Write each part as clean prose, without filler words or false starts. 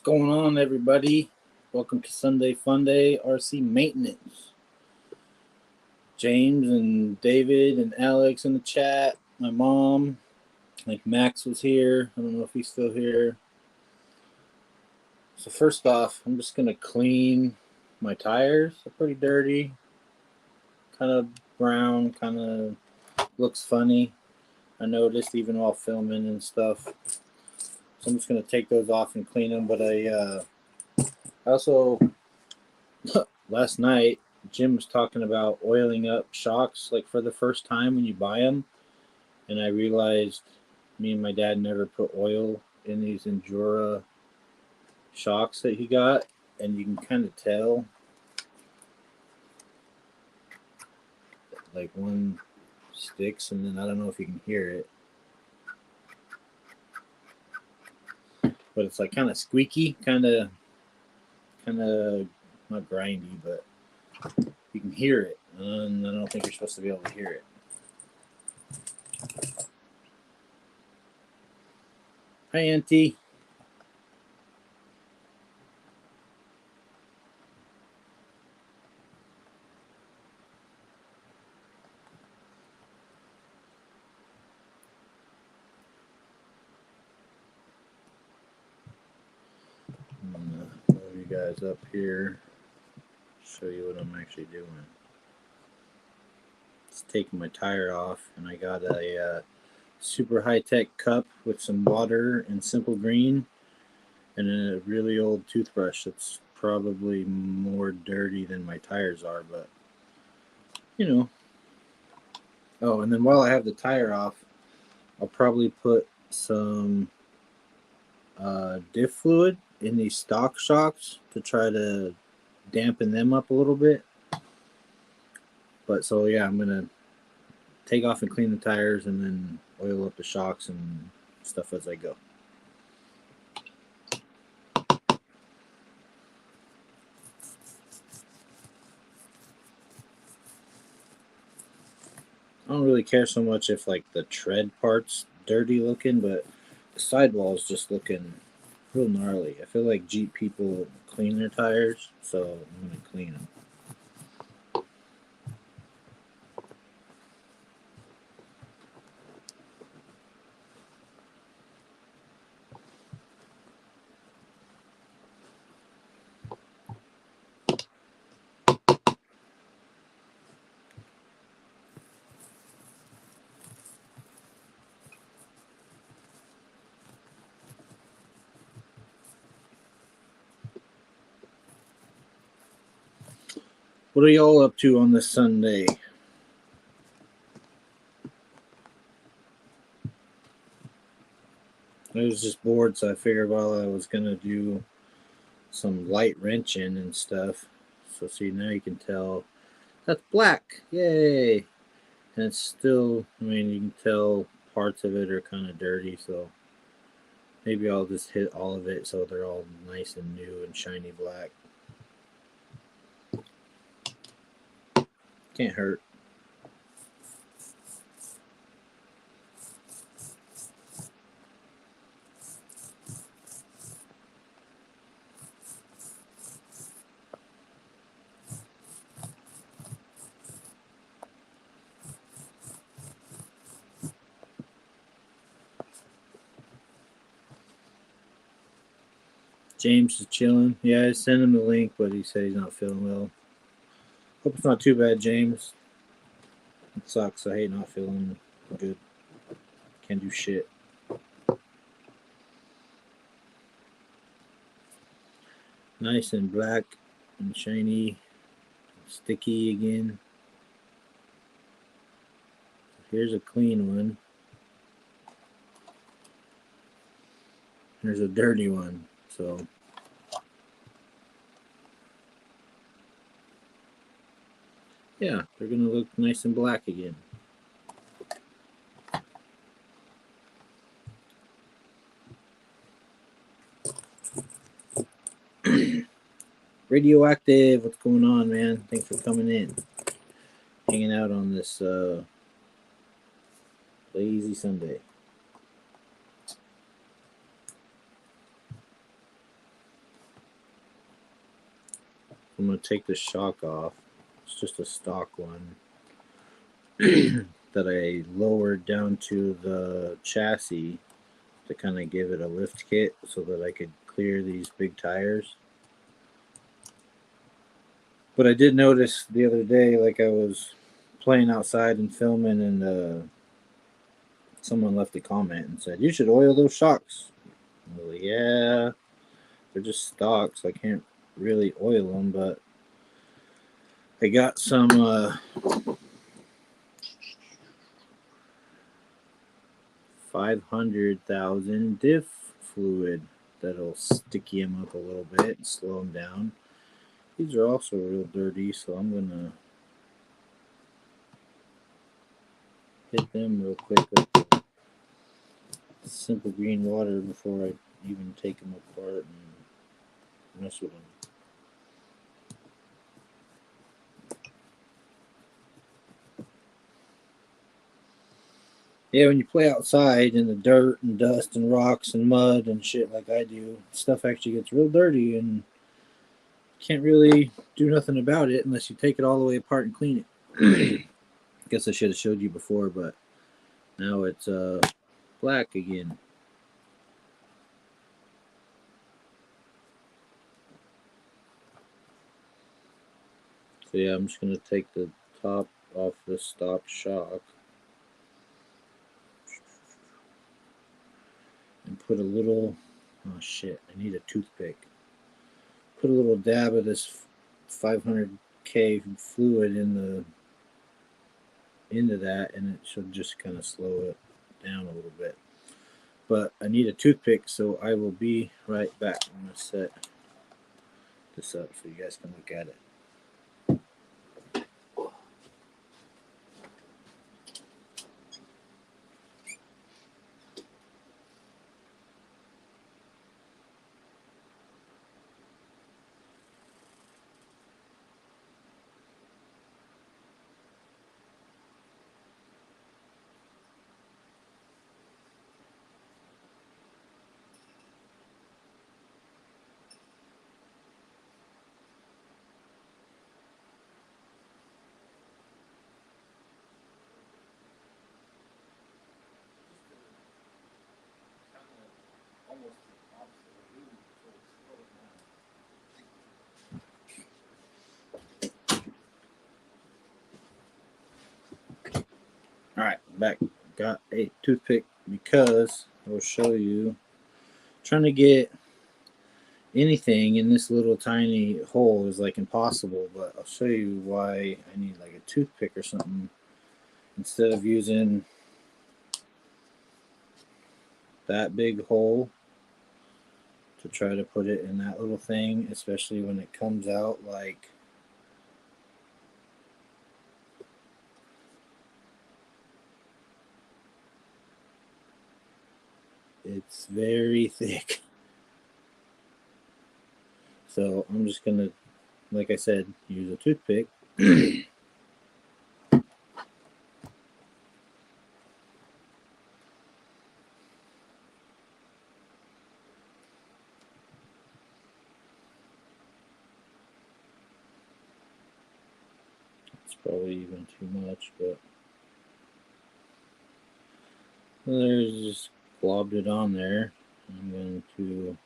going on, everybody? Welcome to Sunday Funday RC Maintenance. James and David and Alex in the chat. My mom, like Max was here. I don't know if he's still here. So first off, I'm just gonna clean my tires. They're pretty dirty, kind of brown, kind of looks funny. I noticed even while filming and stuff. So I'm just gonna take those off and clean them. But I also last night Jim was talking about oiling up shocks like for the first time when you buy them, and I realized me and my dad never put oil in these Endura shocks that he got, and you can kind of tell like one sticks, and then I don't know if you can hear it, but it's like kind of squeaky, kind of not grindy, but you can hear it, and I don't think you're supposed to be able to hear it. Hi, Auntie. I'm gonna move you guys up here, show you what I'm actually doing. Just taking my tire off, and I got a super high-tech cup with some water and simple green and a really old toothbrush that's probably more dirty than my tires are, but you know. Oh, and then while I have the tire off, I'll probably put some diff fluid in these stock shocks to try to dampen them up a little bit. But so yeah, I'm gonna take off and clean the tires and then oil up the shocks and stuff as I go. I don't really care so much if like the tread part's dirty looking, but the sidewall is just looking real gnarly. I feel like Jeep people clean their tires, so I'm gonna clean them. What are y'all up to on this Sunday? I was just bored, so I figured while I was gonna do some light wrenching and stuff. So see, now you can tell that's black. Yay! And it's still, I mean, you can tell parts of it are kind of dirty, so maybe I'll just hit all of it so they're all nice and new and shiny black. Can't hurt. James is chilling. Yeah, I sent him the link, but he said he's not feeling well. Hope it's not too bad, James. It sucks. I hate not feeling good. Can't do shit. Nice and black and shiny. Sticky again. Here's a clean one. Here's a dirty one. So yeah, they're gonna look nice and black again. Radioactive, what's going on, man? Thanks for coming in, hanging out on this lazy Sunday. I'm going to take the shock off. It's just a stock one that I lowered down to the chassis to kind of give it a lift kit so that I could clear these big tires. But I did notice the other day, like I was playing outside and filming, and someone left a comment and said, "You should oil those shocks." I was like, "Yeah, they're just stock, so I can't really oil them." But I got some 500,000 diff fluid that'll sticky them up a little bit and slow them down. These are also real dirty, so I'm gonna hit them real quick with the simple green water before I even take them apart and mess with them. Yeah, when you play outside in the dirt and dust and rocks and mud and shit like I do, stuff actually gets real dirty and can't really do nothing about it unless you take it all the way apart and clean it. Guess I should have showed you before, but now it's black again. So yeah, I'm just gonna take the top off the stop shock and put a little, oh shit, I need a toothpick. Put a little dab of this 500K fluid into that, and it should just kind of slow it down a little bit. But I need a toothpick, so I will be right back. I'm gonna set this up so you guys can look at it. All right, back. Got a toothpick because I will show you. Trying to get anything in this little tiny hole is like impossible, but I'll show you why I need like a toothpick or something instead of using that big hole to try to put it in that little thing, especially when it comes out like it's very thick. So I'm just gonna, like I said, use a toothpick. It's probably even too much, but there's just globbed it on there. I'm going to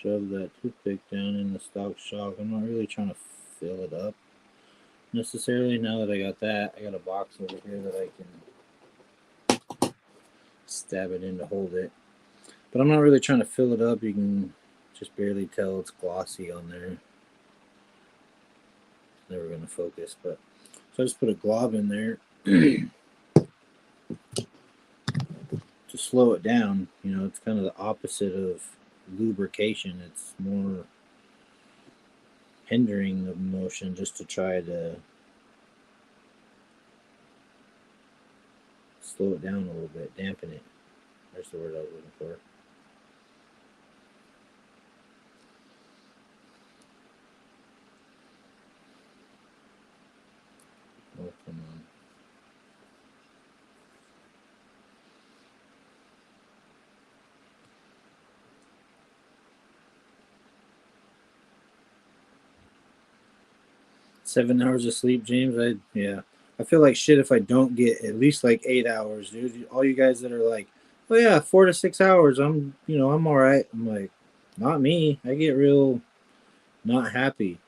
shove that toothpick down in the stock shock. I'm not really trying to fill it up necessarily. Now that I got that, I got a box over here that I can stab it in to hold it. But I'm not really trying to fill it up. You can just barely tell it's glossy on there. It's never going to focus, but so I just put a glob in there to slow it down. You know, it's kind of the opposite of lubrication. It's more hindering the motion just to try to slow it down a little bit, dampen it. There's the word I was looking for. Oh, come on. 7 hours of sleep, James. Yeah. I feel like shit if I don't get at least like 8 hours, dude. All you guys that are like, oh yeah, 4 to 6 hours, I'm all right. I'm like, not me. I get real not happy.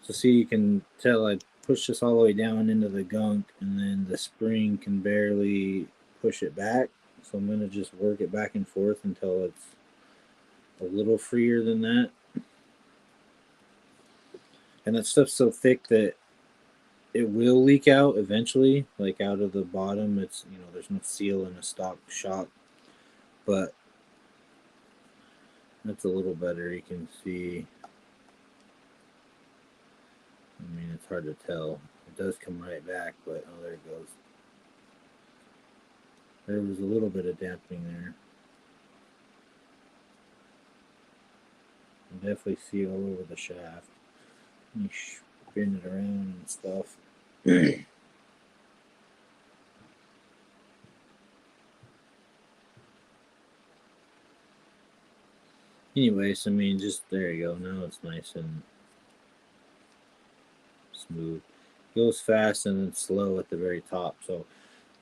So see, you can tell I push this all the way down into the gunk, and then the spring can barely push it back. So I'm gonna just work it back and forth until it's a little freer than that. And that stuff's so thick that it will leak out eventually, like out of the bottom. It's there's no seal in a stock shock, but that's a little better. You can see. I mean, it's hard to tell. It does come right back, but oh, there it goes. There was a little bit of dampening there. You definitely see all over the shaft. You spin it around and stuff. Anyways, I mean, just there you go. Now it's nice and smooth. Goes fast and then slow at the very top. So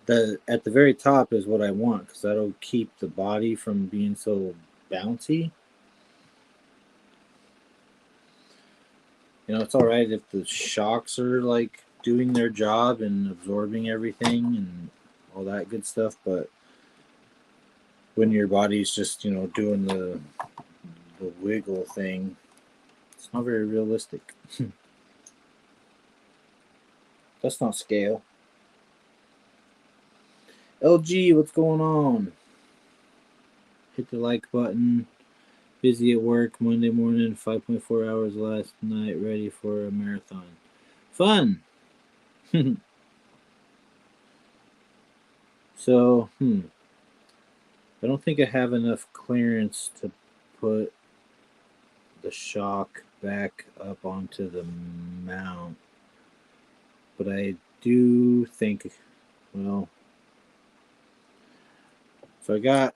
the at the very top is what I want because that'll keep the body from being so bouncy. It's all right if the shocks are like doing their job and absorbing everything and all that good stuff, but when your body's just doing the wiggle thing, it's not very realistic. That's not scale. LG, what's going on? Hit the like button. Busy at work Monday morning, 5.4 hours last night, ready for a marathon. Fun! So, I don't think I have enough clearance to put the shock back up onto the mount. But I do think, well, so I got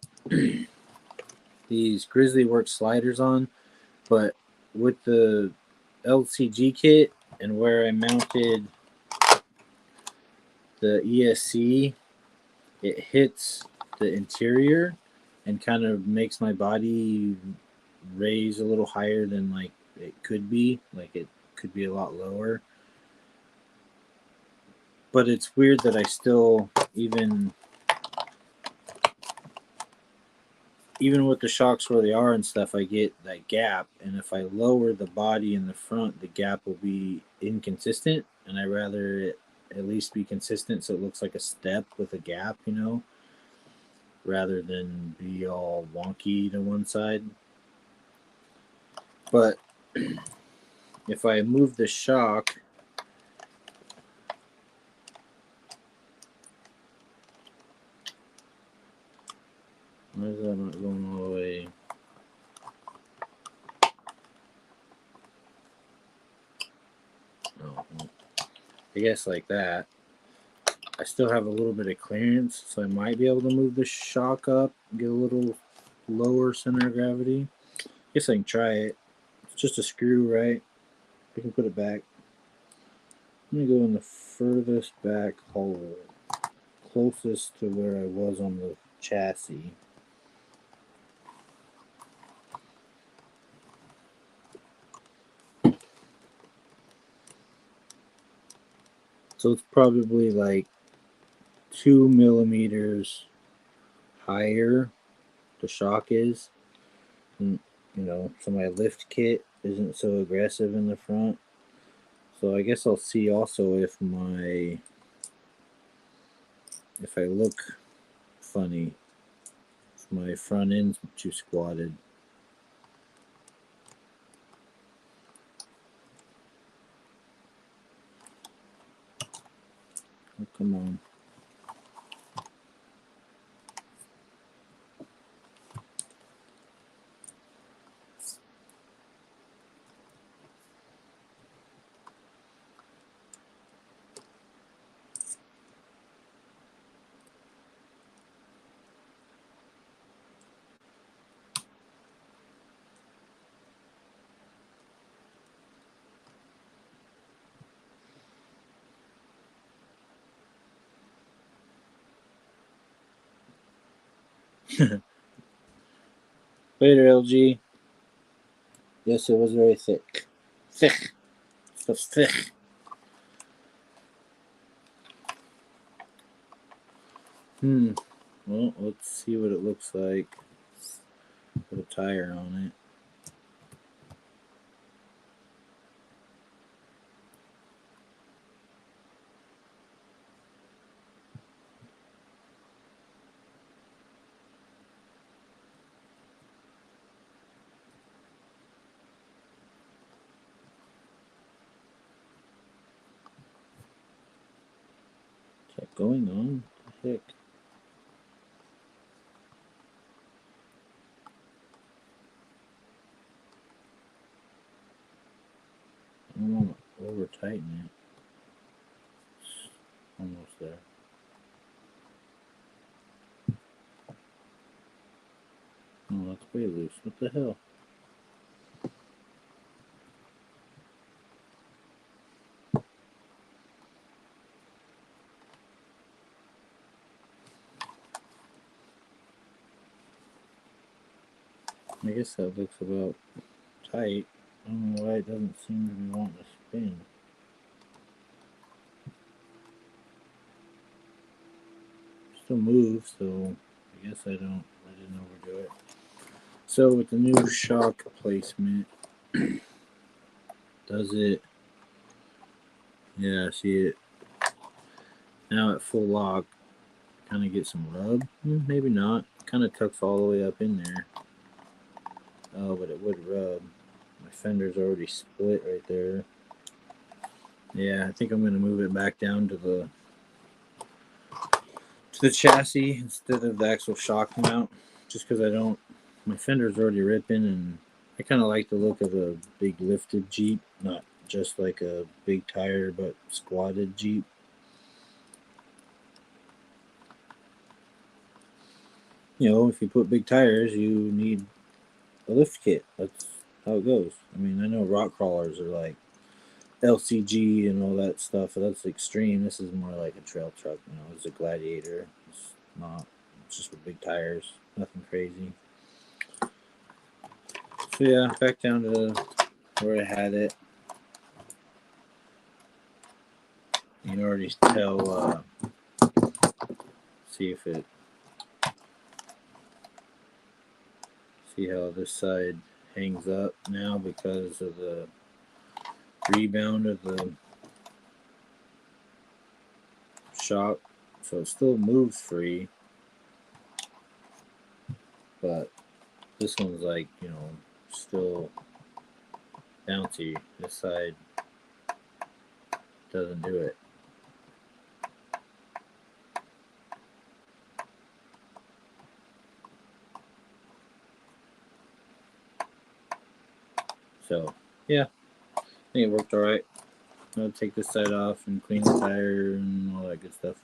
these Grizzly Works sliders on, but with the LCG kit and where I mounted the ESC, it hits the interior and kind of makes my body raise a little higher than like it could be. Like it could be a lot lower. But it's weird that I still even with the shocks where they are and stuff, I get that gap. And if I lower the body in the front, the gap will be inconsistent. And I rather it at least be consistent so it looks like a step with a gap, rather than be all wonky to one side. But if I move the shock, why is that not going all the way? Oh, I guess like that. I still have a little bit of clearance, so I might be able to move the shock up, get a little lower center of gravity. Guess I can try it. It's just a screw, right? We can put it back. I'm gonna go in the furthest back hole, closest to where I was on the chassis. So it's probably like 2 millimeters higher the shock is. And, so my lift kit isn't so aggressive in the front. So I guess I'll see also if I look funny, if my front end's too squatted. Oh, come on. Later, LG. Yes, it was very thick. Thick. Stuff's thick. Well, let's see what it looks like. Put a tire on it. Is that going on? What the heck? I don't want to over tighten it. It's almost there. Oh, that's way loose. What the hell? I guess that looks about tight. I don't know why it doesn't seem to be wanting to spin. Still moves, so I guess I didn't overdo it. So with the new shock placement, does it? Yeah, I see it. Now at full lock, kind of get some rub. Maybe not. Kind of tucks all the way up in there. Oh, but it would rub. My fender's already split right there. Yeah, I think I'm gonna move it back down to the chassis instead of the actual shock mount, just because I don't. My fender's already ripping, and I kind of like the look of a big lifted Jeep, not just like a big tire, but squatted Jeep. You know, if you put big tires, you need a lift kit. That's how it goes. I mean, I know rock crawlers are like LCG and all that stuff, but that's extreme. This is more like a trail truck. You know, it's a Gladiator. It's not. It's just with big tires. Nothing crazy. So yeah, back down to where I had it. You can already tell. See if it. See how this side hangs up now because of the rebound of the shock. So it still moves free, but this one's like, you know, still bouncy. This side doesn't do it. So yeah, I think it worked all right. I'll take this side off and clean the tire and all that good stuff.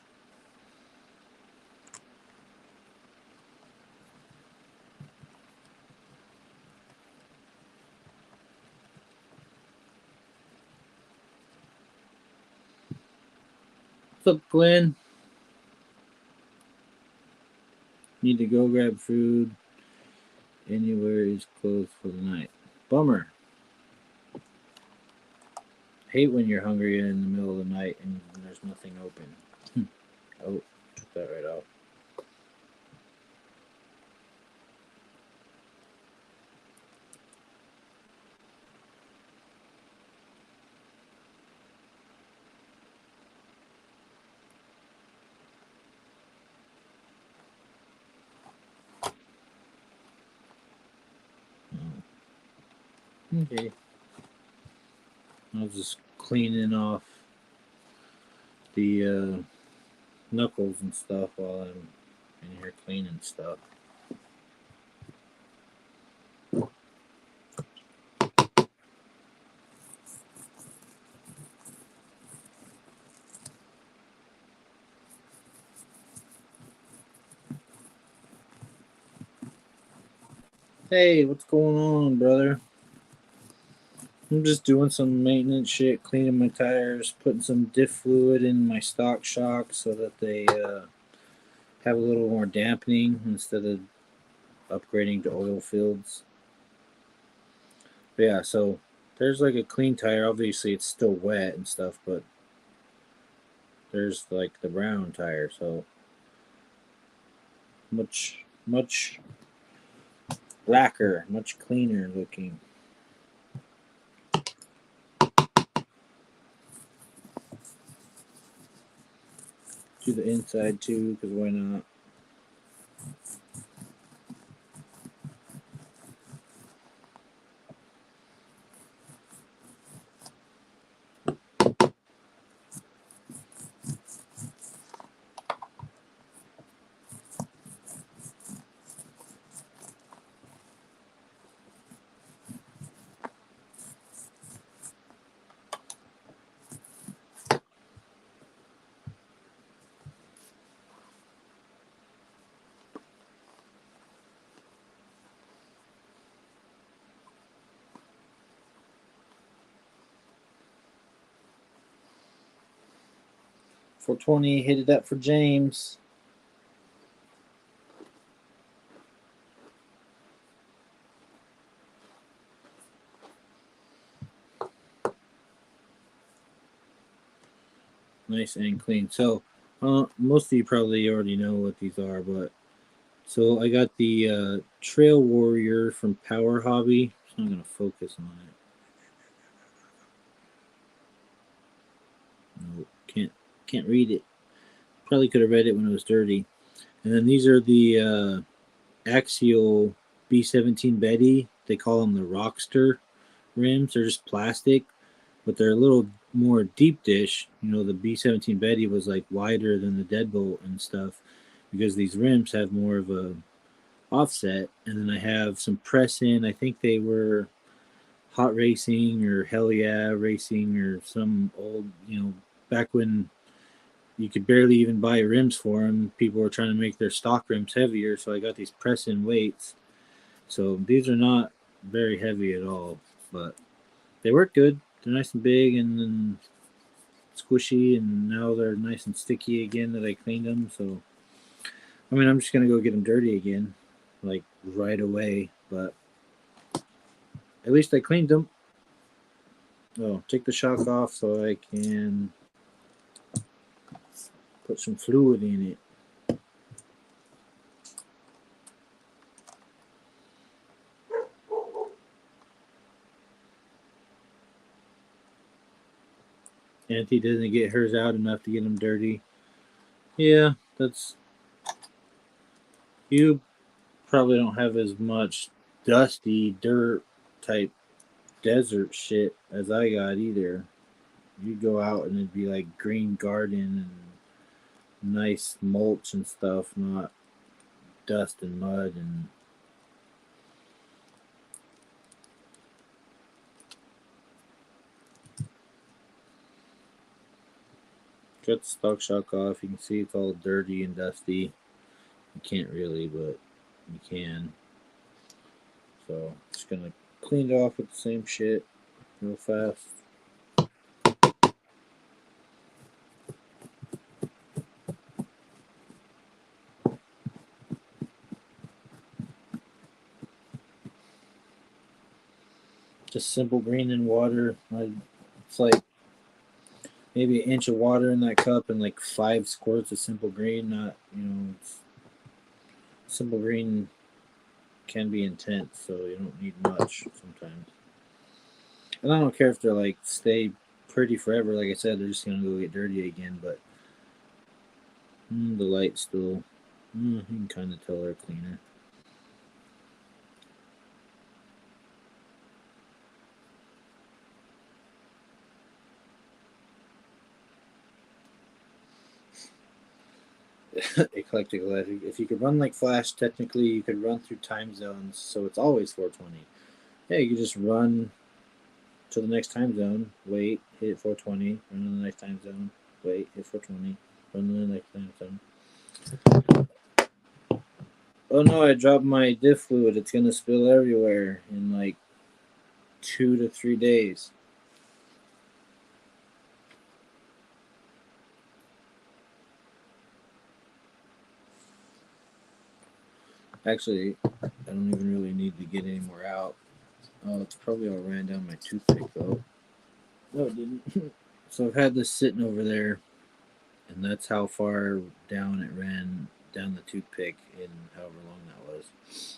What's up, Glenn? Need to go grab food. Anywhere is closed for the night. Bummer. Hate when you're hungry in the middle of the night and there's nothing open. Oh, took that right off. Okay. I was just cleaning off the knuckles and stuff while I'm in here cleaning stuff. Hey, what's going on, brother? I'm just doing some maintenance shit, cleaning my tires, putting some diff fluid in my stock shocks so that they have a little more dampening instead of upgrading to oil fields. But yeah, so there's like a clean tire. Obviously, it's still wet and stuff, but there's like the brown tire. So much lacquer, much cleaner looking. Do the inside too, because why not? .420 hit it up for James. Nice and clean. So, most of you probably already know what these are, but so I got the Trail Warrior from Power Hobby. So I'm gonna focus on it. No, can't read it. Probably could have read it when it was dirty. And then these are the Axial B17 Betty. They call them the Rockster rims. They're just plastic, but they're a little more deep dish. You know, the B17 Betty was like wider than the Deadbolt and stuff because these rims have more of a offset. And then I have some press in. I think they were Hot Racing or Hell Yeah Racing or some old, back when you could barely even buy rims for them. People were trying to make their stock rims heavier, so I got these press-in weights. So these are not very heavy at all, but they work good. They're nice and big and then squishy, and now they're nice and sticky again that I cleaned them. So, I mean, I'm just gonna go get them dirty again, like right away. But at least I cleaned them. Oh, take the shock off so I can put some fluid in it. Auntie doesn't get hers out enough to get them dirty. Yeah, that's you probably don't have as much dusty dirt type desert shit as I got either. You go out and it'd be like green garden and nice mulch and stuff, not dust and mud and cut the stock shock off. You can see it's all dirty and dusty. You can't really, but you can. So just gonna clean it off with the same shit real fast. Just simple green and water. It's like maybe an inch of water in that cup and like 5 squirts of simple green. Not, simple green can be intense, so you don't need much sometimes. And I don't care if they're like stay pretty forever. Like I said, they're just gonna go get dirty again. But the light still, you can kind of tell they're cleaner. Eclectic Electric. If you could run like Flash, technically you could run through time zones, so it's always 420. Yeah, you could just run to the next time zone, wait, hit 420, run to the next time zone, wait, hit 420, run to the next time zone. Oh no, I dropped my diff fluid. It's gonna spill everywhere in like 2 to 3 days. Actually, I don't even really need to get any more out. Oh, it's probably all ran down my toothpick though. No, it didn't. So I've had this sitting over there, and that's how far down it ran down the toothpick in however long that was.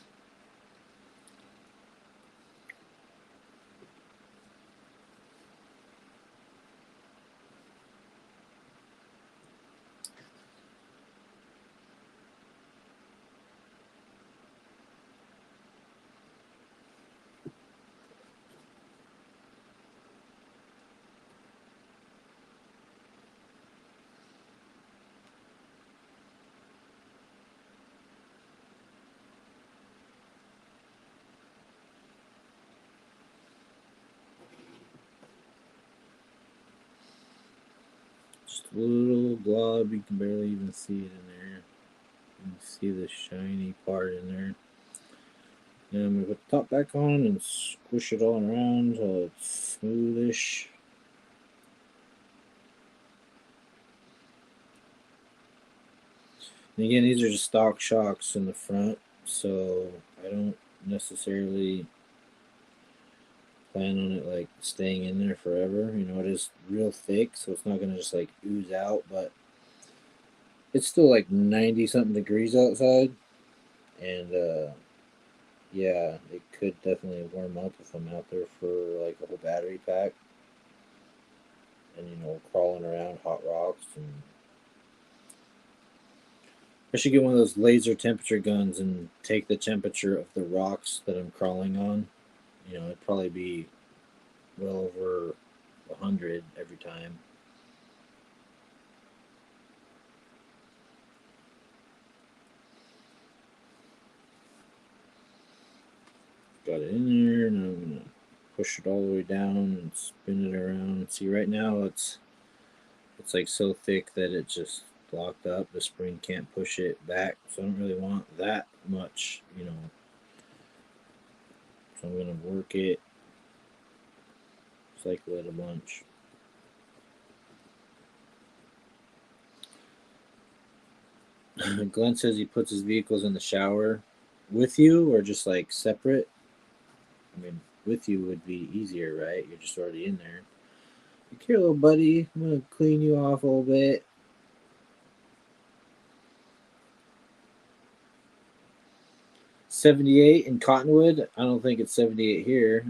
Just a little glob, you can barely even see it in there. You can see the shiny part in there. Now I'm gonna put the top back on and squish it all around so it's smoothish. And again, these are just stock shocks in the front, so I don't necessarily plan on it like staying in there forever. You know, it is real thick, so it's not gonna just like ooze out, but it's still like 90 something degrees outside, and yeah, it could definitely warm up if I'm out there for like a whole battery pack, and you know, crawling around hot rocks. And I should get one of those laser temperature guns and take the temperature of the rocks that I'm crawling on. You know, it'd probably be well over 100 every time. Got it in there, and I'm gonna push it all the way down and spin it around. See, right now it's like so thick that it just locked up. The spring can't push it back, so I don't really want that much, you know. So I'm gonna work it, cycle it a bunch. Glenn says he puts his vehicles in the shower with you or just like separate. I mean, with you would be easier, right? You're just already in there. Like, here, little buddy, I'm gonna clean you off a little bit. 78 in Cottonwood. I don't think it's 78 here.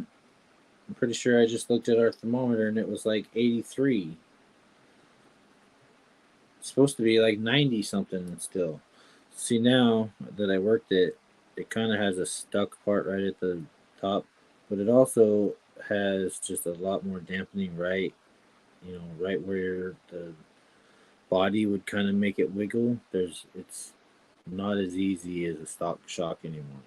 I'm pretty sure I just looked at our thermometer and it was like 83. It's supposed to be like 90 something still. See, now that I worked it, it kind of has a stuck part right at the top, but it also has just a lot more dampening right, you know, right where the body would kind of make it wiggle. It's not as easy as a stock shock anymore.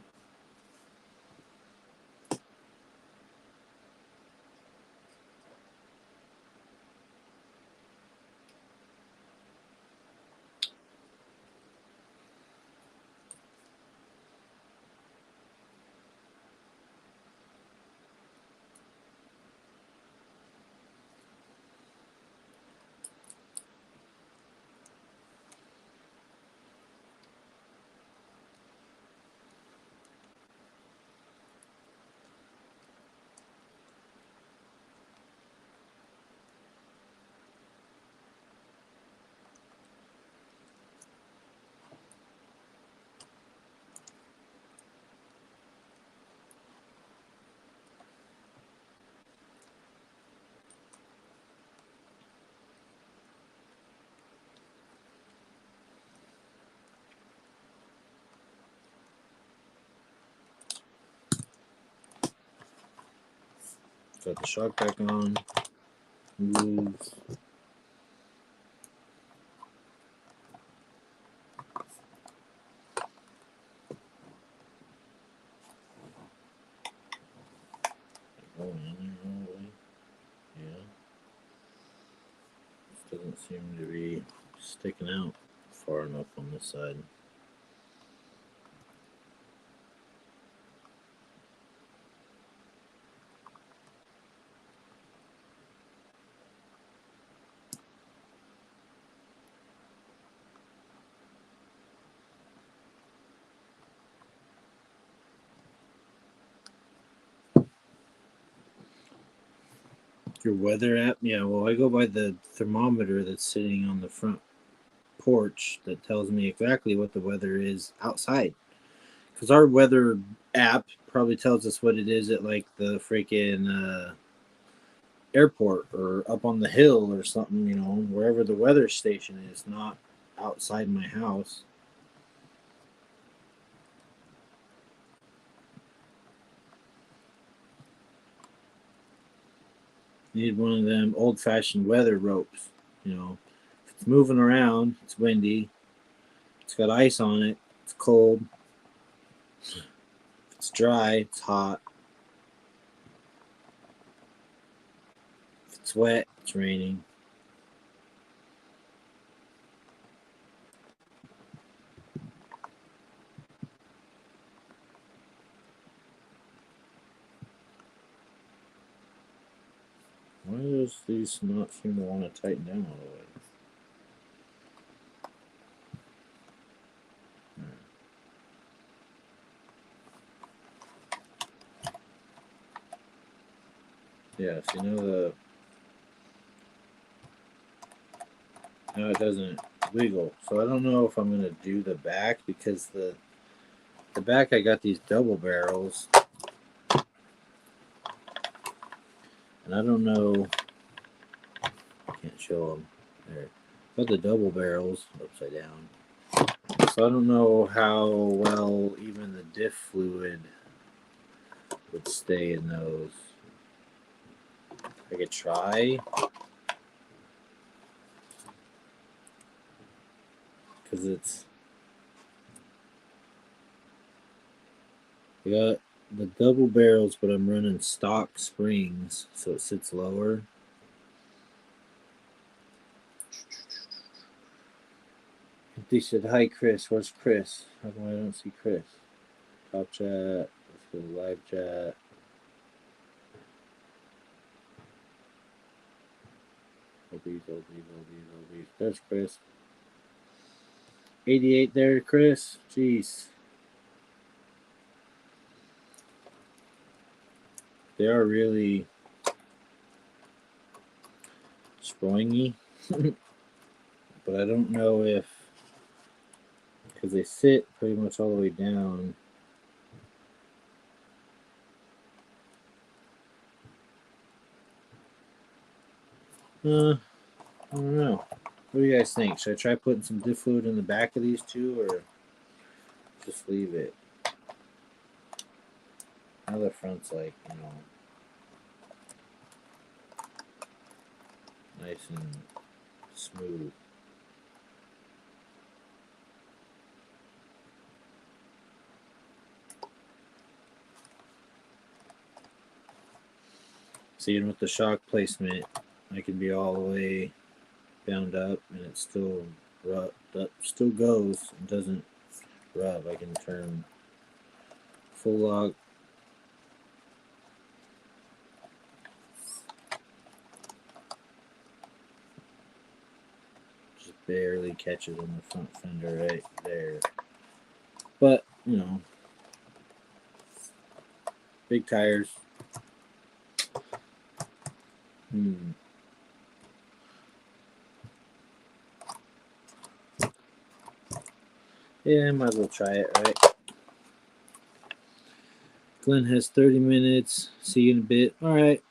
Got the shock back on. Move. Going in there all the way. Yeah. This doesn't seem to be sticking out far enough on this side. Your weather app? Yeah, well, I go by the thermometer that's sitting on the front porch that tells me exactly what the weather is outside. Because our weather app probably tells us what it is at like the freaking airport or up on the hill or something, wherever the weather station is, not outside my house. Need one of them old fashioned weather ropes. If it's moving around, it's windy, it's got ice on it, it's cold, if it's dry, it's hot, if it's wet, it's raining. Why does these not seem to want to tighten down all the way? Yes, now it doesn't wiggle. So I don't know if I'm gonna do the back because the back I got these double barrels, and I don't know. I can't show them there. Got the double barrels upside down, so I don't know how well even the diff fluid would stay in those. I could try. Because I got the double barrels, but I'm running stock springs, so it sits lower. They said, "Hi, Chris. Where's Chris? How come I don't see Chris?" Top chat. Let's go to live chat. Obese. There's Chris. 88 there, Chris. Jeez. They are really springy. But I don't know if, because they sit pretty much all the way down. I don't know. What do you guys think? Should I try putting some diff fluid in the back of these two, or just leave it? Now the front's like, nice and smooth. See, and with the shock placement, I can be all the way bound up, and it still still goes and doesn't rub. I can turn full lock. Just barely catches on the front fender right there. But, big tires. Yeah, might as well try it, right? Glenn has 30 minutes. See you in a bit. All right.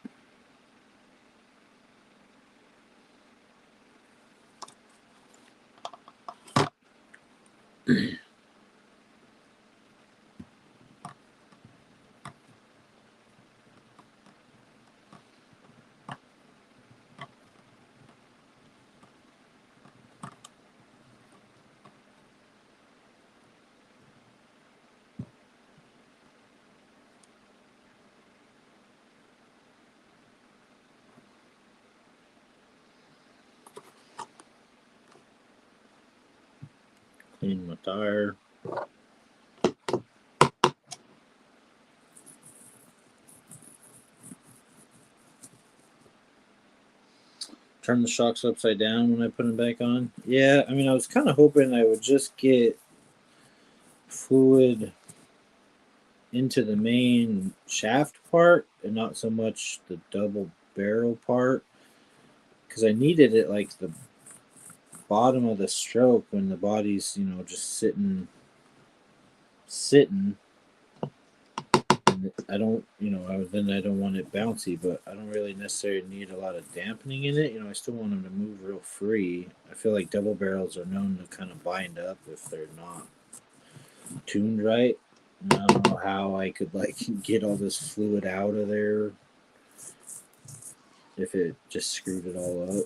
Clean my tire. Turn the shocks upside down when I put them back on. Yeah, I mean, I was kind of hoping I would just get fluid into the main shaft part and not so much the double barrel part because I needed it like the bottom of the stroke when the body's just sitting. And I don't I don't want it bouncy, but I don't really necessarily need a lot of dampening in it. I still want them to move real free. I feel like double barrels are known to kind of bind up if they're not tuned right. And I don't know how I could like get all this fluid out of there if it just screwed it all up.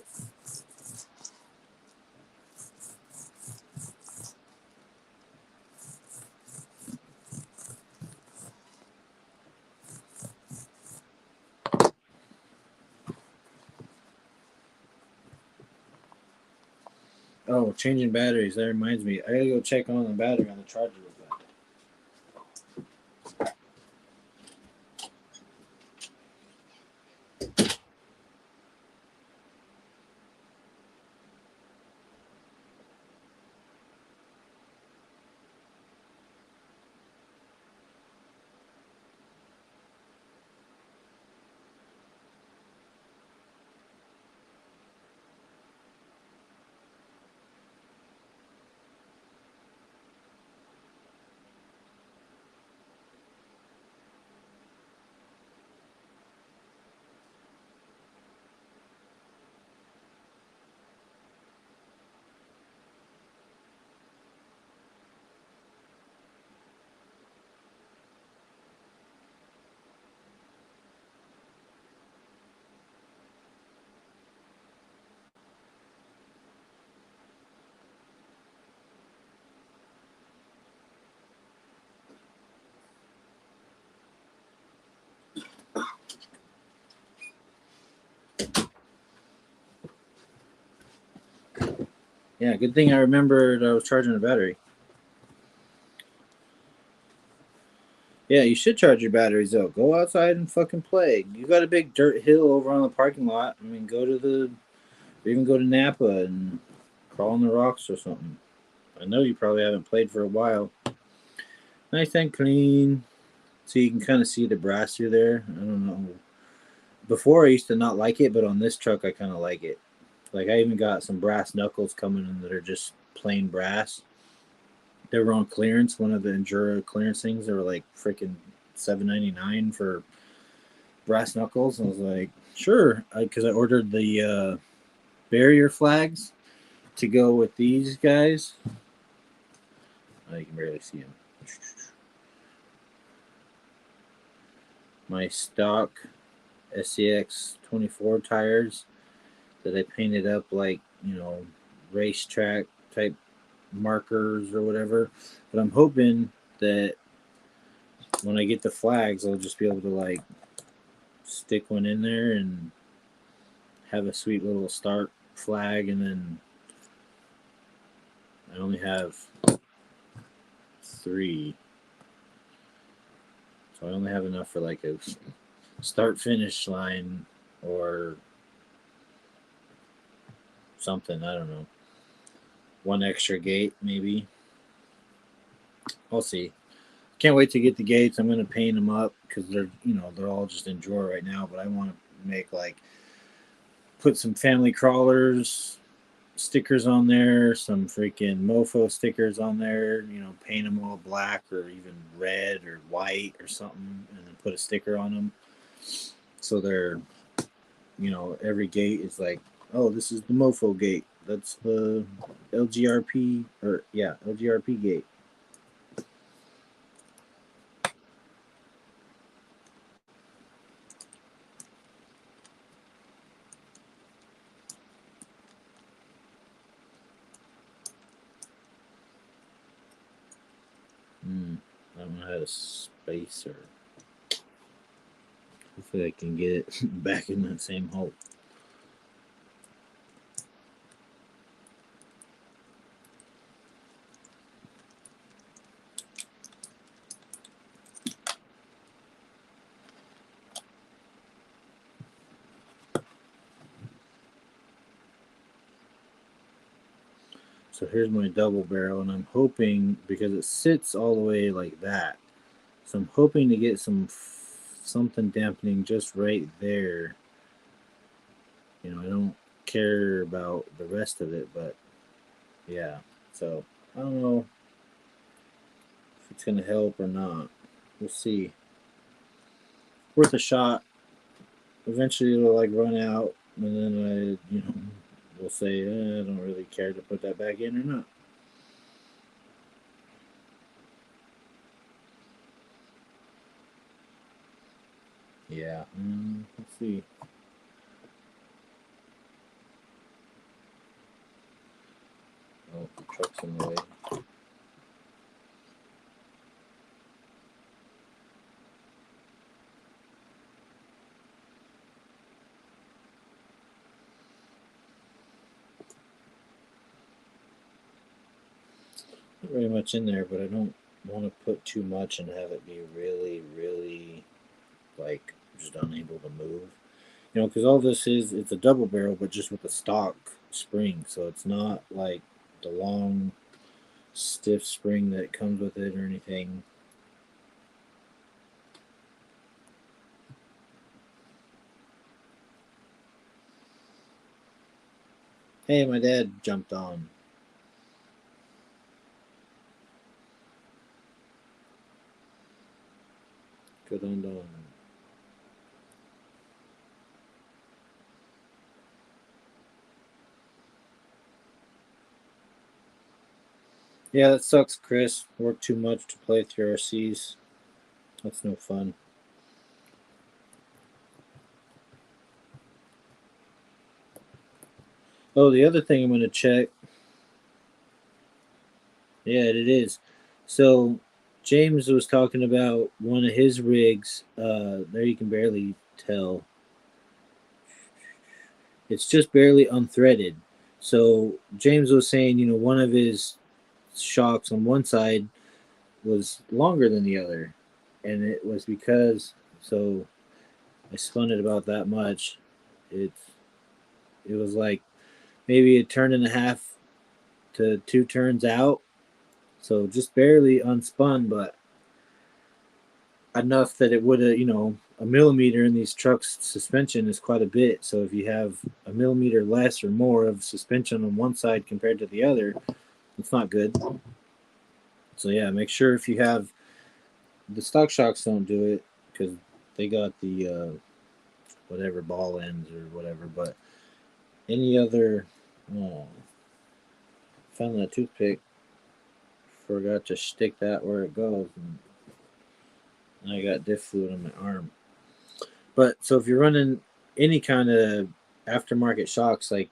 Oh, changing batteries. That reminds me. I gotta go check on the battery on the charger. Yeah, good thing I remembered I was charging the battery. Yeah, you should charge your batteries though. Go outside and fucking play. You got a big dirt hill over on the parking lot. I mean, or even go to Napa and crawl on the rocks or something. I know you probably haven't played for a while. Nice and clean, so you can kind of see the brass through there. I don't know. Before I used to not like it, but on this truck I kind of like it. Like I even got some brass knuckles coming in that are just plain brass. They were on clearance, one of the Enduro clearance things. They were like freaking $7.99 for brass knuckles. I was like, sure, because I ordered the barrier flags to go with these guys. Oh, you can barely see them. My stock SCX 24 tires that I painted up like racetrack type markers or whatever. But I'm hoping that when I get the flags, I'll just be able to like stick one in there and have a sweet little start flag. And then I only have 3, so I only have enough for like a start finish line or something. I don't know. One extra gate maybe. I'll see. Can't wait to get the gates. I'm gonna paint them up because they're all just in drawer right now. But I want to make like put some family crawlers stickers on there, some freaking mofo stickers on there. Paint them all black or even red or white or something, and then put a sticker on them. So they're every gate is like, oh, this is the mofo gate. That's the LGRP LGRP gate. I don't know how to spacer. Hopefully I can get it back in that same hole. So here's my double barrel, and I'm hoping, because it sits all the way like that, so I'm hoping to get something dampening just right there I don't care about the rest of it, but yeah. So I don't know if it's gonna help or not. We'll see. Worth a shot. Eventually, it'll like run out, and then we'll say I don't really care to put that back in or not. Yeah. Let's see. Oh, the truck's in the way. Not very much in there, but I don't want to put too much and have it be really, really like just unable to move. Because all this is, it's a double barrel, but just with a stock spring. So it's not like the long, stiff spring that comes with it or anything. Hey, my dad jumped on. Good on Don. Yeah, that sucks, Chris. Work too much to play through RCs. That's no fun. Oh, the other thing I'm going to check. Yeah, it is. So, James was talking about one of his rigs. There you can barely tell. It's just barely unthreaded. So, James was saying, one of his shocks on one side was longer than the other. And it was because, so I spun it about that much. It's, it was like maybe a turn and a half to two turns out. So just barely unspun, but enough that it would have, a millimeter in these trucks suspension is quite a bit. So if you have a millimeter less or more of suspension on one side compared to the other, it's not good. So yeah, make sure if you have the stock shocks don't do it because they got the whatever ball ends or whatever. But any other, oh, found that toothpick. Forgot to stick that where it goes, and I got diff fluid on my arm. But so if you're running any kind of aftermarket shocks, like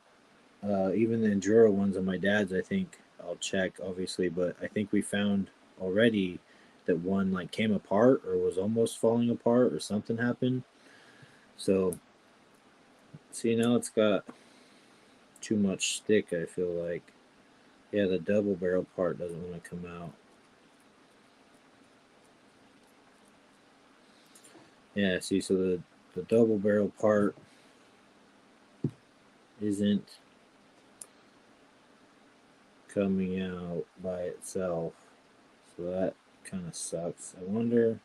even the enduro ones on my dad's, I think I'll check obviously, but I think we found already that one like came apart or was almost falling apart or something happened. So see now it's got too much stick. I feel like yeah, the double barrel part doesn't want to come out. Yeah, see, so the double barrel part isn't coming out by itself. So that kind of sucks. I wonder.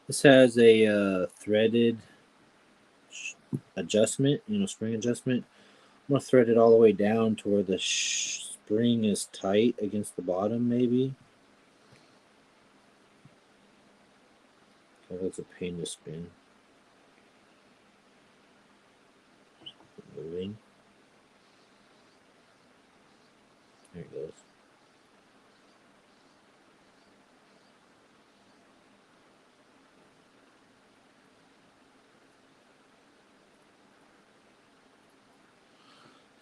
This has a threaded adjustment, spring adjustment. I'm gonna thread it all the way down to where the spring is tight against the bottom, maybe. Oh, that's a pain to spin. Moving. There it goes.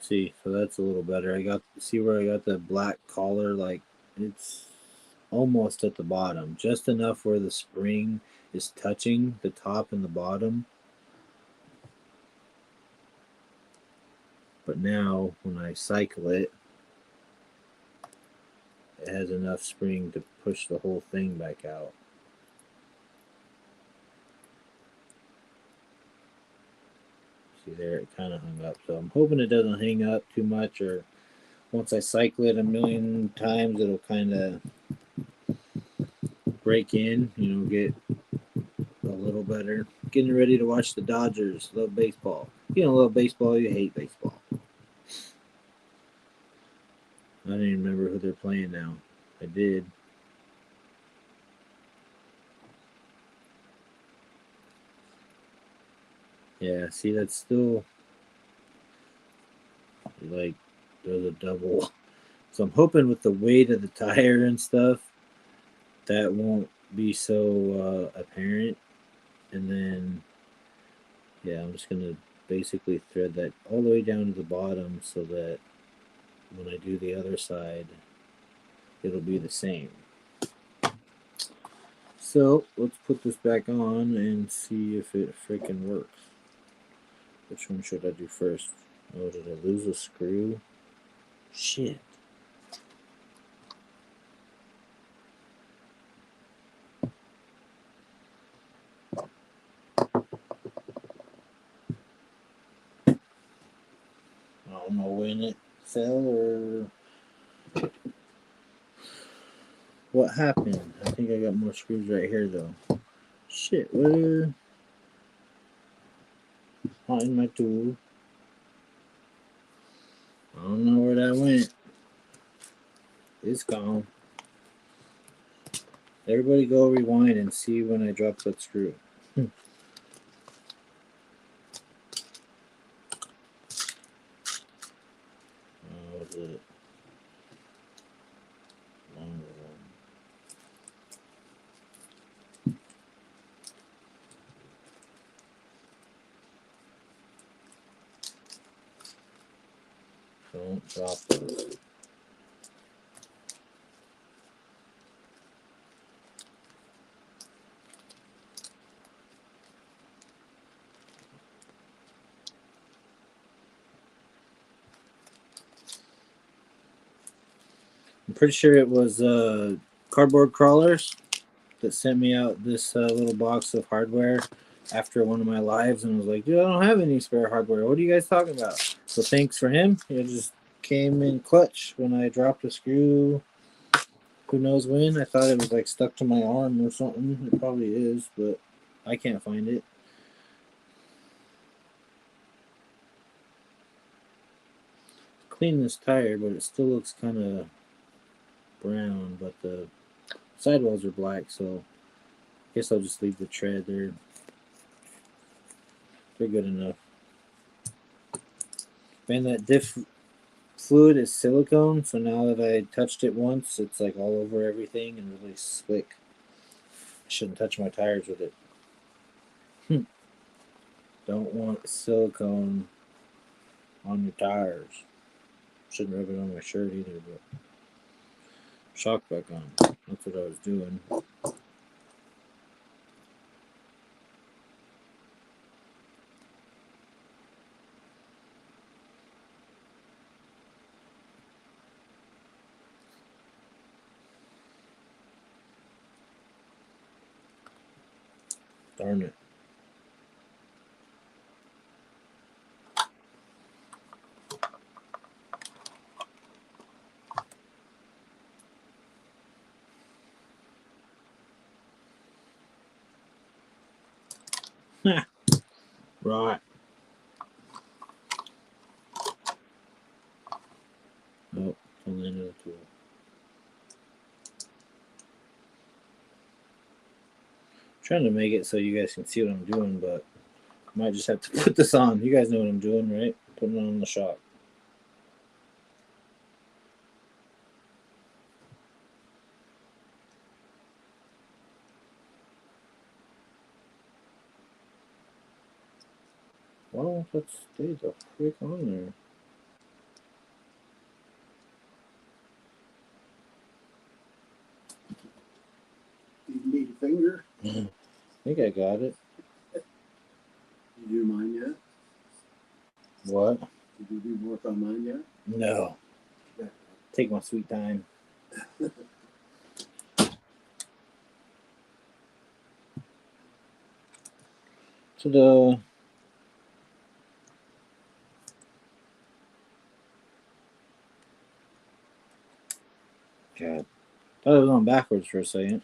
See, so that's a little better. See where I got the black collar, like it's almost at the bottom, just enough where the spring is touching the top and the bottom. But now when I cycle it, it has enough spring to push the whole thing back out. See there, it kind of hung up. So I'm hoping it doesn't hang up too much, or once I cycle it a million times, it'll kind of break in, get a little better. Getting ready to watch the Dodgers. Love baseball. You don't love baseball, you hate baseball. I don't even remember who they're playing now. I did. Yeah, see, that's still like there's a double. So I'm hoping with the weight of the tire and stuff, that won't be so apparent. And then, yeah, I'm just gonna basically thread that all the way down to the bottom so that when I do the other side, it'll be the same. So let's put this back on and see if it freaking works. Which one should I do first? Oh, did I lose a screw? Shit. I don't know when it fell or what happened. I think I got more screws right here though. Shit, what? Not in my tool. I don't know where that went. It's gone. Everybody go rewind and see when I dropped that screw. Oh, was it longer one? Don't drop those. I'm pretty sure it was Cardboard Crawlers that sent me out this little box of hardware after one of my lives, and was like, "Dude, I don't have any spare hardware. What are you guys talking about?" So thanks for him. It just came in clutch when I dropped a screw. Who knows when? I thought it was like stuck to my arm or something. It probably is, but I can't find it. Clean this tire, but it still looks kind of brown. But the sidewalls are black, so I guess I'll just leave the tread. They're good enough. Man, that diff fluid is silicone, so now that I touched it once, it's like all over everything and really slick. I shouldn't touch my tires with it. Don't want silicone on your tires. Shouldn't rub it on my shirt either, but shock back on. That's what I was doing. Darn it. Right. Oh, on the end of the tool. Trying to make it so you guys can see what I'm doing, but I might just have to put this on. You guys know what I'm doing, right? Putting it on the shock. Why won't that stay the frick on there? You need a finger? I think I got it. Did you do mine yet? What? Did you do work on mine yet? No. Yeah. Take my sweet time. To the God. Thought it was on backwards for a second.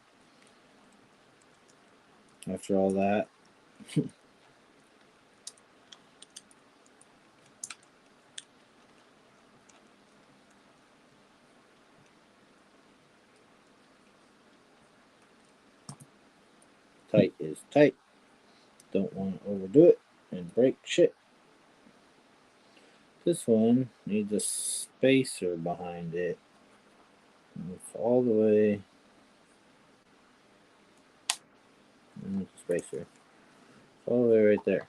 After all that. Tight is tight. Don't want to overdo it and break shit. This one needs a spacer behind it. Move all the way. And spacer. All the way right there.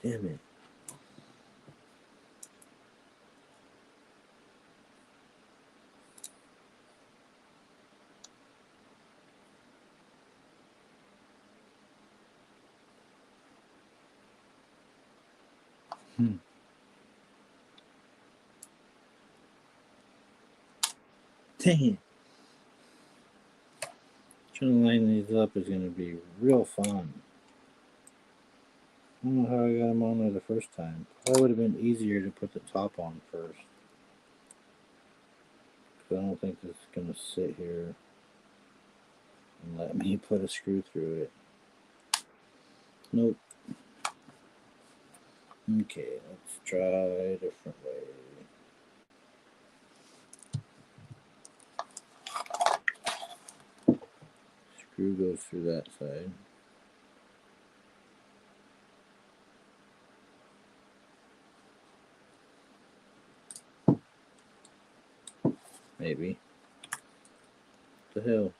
Damn it. Dang it. Trying to line these up is going to be real fun. I don't know how I got them on there the first time. Probably would have been easier to put the top on first. Because I don't think this is going to sit here and let me put a screw through it. Nope. Okay, let's try a different way. Screw goes through that side. Maybe. What the hell?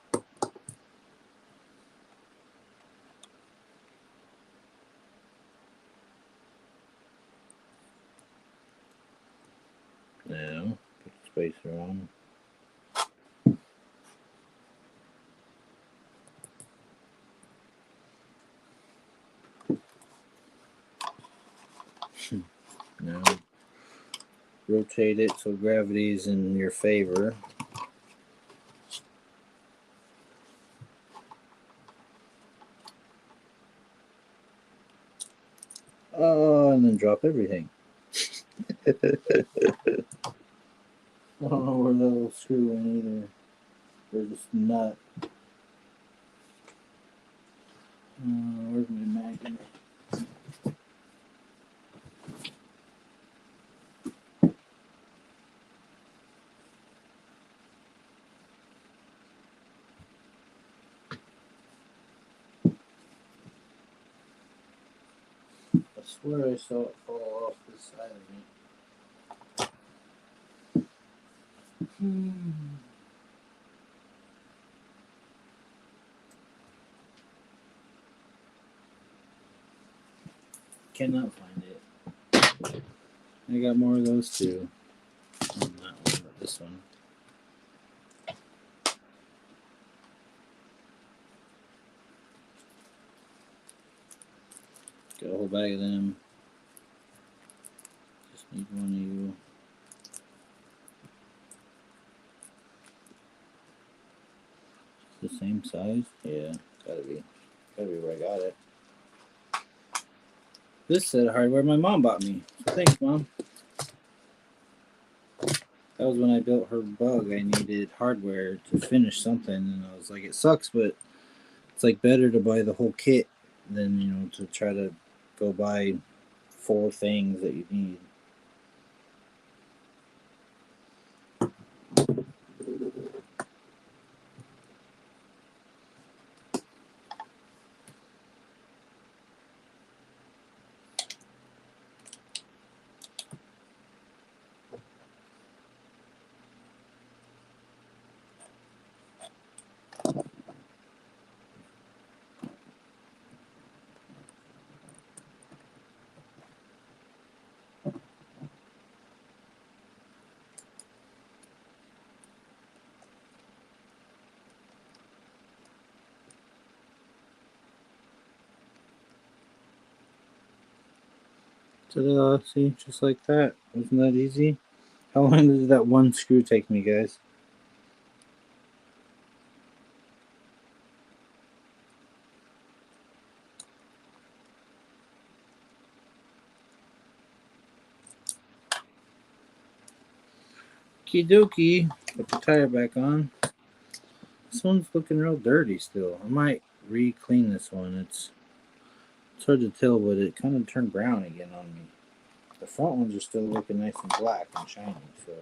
Now, put the spacer on. Now, rotate it so gravity is in your favor. Oh, and then drop everything. I don't know where that little screw went either. Or this nut. Where's my magnet? I swear I saw it fall off this side of me. Cannot find it. I got more of those too. Not one, but this one. Got a whole bag of them. Just need one of you. The same size? Yeah, gotta be. Gotta be where I got it. This set of hardware my mom bought me. So thanks, Mom. That was when I built her bug. I needed hardware to finish something, and I was like, it sucks, but it's like better to buy the whole kit than, to try to go buy 4 things that you need. Ta-da, see, just like that. Wasn't that easy? How long did that one screw take me, guys? Okie dokie. Put the tire back on. This one's looking real dirty still. I might re-clean this one. It's It's hard to tell, but it kind of turned brown again on me. The front ones are still looking nice and black and shiny. So.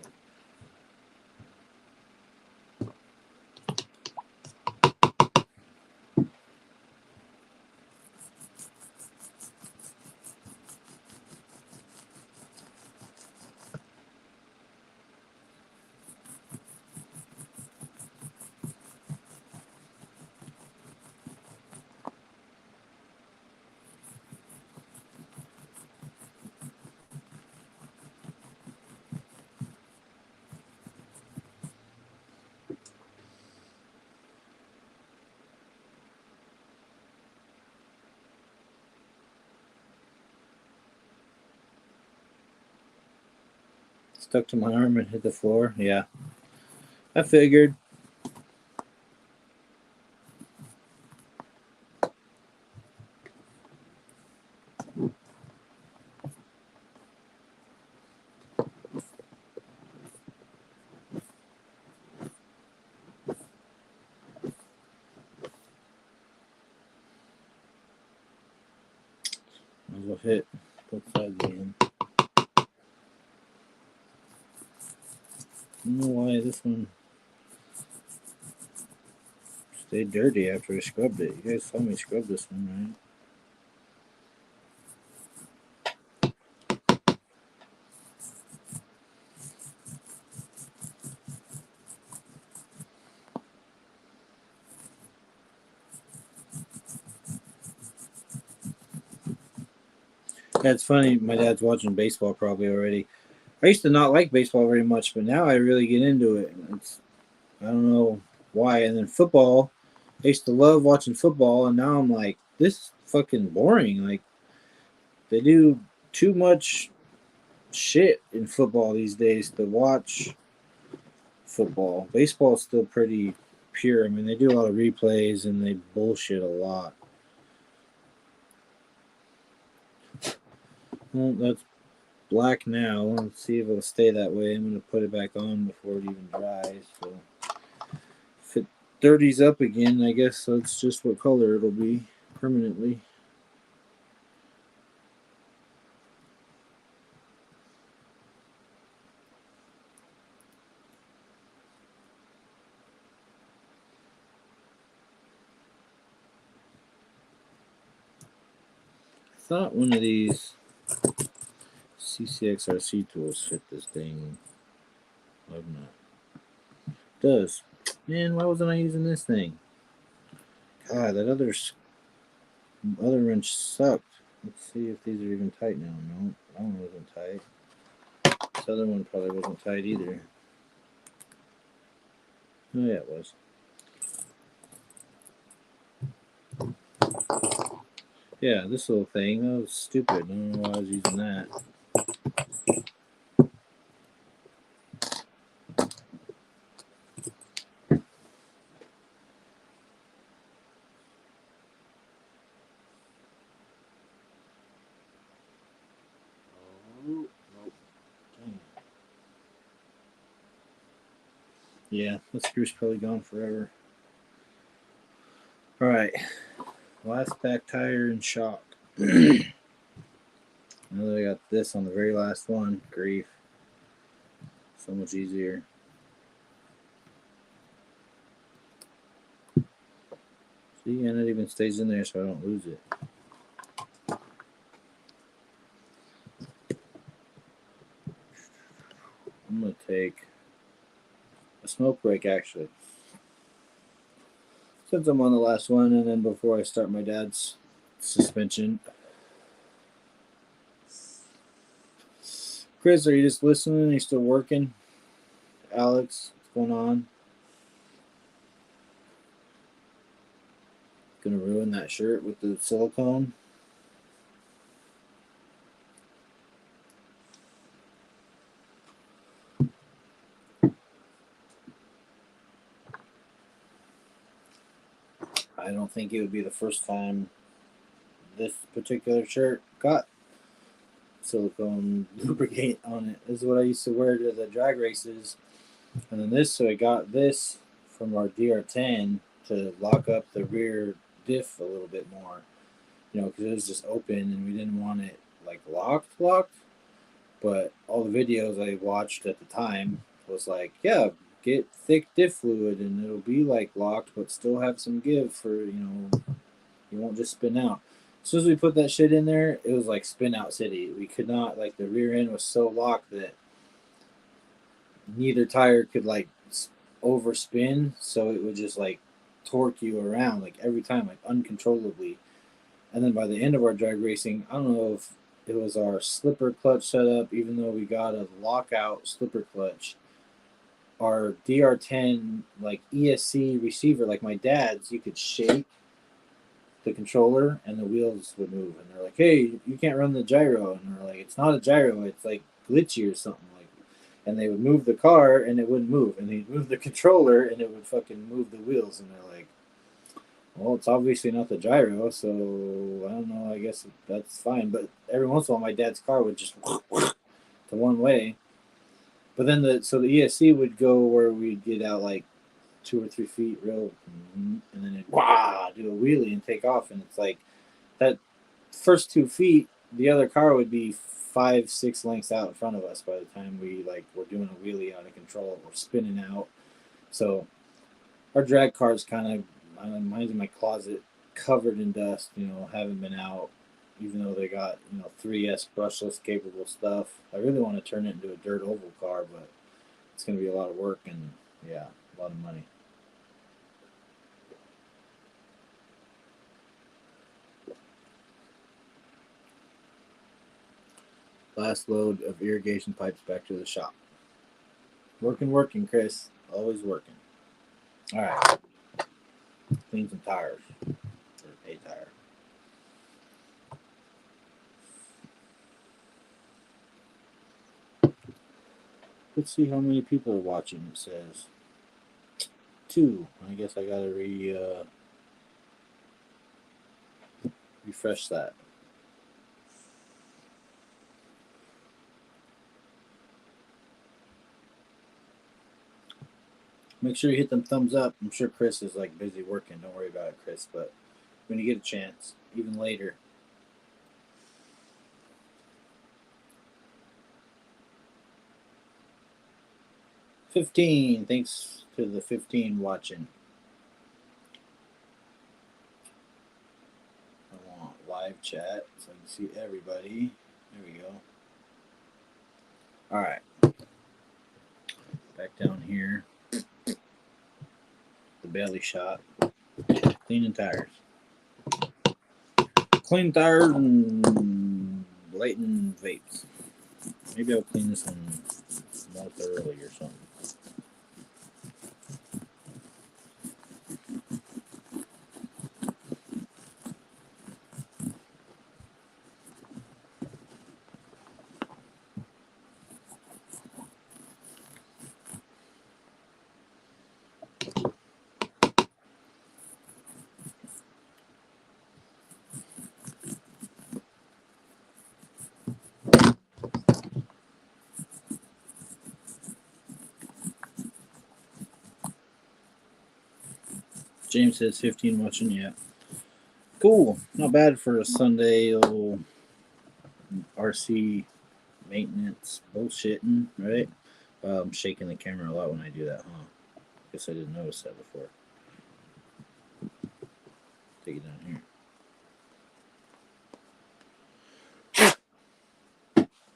Stuck to my arm and hit the floor. Yeah. I figured. Might as well hit both sides again. I don't know why this one stayed dirty after I scrubbed it. You guys saw me scrub this one, right? That's funny. My dad's watching baseball probably already. I used to not like baseball very much, but now I really get into it. I don't know why. And then football, I used to love watching football, and now I'm like, this is fucking boring. Like they do too much shit in football these days to watch football. Baseball is still pretty pure. I mean, they do a lot of replays and they bullshit a lot. Well, that's black now. Let's see if it'll stay that way. I'm going to put it back on before it even dries. So if it dirties up again, I guess that's just what color it'll be permanently. I thought one of these CCX RC tools fit this thing. I've not. It does. Man, why wasn't I using this thing? God, that other wrench sucked. Let's see if these are even tight now. No, that one wasn't tight. This other one probably wasn't tight either. Oh yeah, it was. Yeah, this little thing, that was stupid. I don't know why I was using that. Oh, nope. Dang. Yeah, the screw's probably gone forever. Alright, last back tire and shock. Now that I got this on the very last one, grief. So much easier. See, and it even stays in there so I don't lose it. I'm going to take a smoke break actually. Since I'm on the last one, and then before I start my dad's suspension. Chris, are you just listening? Are you still working? Alex, what's going on? Gonna ruin that shirt with the silicone. I don't think it would be the first time this particular shirt got silicone lubricant on it. This is what I used to wear to the drag races. And then this, so I got this from our DR10 to lock up the rear diff a little bit more. you know, because it was just open and we didn't want it like locked. But all the videos I watched at the time was like, yeah, get thick diff fluid and it'll be like locked, but still have some give for, you know, you won't just spin out. As soon as we put that shit in there, it was like spin out city. We could not, like, the rear end was so locked that neither tire could like overspin, so it would just like torque you around like every time, like uncontrollably. And then by the end of our drag racing, I don't know if it was our slipper clutch setup, even though we got a lockout slipper clutch. Our DR10 like ESC receiver, like my dad's, you could shake the controller and the wheels would move. And they're like, "Hey, you can't run the gyro." And they're like, "It's not a gyro. It's like glitchy or something." Like, and they would move the car and it wouldn't move, and they'd move the controller and it would fucking move the wheels. And they're like, well, it's obviously not the gyro, so I don't know. I guess that's fine. But every once in a while, my dad's car would just to one way. But then the ESC would go where we'd get out like 2 or 3 feet real, and then it'd do a wheelie and take off. And it's like that first 2 feet, the other car would be 5, 6 lengths out in front of us by the time we like were doing a wheelie out of control or spinning out. So our drag car's kind of, mine's in my closet, covered in dust. You know, haven't been out, even though they got, you know, 3S brushless capable stuff. I really want to turn it into a dirt oval car, but it's going to be a lot of work and yeah, a lot of money. Last load of irrigation pipes back to the shop. Working, Chris. Always working. All right. Clean some tires. Or a tire. Let's see how many people are watching. It says 2. I guess I gotta refresh that. Make sure you hit them thumbs up. I'm sure Chris is like busy working. Don't worry about it, Chris. But when you get a chance, even later. $15. Thanks to the 15 watching. I want live chat so I can see everybody. There we go. All right. Back down here. The belly shot. Cleaning tires. Clean tires and blatant vapes. Maybe I'll clean this one more thoroughly or something. James says 15 watching. Yeah. Cool. Not bad for a Sunday little RC maintenance bullshitting, right? I'm shaking the camera a lot when I do that, huh? Guess I didn't notice that before. Take it down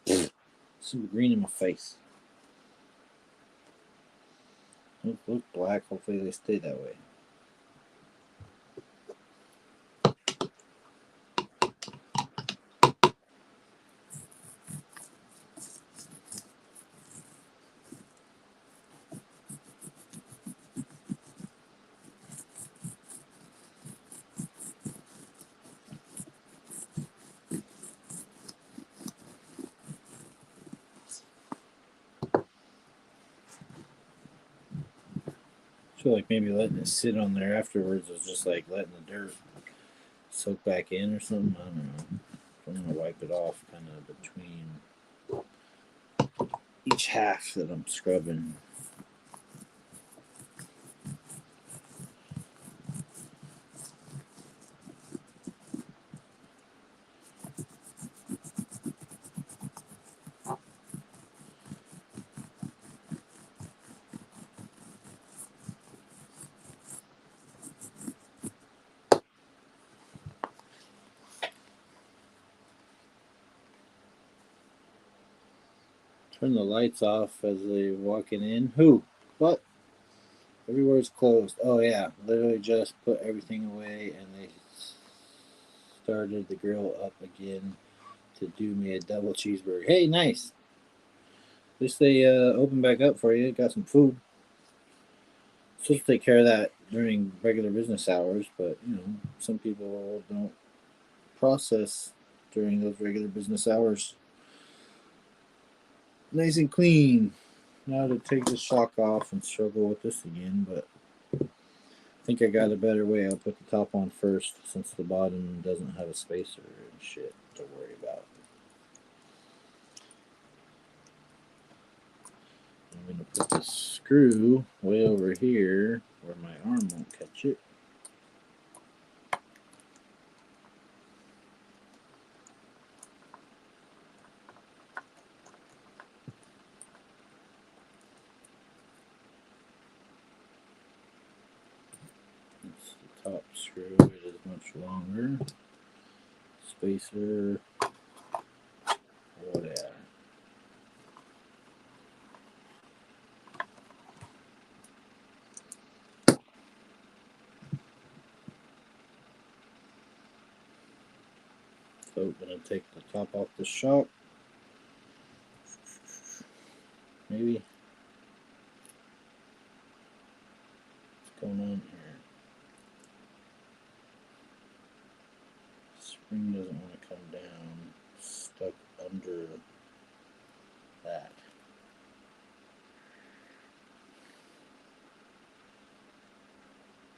here. Some green in my face. Look black. Hopefully they stay that way. I feel like maybe letting it sit on there afterwards is just like letting the dirt soak back in or something. I don't know. I'm gonna wipe it off kind of between each half that I'm scrubbing. Turn the lights off as they walking in. Who? What? Everywhere's closed. Oh yeah, literally just put everything away and they started the grill up again to do me a double cheeseburger. Hey, nice. At least they opened back up for you. Got some food. Supposed to take care of that during regular business hours, but you know some people don't process during those regular business hours. Nice and clean. Now to take the shock off and struggle with this again, but I think I got a better way. I'll put the top on first since the bottom doesn't have a spacer and shit to worry about. I'm going to put the screw way over here where my arm won't catch it. That's the top screw. It is much longer. Spacer. Whatever. So I'm going to take the top off the shock. Maybe. What's going on here? Spring doesn't want to come down. Stuck under that.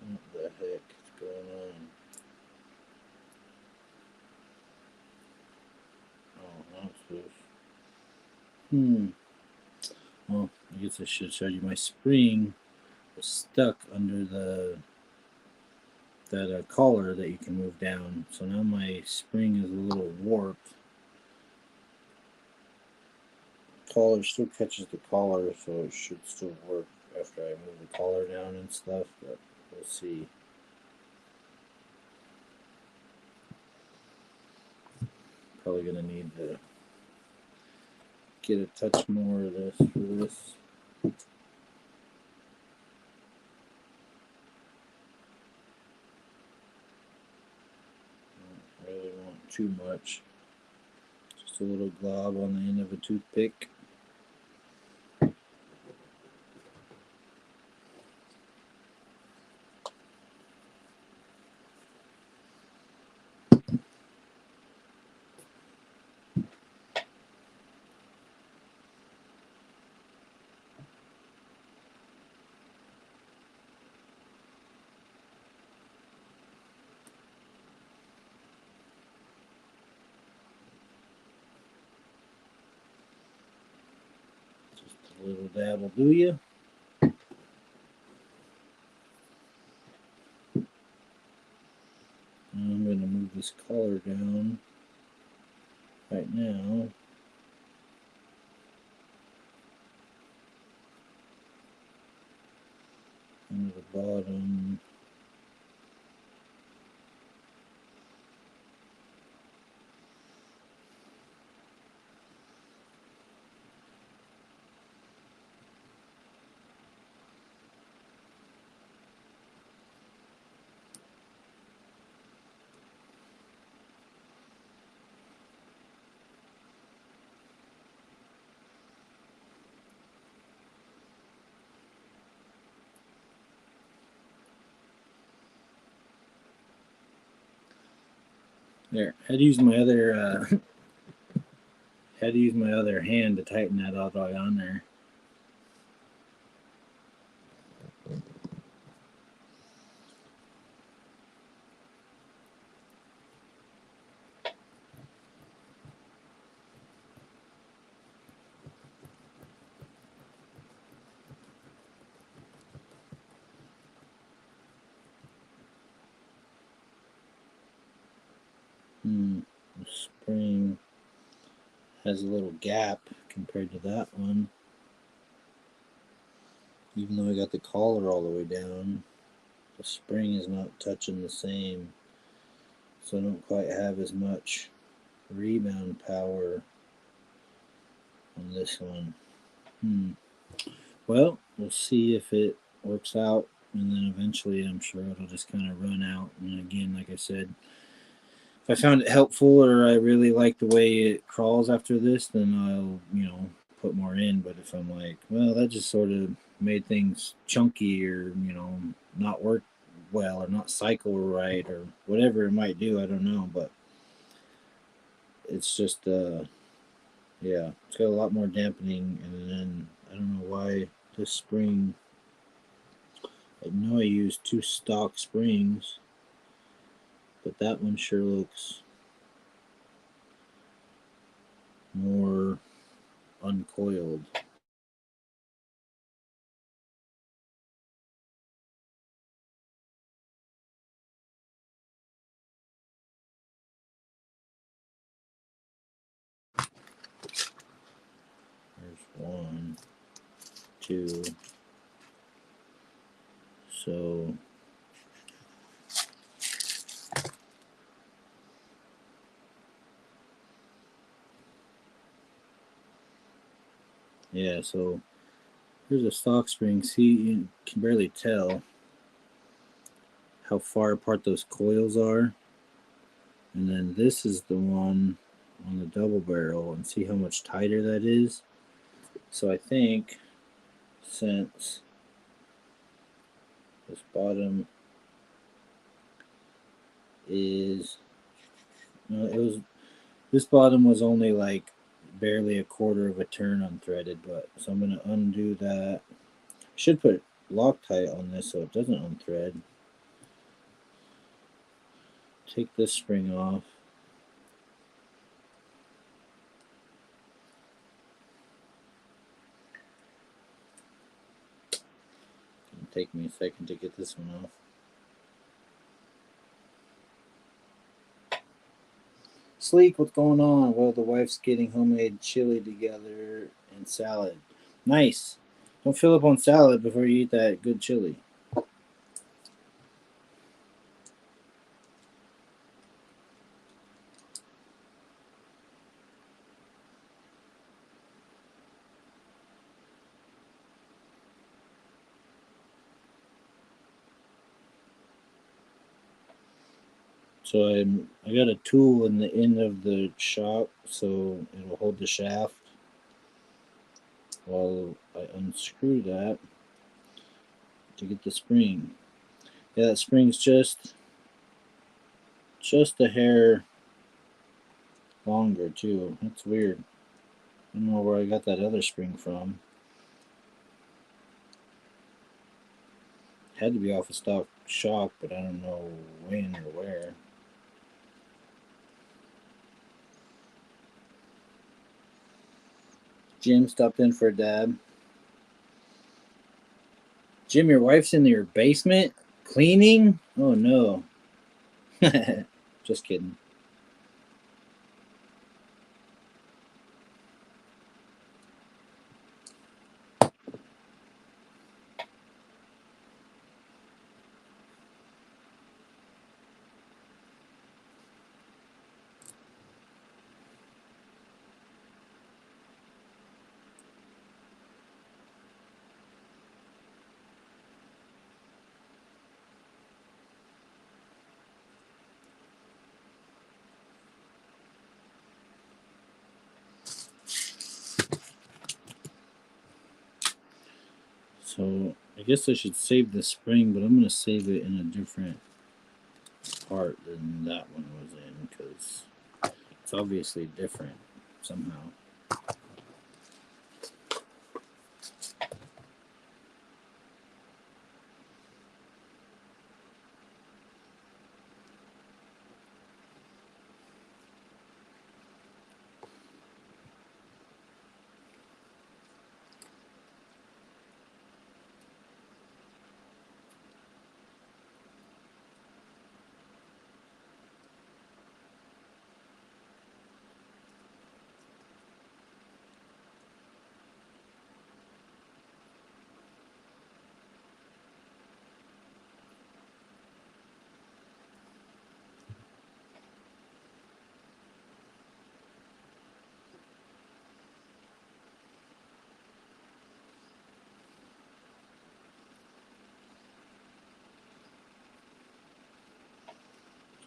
What the heck is going on? Oh, that's this. Well, I guess I should show you my spring was stuck under that collar that you can move down. So now my spring is a little warped. Collar still catches the collar, so it should still work after I move the collar down and stuff, but we'll see. Probably gonna need to get a touch more of this for this. Don't really want too much. Just a little glob on the end of a toothpick. A little dab will do you. I'm going to move this collar down right now. Into the bottom. There. Had to use my other hand to tighten that all the way on there. The spring has a little gap compared to that one. Even though I got the collar all the way down, the spring is not touching the same, so I don't quite have as much rebound power on this one. Well, we'll see if it works out, and then eventually I'm sure it'll just kind of run out. And again, like I said, if I found it helpful or I really like the way it crawls after this, then I'll, put more in. But if I'm like, well, that just sort of made things chunky or, not work well or not cycle right or whatever it might do, I don't know. But it's just, yeah, it's got a lot more dampening. And then I don't know why this spring, I know I used 2 stock springs, but that one sure looks more uncoiled. There's 1, 2. So yeah, so here's a stock spring. See, you can barely tell how far apart those coils are. And then this is the one on the double barrel, and see how much tighter that is. So I think since this bottom is, this bottom was only like barely a quarter of a turn unthreaded, but so I'm going to undo that. I should put Loctite on this so it doesn't unthread. Take this spring off. It'll take me a second to get this one off. Sleek, what's going on? Well, the wife's getting homemade chili together and salad. Nice. Don't fill up on salad before you eat that good chili. So I got a tool in the end of the shock so it'll hold the shaft while I unscrew that to get the spring. Yeah, that spring's just a hair longer too. That's weird. I don't know where I got that other spring from. Had to be off a stock shock, but I don't know when or where. Jim stopped in for a dab. Jim, your wife's in your basement cleaning? Oh no. Just kidding. So I guess I should save the spring, but I'm going to save it in a different part than that one was in because it's obviously different somehow.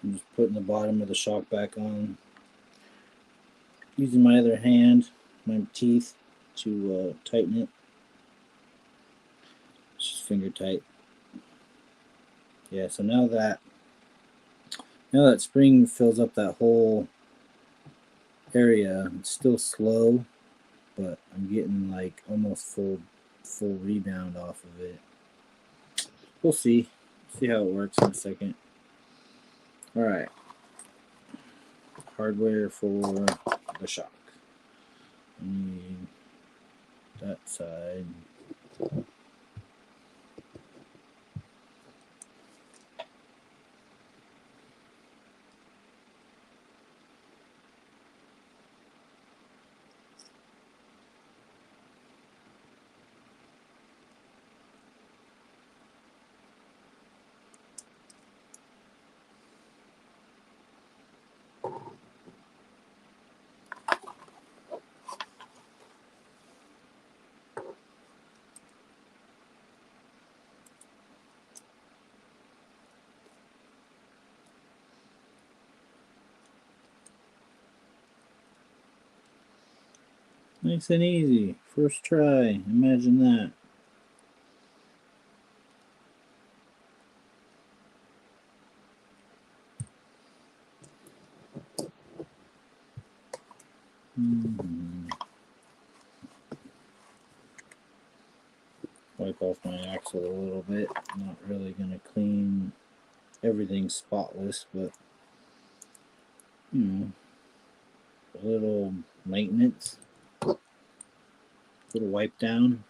I'm just putting the bottom of the shock back on. Using my other hand, my teeth, to tighten it. It's just finger tight. Yeah, so now that spring fills up that whole area, it's still slow, but I'm getting like almost full rebound off of it. We'll see how it works in a second. All right, hardware for the shock. I need that side. Nice and easy. First try. Imagine that. Wipe off my axle a little bit. Not really going to clean everything spotless, but you know, a little maintenance, a little wipe down.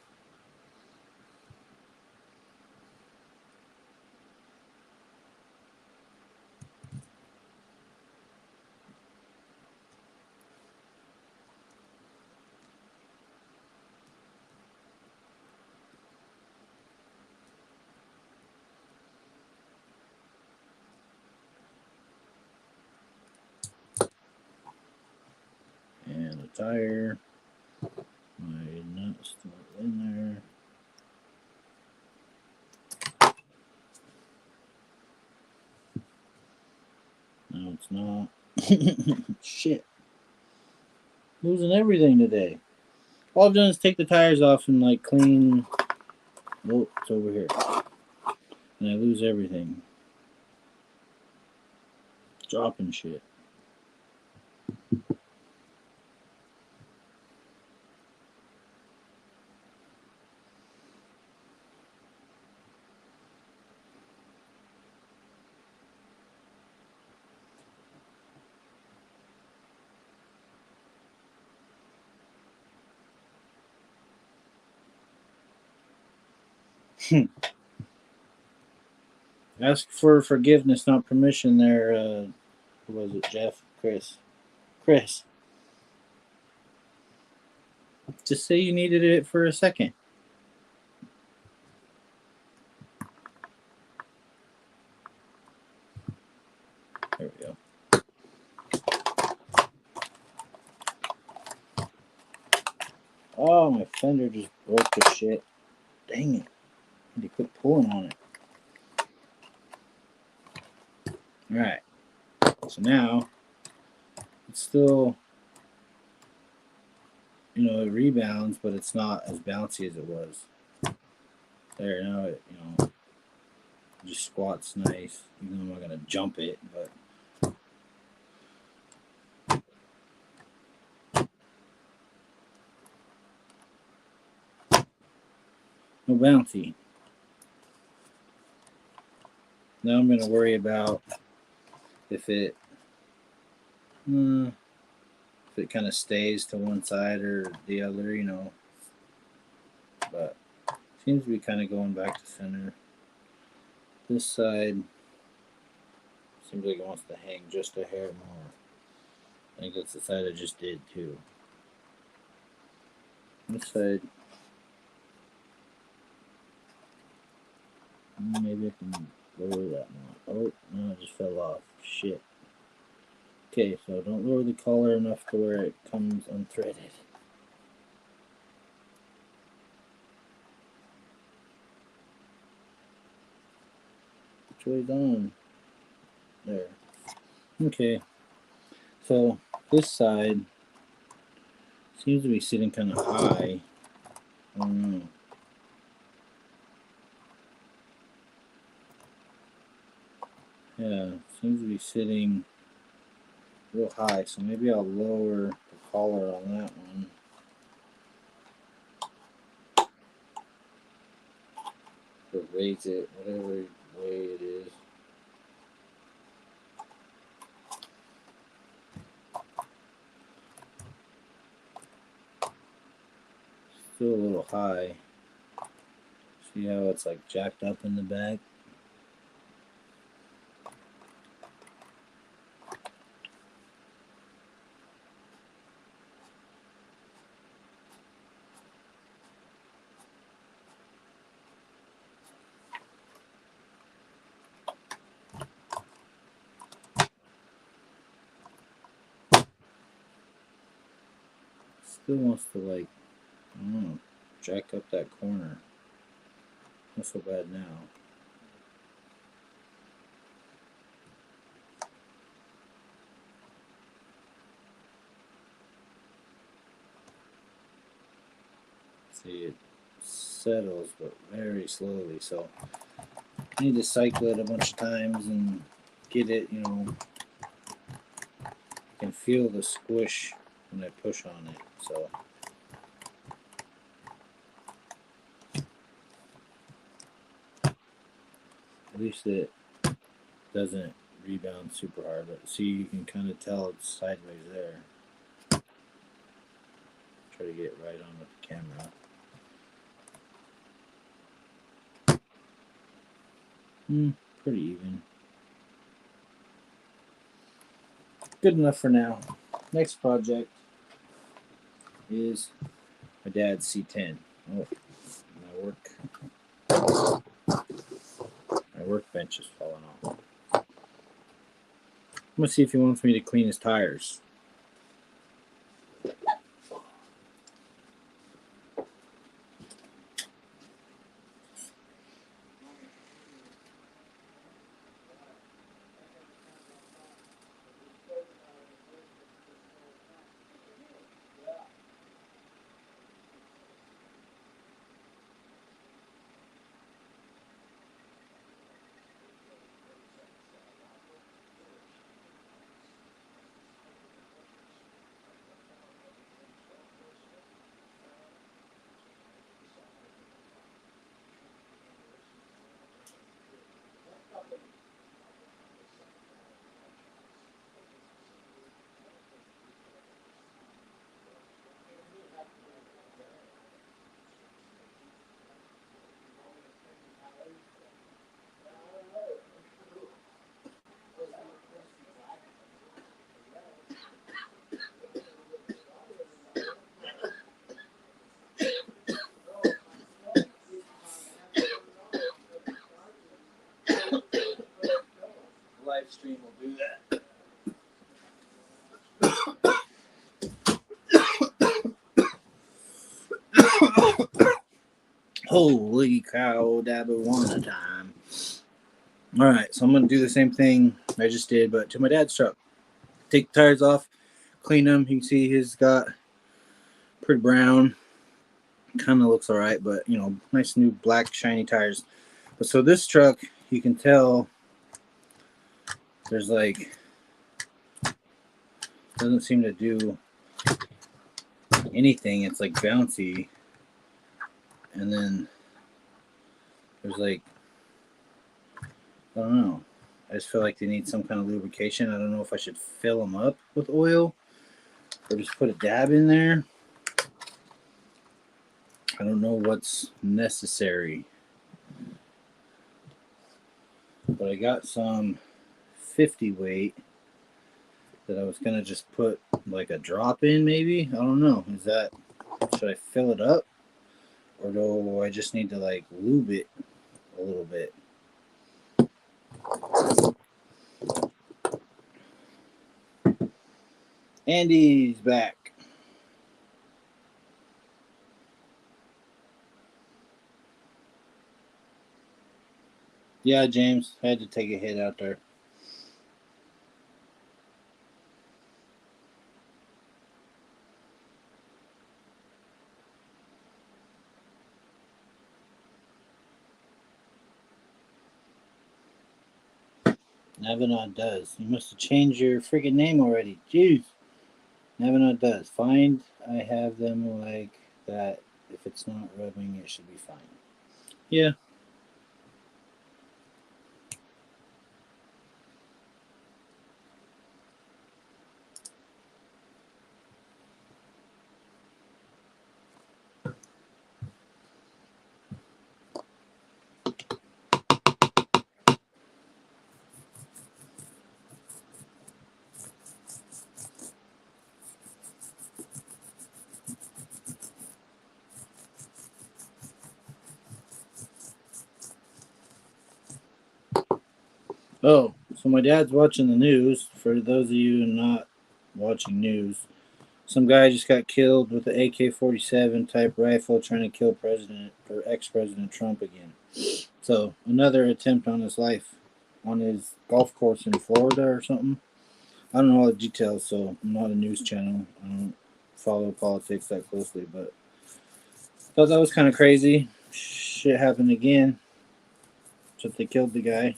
And the tire. My nut's still in there. No, it's not. Shit. Losing everything today. All I've done is take the tires off and like clean. Oh, it's over here. And I lose everything. Dropping shit. Ask for forgiveness, not permission there. Who was it, Jeff? Chris. Just say you needed it for a second. There we go. Oh, my fender just broke the shit. Dang it. I need to quit pulling on it. Alright. So now, it's still, it rebounds, but it's not as bouncy as it was. There, now it, just squats nice. Even though I'm not going to jump it, but no bouncy. Now I'm going to worry about if it kind of stays to one side or the other, but seems to be kind of going back to center. This side seems like it wants to hang just a hair more. I think that's the side I just did too. This side, maybe I can lower that more. Oh, no, it just fell off. Shit. Okay, so don't lower the collar enough to where it comes unthreaded. Which way's on? There. Okay, so this side seems to be sitting kind of high. I don't know. Yeah, seems to be sitting real high, so maybe I'll lower the collar on that one. Or raise it, whatever way it is. Still a little high. See how it's like jacked up in the back? Still wants to like, I don't know, jack up that corner. Not so bad now. See, it settles, but very slowly. So I need to cycle it a bunch of times and get it, I can feel the squish when I push on it. So at least it doesn't rebound super hard. But see, you can kind of tell it's sideways there. Try to get it right on with the camera. Pretty even. Good enough for now. Next project is my dad's C10. Oh, my workbench is falling off. I'm gonna see if he wants me to clean his tires. Live stream will do that. Holy cow, Dabawana time. Alright, so I'm going to do the same thing I just did, but to my dad's truck. Take the tires off, clean them. You can see he's got pretty brown. Kind of looks alright, but nice new black shiny tires. But so this truck, you can tell there's like, doesn't seem to do anything. It's like bouncy. And then there's like, I don't know. I just feel like they need some kind of lubrication. I don't know if I should fill them up with oil or just put a dab in there. I don't know what's necessary. But I got some 50 weight that I was going to just put like a drop in maybe. I don't know. Should I fill it up? Or do I just need to like lube it a little bit? Andy's back. Yeah, James, I had to take a hit out there. Navinod does. You must have changed your freaking name already. Jeez. Navinod does. Find I have them like that. If it's not rubbing, it should be fine. Yeah. Oh, so my dad's watching the news. For those of you not watching news, some guy just got killed with the AK-47 type rifle trying to kill President or ex-President Trump again. So another attempt on his life on his golf course in Florida or something. I don't know all the details, so I'm not a news channel. I don't follow politics that closely, but thought that was kind of crazy. Shit happened again. Except they killed the guy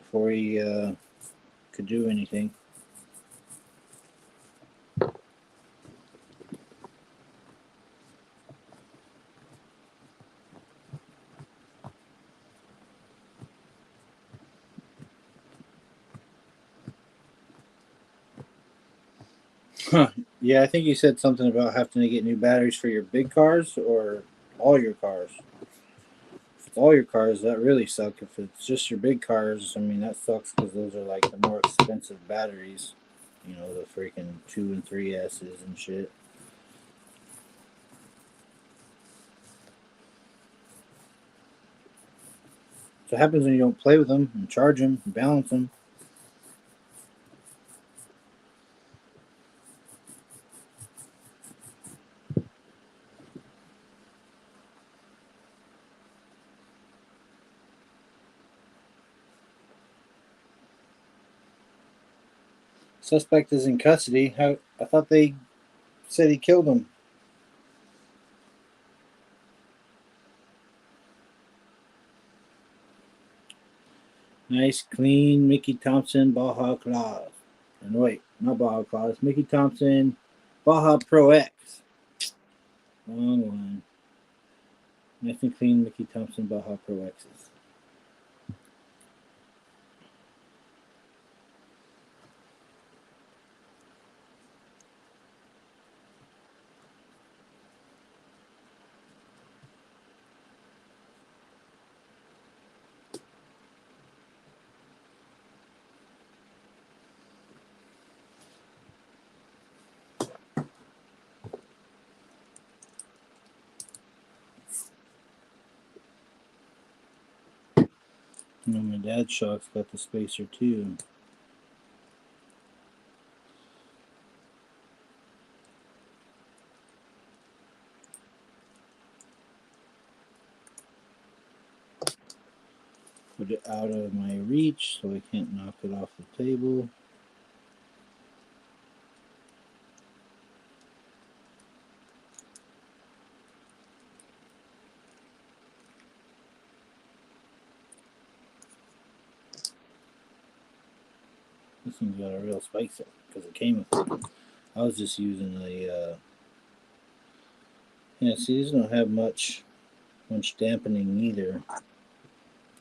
before he could do anything. Huh. Yeah, I think you said something about having to get new batteries for your big cars or all your cars. If it's all your cars, that really sucks. If it's just your big cars, I mean, that sucks because those are like the more expensive batteries. You know, the freaking 2 and 3S's and shit. So it happens when you don't play with them and charge them and balance them. Suspect is in custody. I thought they said he killed him. Nice, clean Mickey Thompson Baja Claws. And wait, not Baja Claws. Mickey Thompson Baja Pro X. Wrong one. Nice and clean Mickey Thompson Baja Pro X's. You know, my dad's shot's got the spacer too. Put it out of my reach so I can't knock it off the table. This thing's got a real spike set because it came with it. I was just using a. Yeah, see, these don't have much dampening either.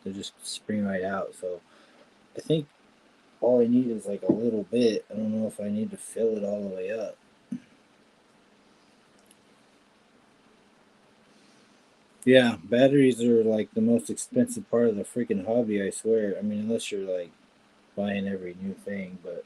They just spring right out. So I think all I need is like a little bit. I don't know if I need to fill it all the way up. Yeah, batteries are like the most expensive part of the freaking hobby, I swear. I mean, unless you're like buying every new thing, but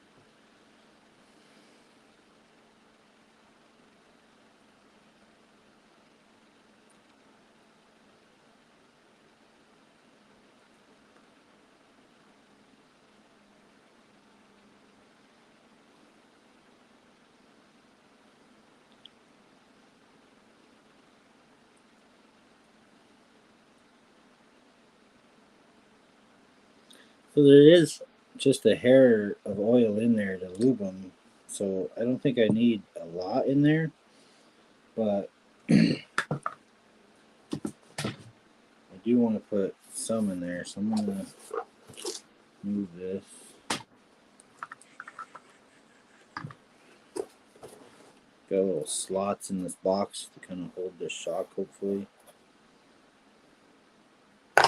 so there is just a hair of oil in there to lube them. So I don't think I need a lot in there, but I do want to put some in there. So I'm gonna move this. Got little slots in this box to kind of hold this shock, hopefully. There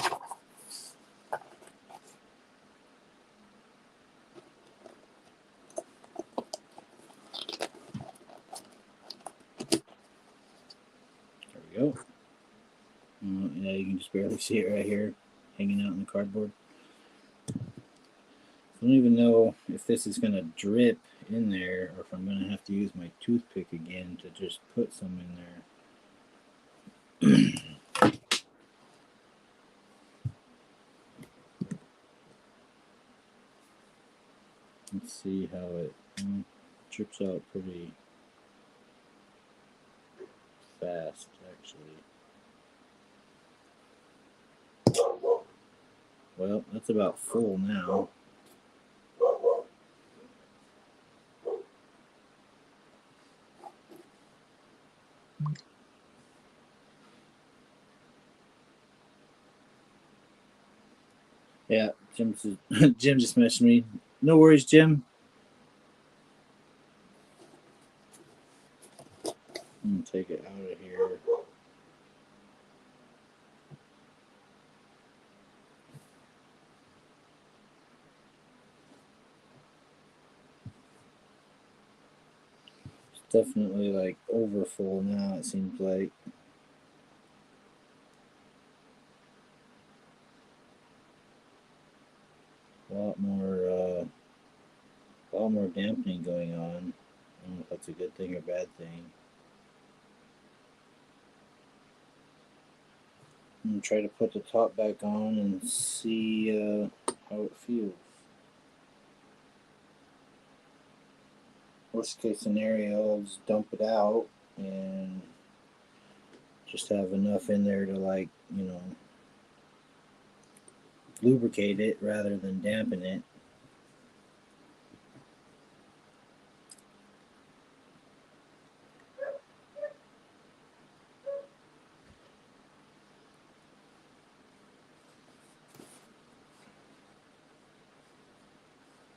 we go. Yeah, you can just barely see it right here, hanging out in the cardboard. I don't even know if this is going to drip in there or if I'm going to have to use my toothpick again to just put some in there. Let's see how it drips out pretty fast, actually. Well, that's about full now. Yeah, Jim just messaged me. No worries, Jim. I'm gonna take it out of here. It's definitely like over full now, it seems like. A lot more dampening going on. I don't know if that's a good thing or bad thing. I'm gonna try to put the top back on and see how it feels. Worst case scenario, I'll just dump it out and just have enough in there to, like, lubricate it rather than dampen it.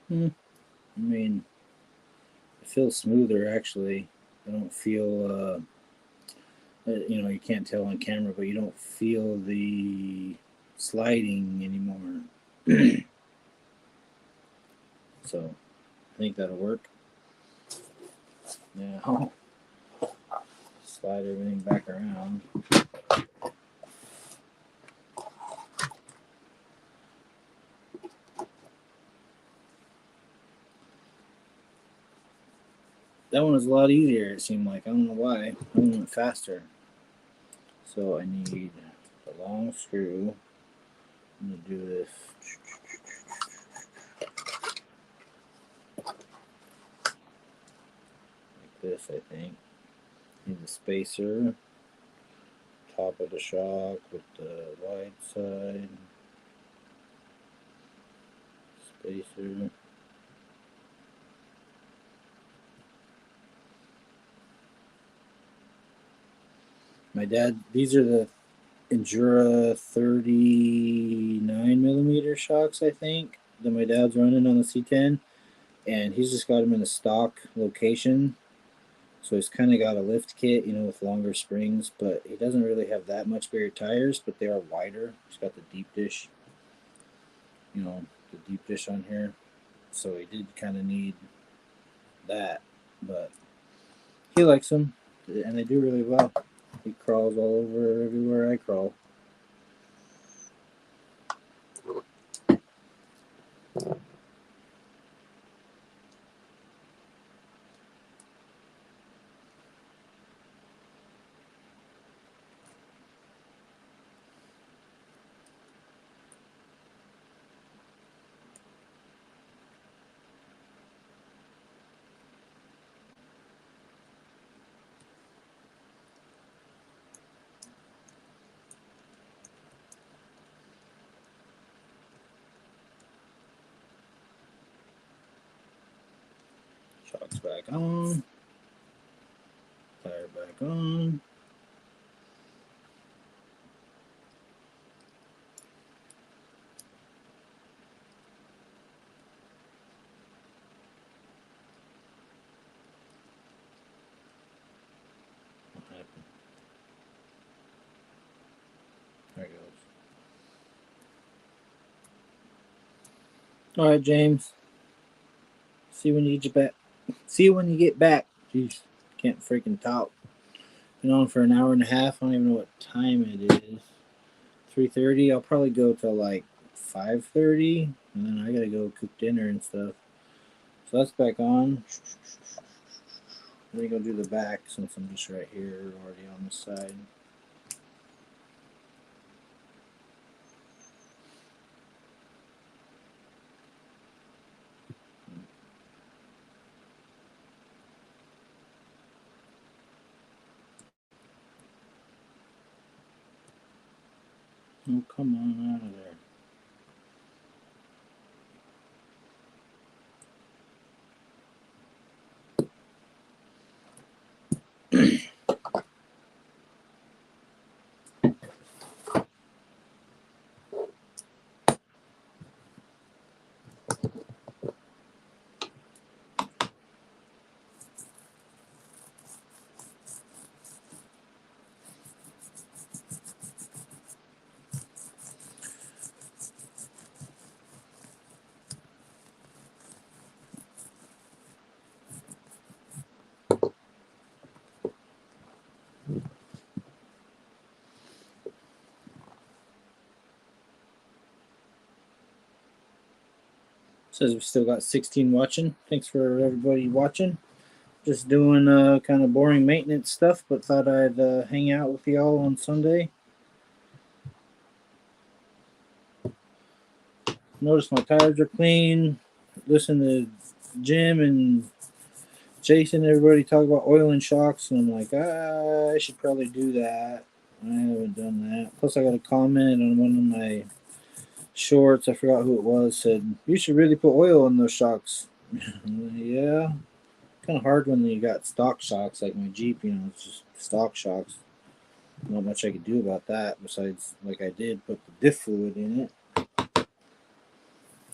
I mean, it feels smoother actually. I don't feel, you can't tell on camera, but you don't feel the sliding anymore. So I think that'll work. Now, slide everything back around. That one was a lot easier, it seemed like. I don't know why. That one went faster. So I need a long screw. I'm going to do this. Like this, I think. Need the spacer. Top of the shock with the wide side. Spacer. My dad, these are the Endura 39mm shocks, I think, that my dad's running on the C10. And he's just got them in a stock location. So he's kind of got a lift kit, with longer springs, but he doesn't really have that much bigger tires, but they are wider. He's got the deep dish, the deep dish on here. So he did kind of need that, but he likes them, and they do really well. He crawls all over everywhere I crawl. Shocks back on. Tire back on. All right, James. See you when you get back. See you when you get back. Jeez, can't freaking talk. Been on for an hour and a half. I don't even know what time it is. 3:30. I'll probably go till like 5:30, and then I gotta go cook dinner and stuff. So that's back on. Let me go do the back since I'm just right here, already on the side. Oh, come on out of there. Says we've still got 16 watching. Thanks for everybody watching. Just doing kind of boring maintenance stuff, but thought I'd hang out with y'all on Sunday. Notice my tires are clean. Listen to Jim and Jason, everybody talk about oil and shocks, and I'm like, I should probably do that. I haven't done that. Plus, I got a comment on one of my shorts. I forgot who it was. Said you should really put oil in those shocks. Yeah, kind of hard when you got stock shocks like my Jeep. You know, it's just stock shocks. Not much I could do about that besides, like I did, put the diff fluid in it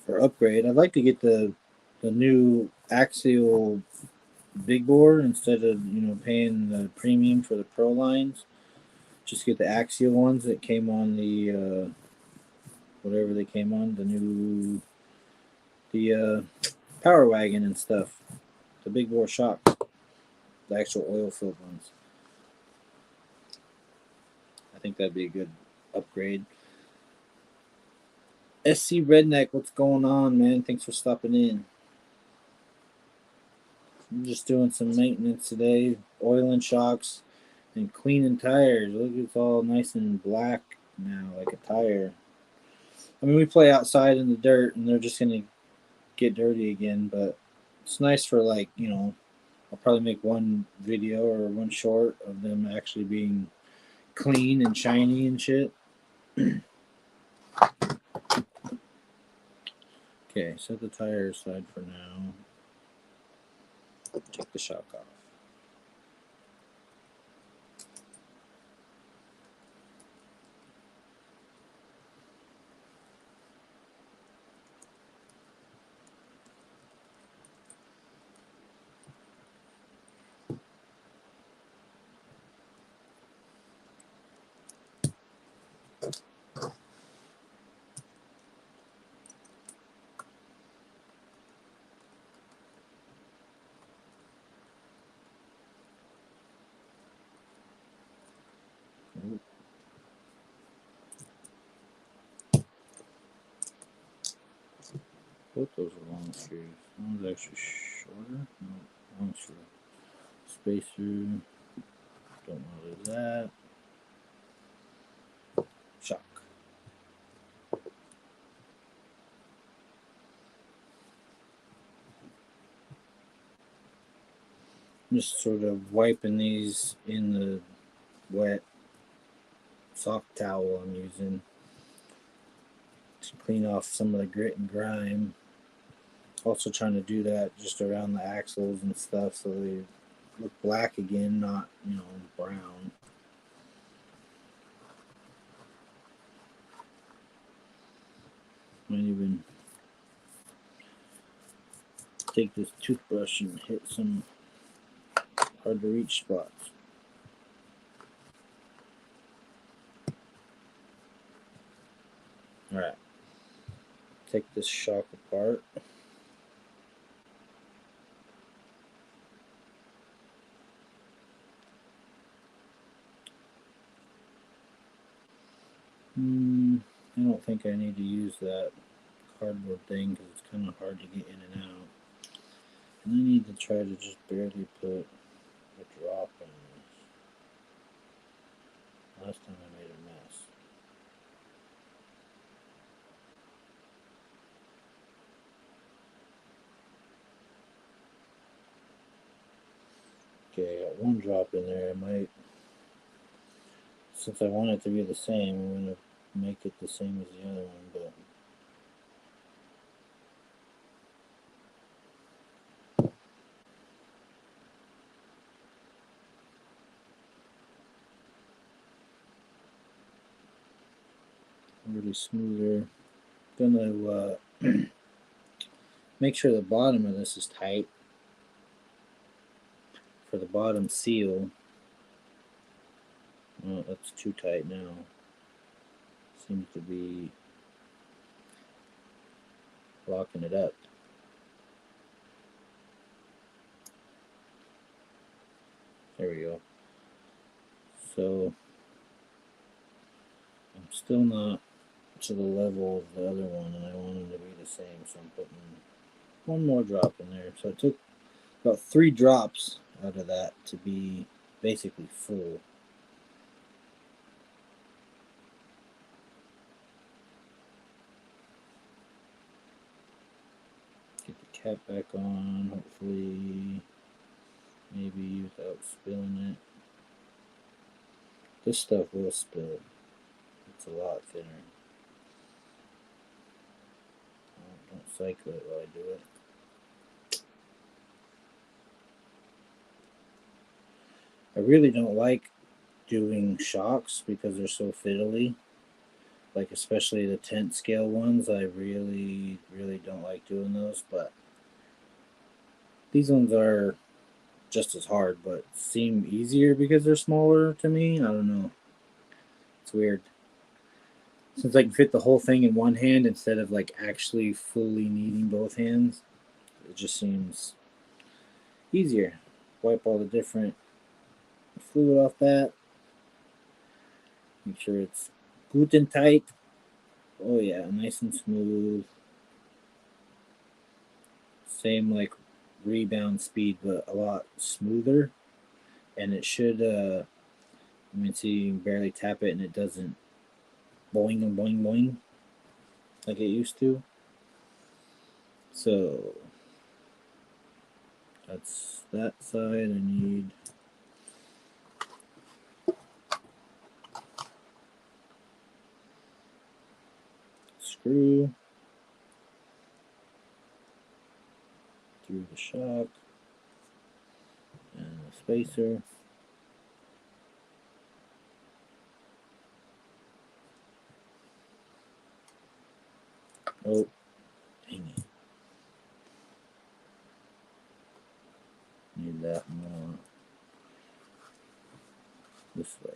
for upgrade. I'd like to get the new axial big bore instead of paying the premium for the pro lines. Just get the axial ones that came on the whatever they came on the power wagon and stuff. The big bore shocks, the actual oil filled ones. I think that'd be a good upgrade. SC Redneck, what's going on, man? Thanks for stopping in. I'm just doing some maintenance today, oil and shocks, and cleaning tires. Look, it's all nice and black now, like a tire. I mean, we play outside in the dirt, and they're just gonna get dirty again. But it's nice for I'll probably make one video or one short of them actually being clean and shiny and shit. Okay, set the tire aside for now. Take the shock off. Both those are long screws. One's actually shorter. No, long screw. Spacer. Don't know there's that. Shock. Just sort of wiping these in the wet soft towel I'm using to clean off some of the grit and grime. Also trying to do that just around the axles and stuff so they look black again, not, brown. Might even take this toothbrush and hit some hard to reach spots. Alright. take this shock apart. I don't think I need to use that cardboard thing because it's kind of hard to get in and out. And I need to try to just barely put a drop in this. Last time I made a mess. Okay, I got one drop in there. I might, since I want it to be the same, I'm going to make it the same as the other one, but really smoother. Gonna make sure the bottom of this is tight for the bottom seal. Oh, that's too tight now. Seems to be locking it up. There we go. So I'm still not to the level of the other one, and I want them to be the same, so I'm putting one more drop in there. So I took about 3 drops out of that to be basically full. Get the cap back on, hopefully, maybe without spilling it. This stuff will spill. It's a lot thinner. Don't cycle it while I do it. I really don't like doing shocks because they're so fiddly. Like especially the tent scale ones, I really don't like doing those. But these ones are just as hard, but seem easier because they're smaller to me. I don't know. It's weird. Since I can fit the whole thing in one hand instead of like actually fully needing both hands, it just seems easier. Wipe all the different fluid off that. Make sure it's good and tight. Oh yeah, nice and smooth. Same like rebound speed, but a lot smoother. And it should, see, you can barely tap it and it doesn't boing and boing boing like it used to. So that's that side. I need screw through the shock and the spacer. Oh, dang it. Need that more this way.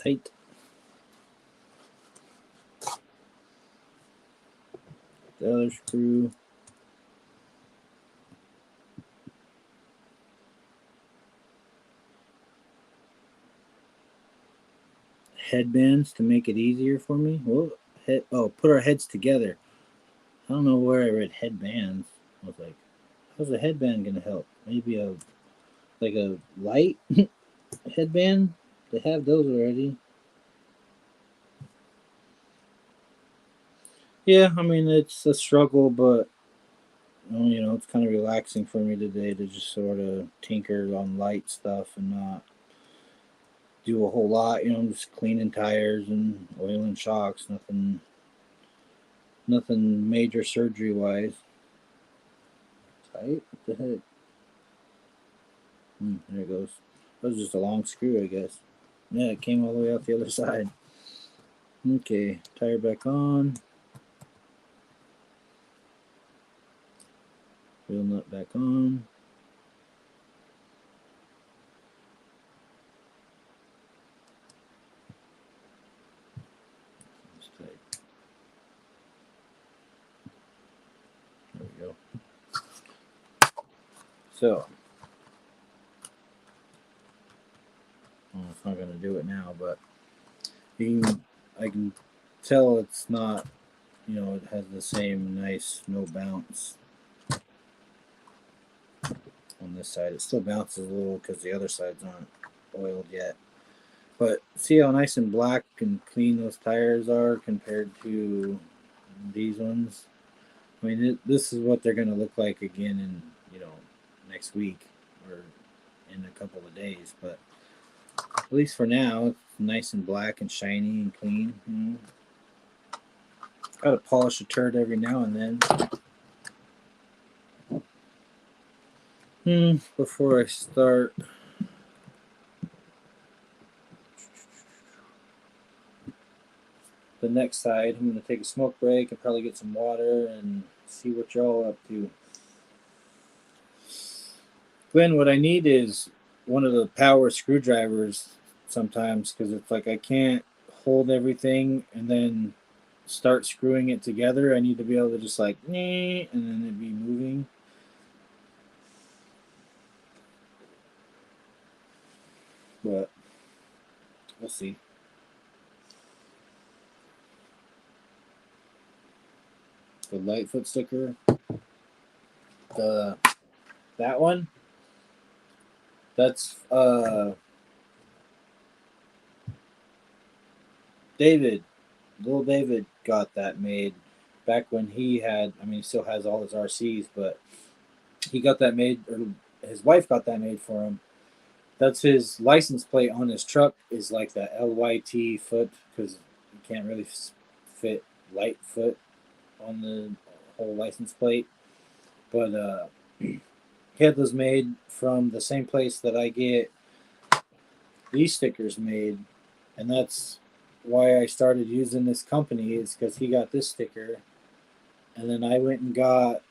Tight. The other screw. Headbands to make it easier for me. Put our heads together. I don't know where I read headbands. I was like, how's a headband gonna help? Maybe a light headband? They have those already. Yeah, it's a struggle, but it's kind of relaxing for me today to just sort of tinker on light stuff and not do a whole lot. I'm just cleaning tires and oiling shocks. Nothing major surgery wise. Tight? What the heck? There it goes. That was just a long screw, I guess. Yeah, it came all the way out the other side. Okay, tire back on. Wheel nut back on. There we go. So, well, it's not going to do it now, but I can tell it's not, it has the same nice no bounce on this side. It still bounces a little because the other side's not oiled yet. But see how nice and black and clean those tires are compared to these ones? I mean, this is what they're going to look like again in, next week or in a couple of days. But at least for now, it's nice and black and shiny and clean. Gotta polish a turd every now and then. Before I start, the next side, I'm going to take a smoke break and probably get some water and see what you're all up to. Glenn, what I need is one of the power screwdrivers sometimes, because it's like I can't hold everything and then start screwing it together. I need to be able to just and then it'd be moving. But we'll see. The Lightfoot sticker, that one, that's little David got that made back when he still has all his RCs, but he got that made, or his wife got that made for him. That's his license plate on his truck, is like the LYT foot, because you can't really fit Lightfoot on the whole license plate. But he had those made from the same place that I get these stickers made, and that's why I started using this company, is because he got this sticker, and then I went and got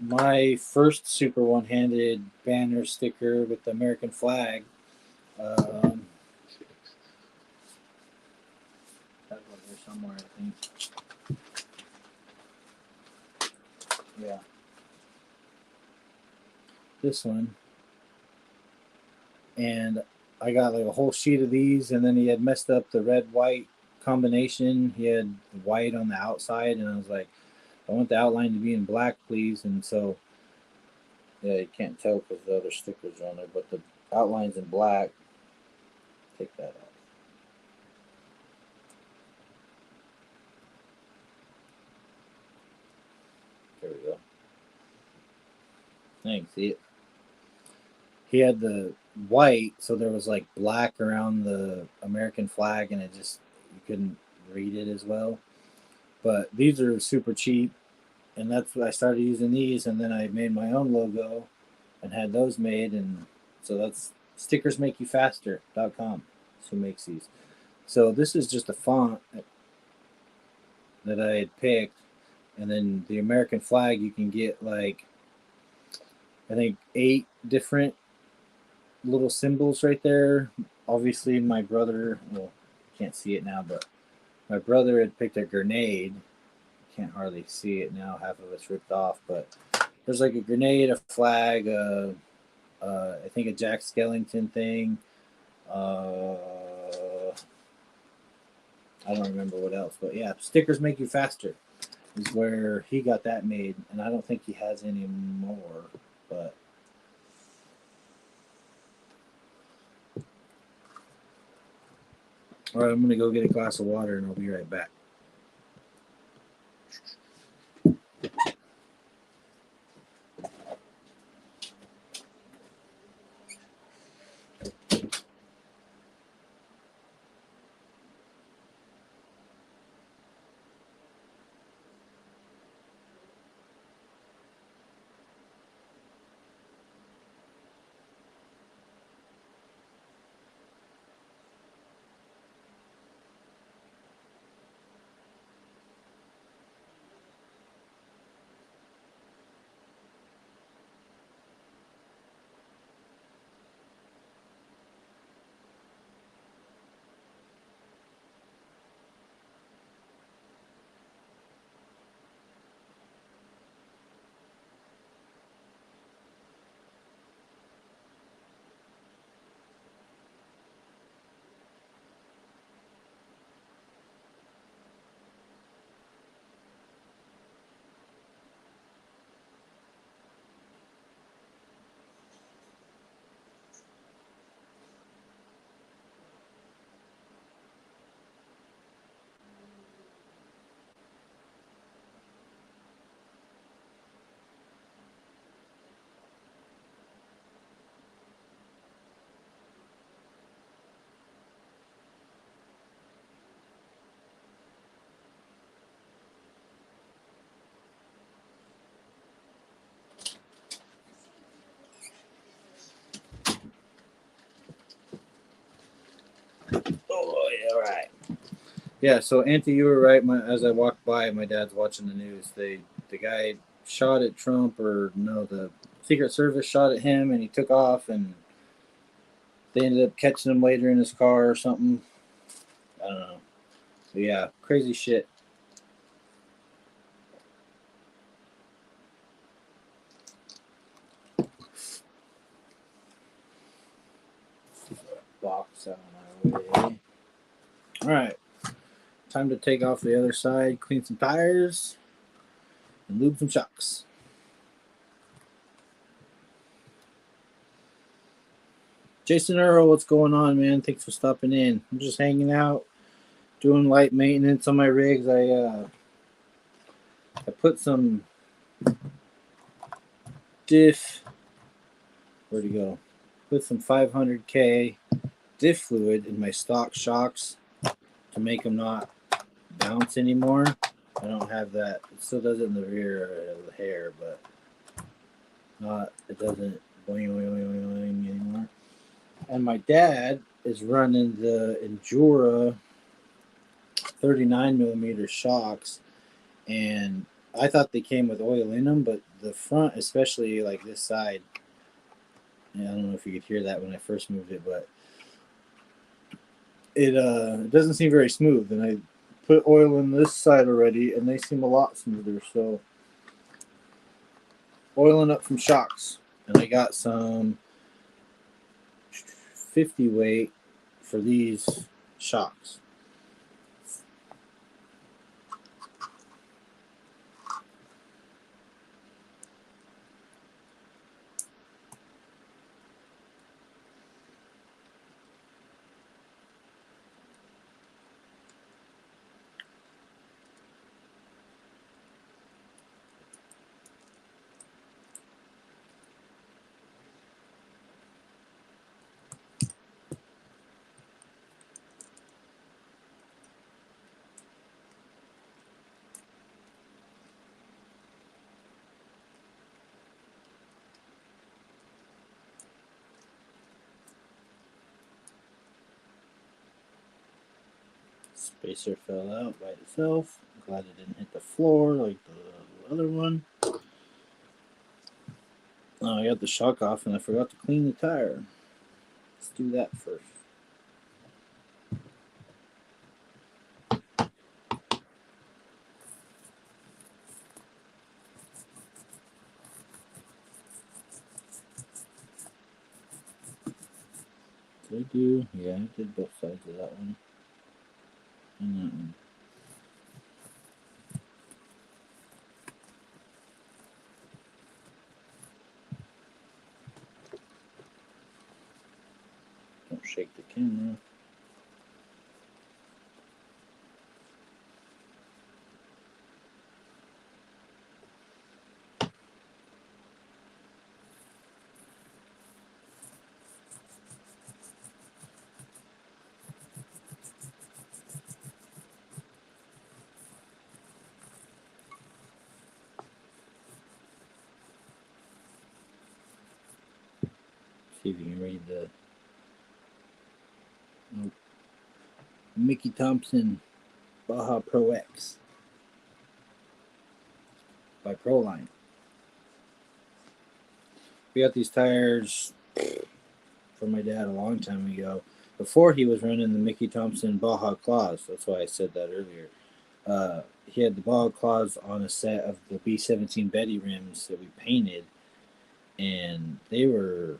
my first super one-handed banner sticker with the American flag. That's one here somewhere, I think. Yeah, this one. And I got like a whole sheet of these, and then he had messed up the red-white combination. He had white on the outside, and I was like, I want the outline to be in black, please. And so, yeah, you can't tell because the other stickers are on there, but the outline's in black. Take that off. There we go. Thanks. See it? He had the white, so there was like black around the American flag, and you couldn't read it as well. But these are super cheap, and that's what I started using these, and then I made my own logo and had those made, and so that's stickersmakeYouFaster.com. That's who makes these. So this is just a font that I had picked, and then the American flag, you can get like, I think 8 different little symbols right there. Obviously my brother, well, can't see it now, but my brother had picked a grenade. Can't hardly see it now, half of it's ripped off, but there's like a grenade, a flag, I think a Jack Skellington thing. I don't remember what else, but yeah, Stickers Make You Faster is where he got that made, and I don't think he has any more, but all right, I'm gonna go get a glass of water, and I'll be right back. All right. Yeah, so Auntie, you were right. As I walked by, my dad's watching the news. The guy shot at Trump, or no, the Secret Service shot at him, and he took off, and they ended up catching him later in his car or something. I don't know. So yeah, crazy shit. Box out of my way. All right, time to take off the other side, clean some tires, and lube some shocks. Jason Earl, what's going on, man? Thanks for stopping in. I'm just hanging out, doing light maintenance on my rigs. I put some diff. Where'd he go? Put some 500K diff fluid in my stock shocks to make them not bounce anymore. I don't have that. It still does it in the rear of the hair, but not. It doesn't boing, boing, boing, boing anymore. And my dad is running the Endura 39 millimeter shocks, and I thought they came with oil in them, but the front, especially like this side, I don't know if you could hear that when I first moved it, but it doesn't seem very smooth. And I put oil in this side already, and they seem a lot smoother. So oiling up some shocks, and I got some 50 weight for these shocks. Spacer fell out by itself. I'm glad it didn't hit the floor like the other one. Oh, I got the shock off and I forgot to clean the tire. Let's do that first. Did I do? Yeah, I did both sides of that one. And that one. Don't shake the camera. See if you can read the Mickey Thompson Baja Pro X by Proline. We got these tires from my dad a long time ago. Before he was running the Mickey Thompson Baja Claws. That's why I said that earlier. He had the Baja Claws on a set of the B17 Betty rims that we painted, and they were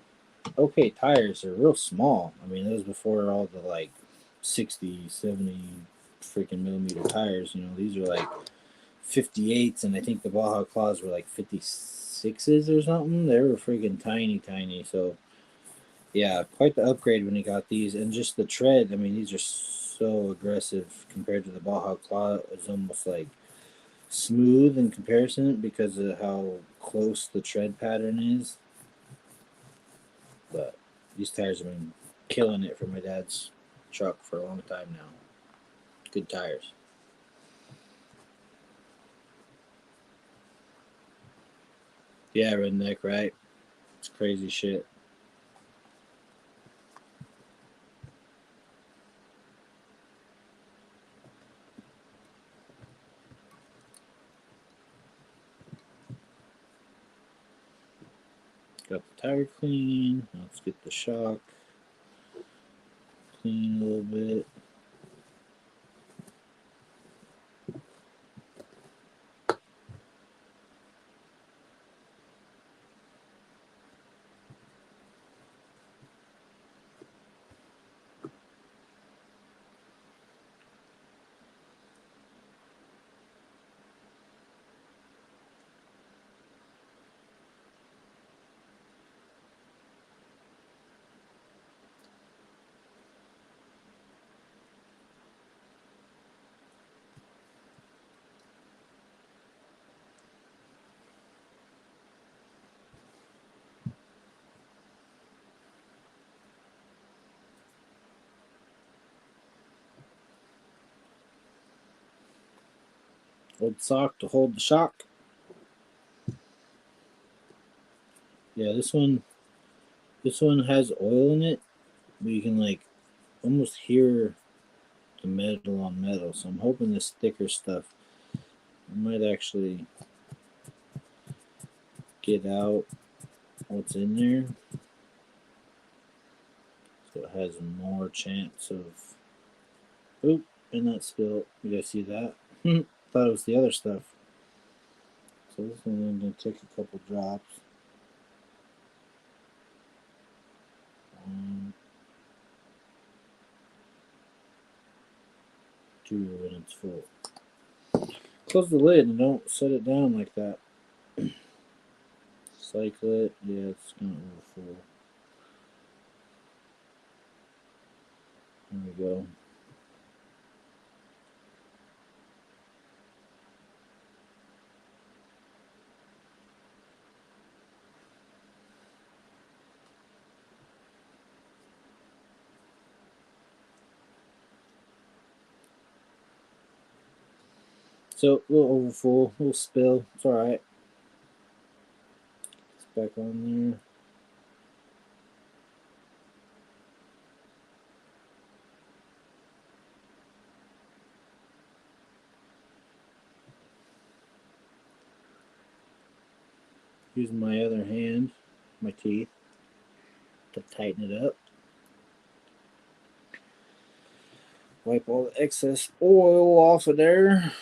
okay tires. They're real small. I mean, that was before all the like 60, 70 freaking millimeter tires. You know, these are like 58s, and I think the Baja Claws were like 56s or something. They were freaking tiny. So, yeah, quite the upgrade when he got these. And just the tread, I mean, these are so aggressive compared to the Baja Claw. It's almost like smooth in comparison because of how close the tread pattern is. But these tires have been killing it for my dad's truck for a long time now. Good tires. Yeah, redneck, right? It's crazy shit. Got the tire clean. Let's get the shock clean a little bit. Old sock to hold the shock. Yeah, this one has oil in it, but you can like almost hear the metal on metal. So I'm hoping this thicker stuff might actually get out what's in there, so it has more chance of. Oop, and that spill. You guys see that? Thought it was the other stuff. So this one I'm gonna take a couple drops. 1, 2, and it's full. Close the lid and don't set it down like that. Cycle it. Yeah, it's gonna overfull. There we go. So a little overfull, a little spill. It's alright. It's back on there. Using my other hand, my teeth, to tighten it up. Wipe all the excess oil off of there.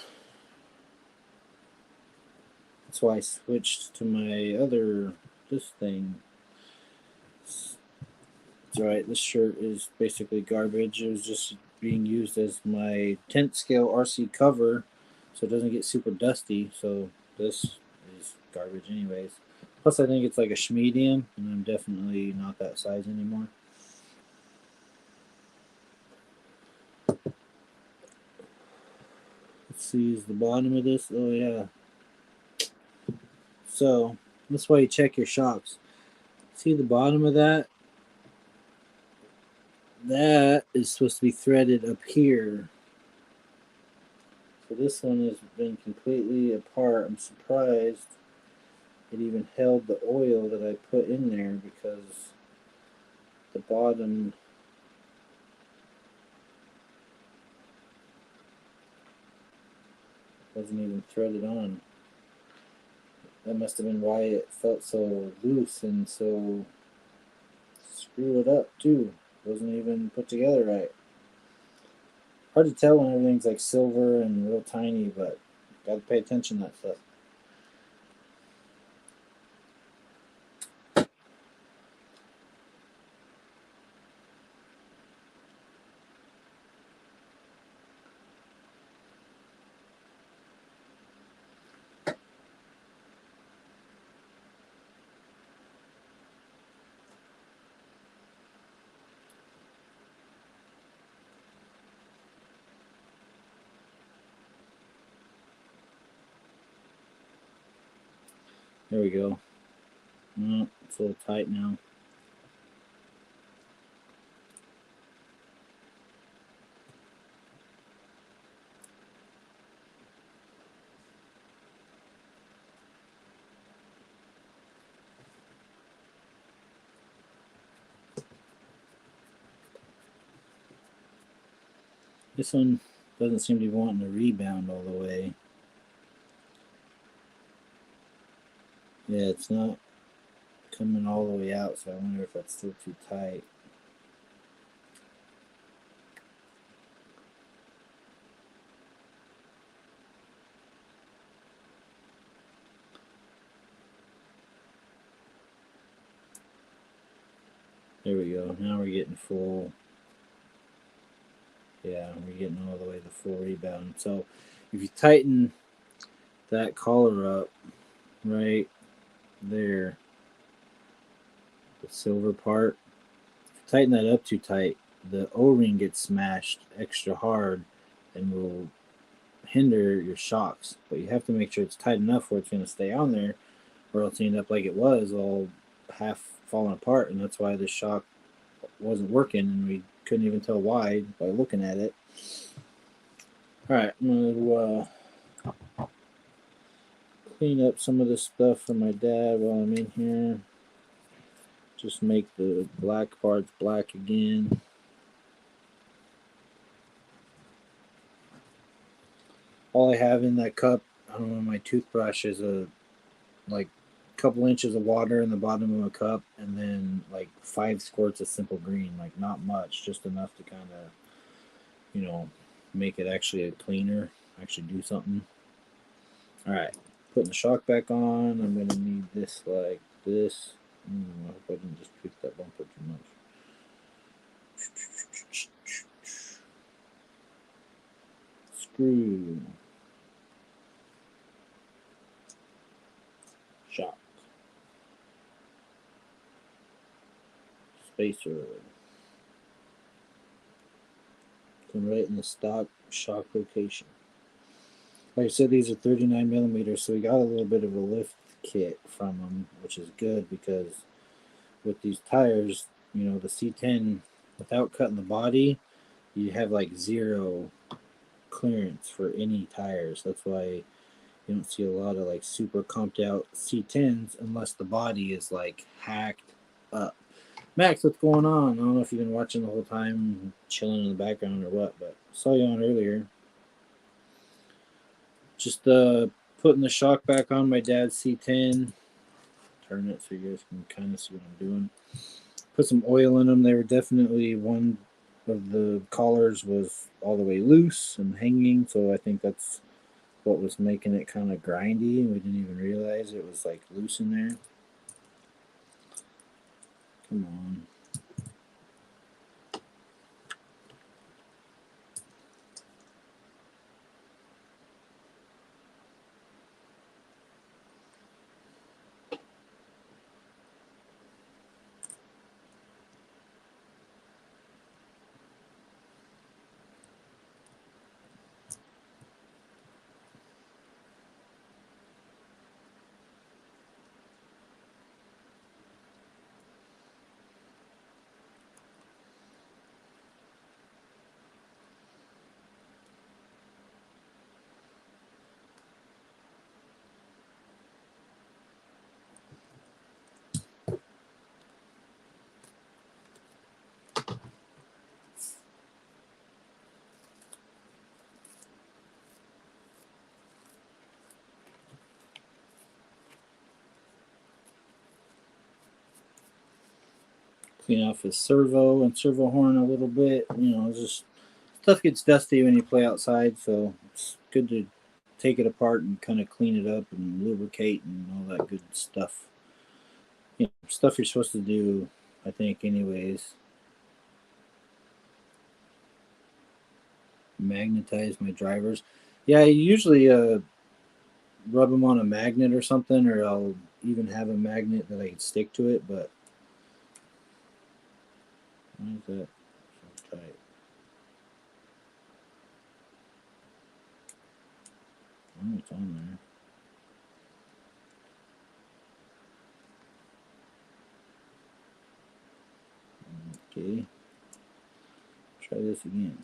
That's why I switched to my this thing. It's alright, this shirt is basically garbage. It was just being used as my tent scale RC cover, so it doesn't get super dusty. So this is garbage anyways. Plus I think it's like a medium, and I'm definitely not that size anymore. Let's see, is the bottom of this? Oh yeah. So that's why you check your shocks. See the bottom of that? That is supposed to be threaded up here. So this one has been completely apart. I'm surprised it even held the oil that I put in there, because the bottom wasn't even threaded on. That must have been why it felt so loose and so screwed up too. Wasn't even put together right. Hard to tell when everything's like silver and real tiny, but gotta pay attention to that stuff. There we go. Oh, it's a little tight now. This one doesn't seem to be wanting to rebound all the way. Yeah, it's not coming all the way out, so I wonder if that's still too tight. There we go. Now we're getting full. Yeah, we're getting all the way to full rebound. So if you tighten that collar up right there, the silver part, tighten that up too tight, the O-ring gets smashed extra hard and will hinder your shocks. But you have to make sure it's tight enough where it's going to stay on there, or else you end up like it was, all half falling apart. And that's why the shock wasn't working, and we couldn't even tell why by looking at it. All right, I'm going to clean up some of this stuff for my dad while I'm in here. Just make the black parts black again. All I have in that cup, I don't know, my toothbrush is a couple inches of water in the bottom of a cup, and then like 5 squirts of simple green. Like not much, just enough to kind of, make it actually a cleaner, actually do something. All right, putting the shock back on. I'm gonna need this like this. I hope I didn't just tweak that bumper too much. Screw. Shock. Spacer. Come right in the stock shock location. Like I said, these are 39 millimeters, so we got a little bit of a lift kit from them, which is good because with these tires, the C10, without cutting the body, you have like zero clearance for any tires. That's why you don't see a lot of like super comped out C10s unless the body is like hacked up. Max, what's going on? I don't know if you've been watching the whole time, chilling in the background or what, but I saw you on earlier. Just putting the shock back on my dad's C10. Turn it so you guys can kind of see what I'm doing. Put some oil in them. They were definitely, one of the collars was all the way loose and hanging, so I think that's what was making it kind of grindy, and we didn't even realize it was like loose in there. Come on. Clean off his servo and servo horn a little bit. Just stuff gets dusty when you play outside, so it's good to take it apart and kind of clean it up and lubricate and all that good stuff. Stuff you're supposed to do, I think, anyways. Magnetize my drivers. Yeah, I usually rub them on a magnet or something, or I'll even have a magnet that I can stick to it, but why is that so tight? Oh, it's on there. Okay. Try this again.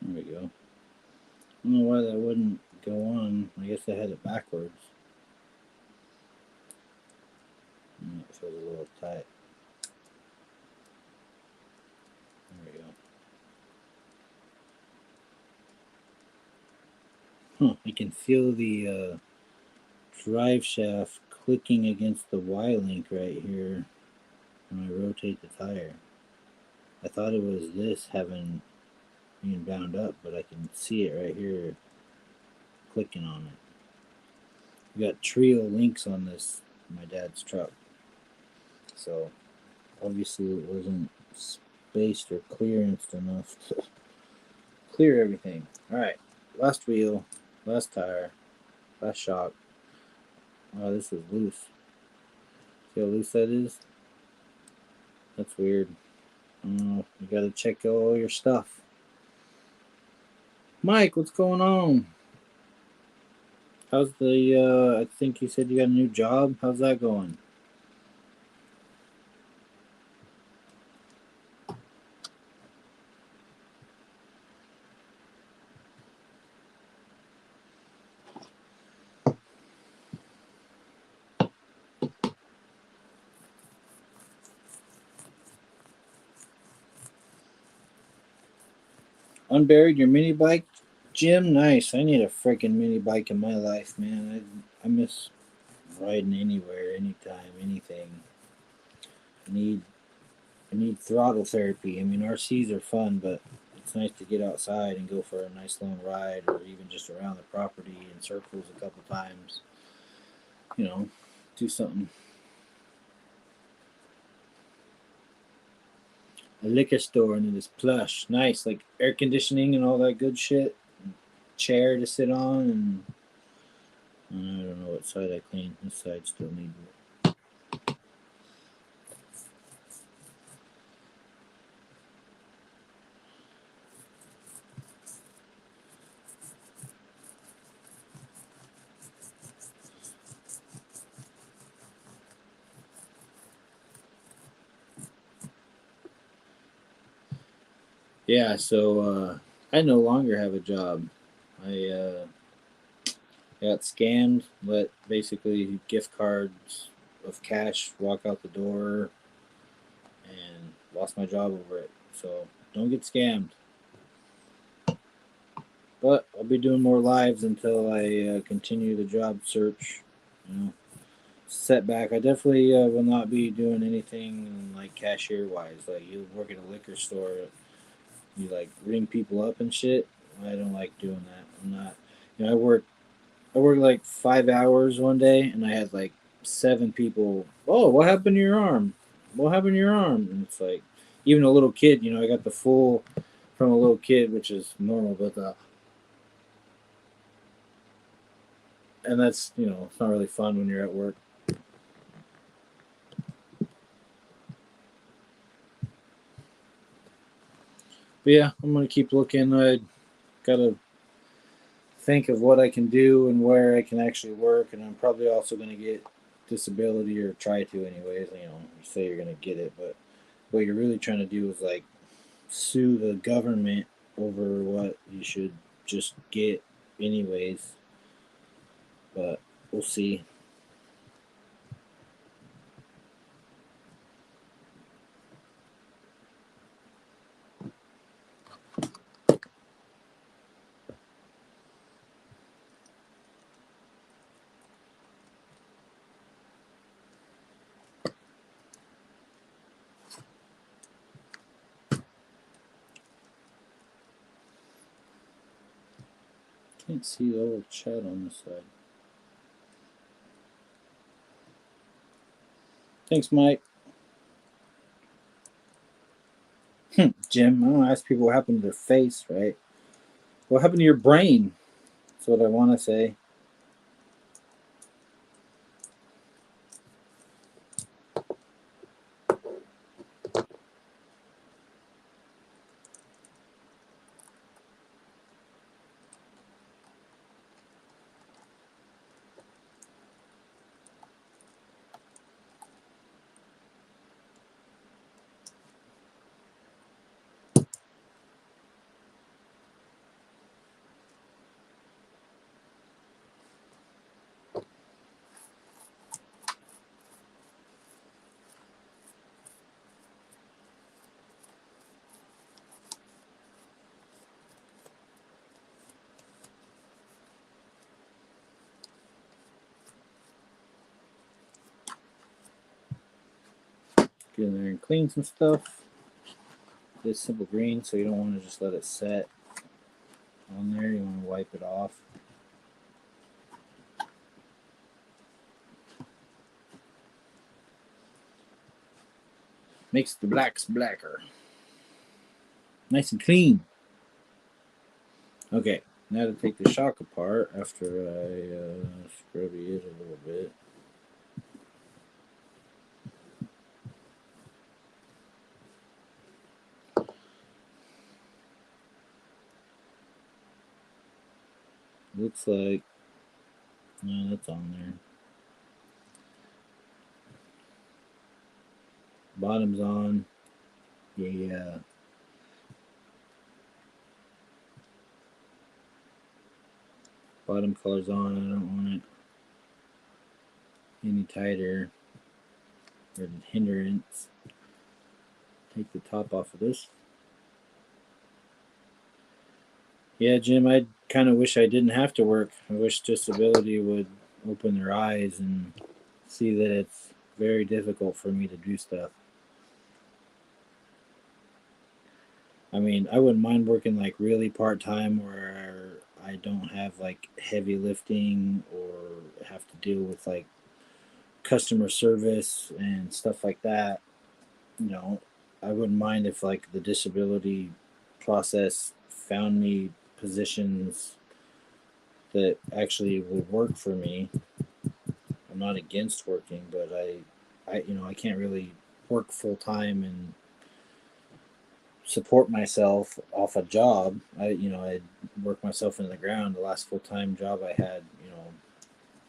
There we go. I don't know why that wouldn't go on. I guess I had it backwards. It feels a little tight. I can feel the drive shaft clicking against the Y-link right here when I rotate the tire. I thought it was this having being bound up, but I can see it right here clicking on it. We got trio links on this, my dad's truck. So obviously it wasn't spaced or clearanced enough to clear everything. Alright, last wheel, last tire, last shock. Oh, this is loose. See how loose that is? That's weird. You gotta check all your stuff. Mike, what's going on? How's the, I think you said you got a new job. How's that going? Unburied your mini bike, Jim? Nice. I need a freaking mini bike in my life, man. I miss riding anywhere, anytime, anything. I need I need throttle therapy. I mean, RCs are fun, but it's nice to get outside and go for a nice long ride, or even just around the property in circles a couple times. You know, do something. A liquor store and it is plush, nice, like air conditioning and all that good shit. Chair to sit on, and I don't know what side I cleaned. This side still needs it. Yeah, so I no longer have a job. I got scammed, let basically gift cards of cash walk out the door, and lost my job over it. So don't get scammed. But I'll be doing more lives until I continue the job search. You know, setback. I definitely will not be doing anything like cashier wise. Like you work at a liquor store, you like ring people up and shit. I don't like doing that. I'm not. You know, I worked like 5 hours one day, and I had like 7 people. Oh, what happened to your arm? What happened to your arm? And it's like, even a little kid. You know, I got the full from a little kid, which is normal, but and that's it's not really fun when you're at work. But yeah, I'm gonna keep looking. I gotta think of what I can do and where I can actually work, and I'm probably also gonna get disability or try to anyways. You say you're gonna get it, but what you're really trying to do is like sue the government over what you should just get anyways. But we'll see. Can't see the little chat on this side. Thanks, Mike. Jim, I don't ask people what happened to their face, right? What happened to your brain? That's what I want to say. get in there and clean some stuff. This simple green, so you don't want to just let it set on there. You want to wipe it off. Makes the blacks blacker. Nice and clean. Okay, now to take the shock apart after I scrubby it a little bit. Looks like, no, that's on there. Bottom's on. Yeah. Bottom color's on. I don't want it any tighter or hindrance. Take the top off of this. Yeah, Jim, I kind of wish I didn't have to work. I wish disability would open their eyes and see that it's very difficult for me to do stuff. I mean, I wouldn't mind working like really part time where I don't have like heavy lifting or have to deal with like customer service and stuff like that. You know, I wouldn't mind if like the disability process found me positions that actually would work for me. I'm not against working, but I can't really work full time and support myself off a job. I worked myself into the ground. The last full time job I had,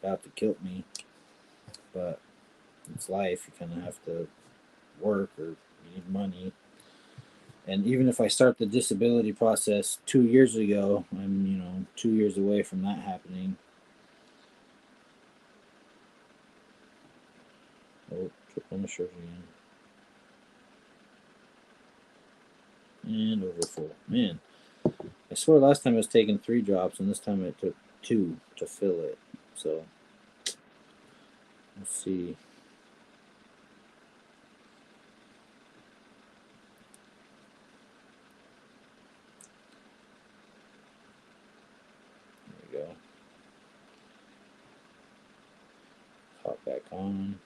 about to kill me. But it's life. You kind of have to work, or you need money. And even if I start the disability process 2 years ago, I'm 2 years away from that happening. Oh, trip on the shirt again. And over full. Man, I swear last time I was taking 3 drops, and this time it took 2 to fill it. So, let's see. There we go. Hop back on.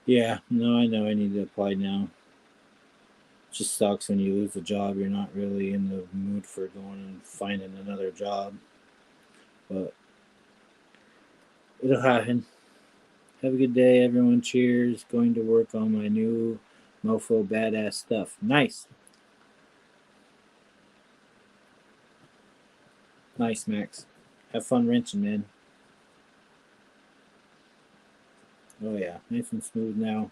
Yeah, no, I know I need to apply now. It just sucks when you lose a job. You're not really in the mood for going and finding another job. But it'll happen. Have a good day, everyone. Cheers. Going to work on my new mofo badass stuff. Nice. Nice, Max. Have fun wrenching, man. Oh, yeah. Nice and smooth now.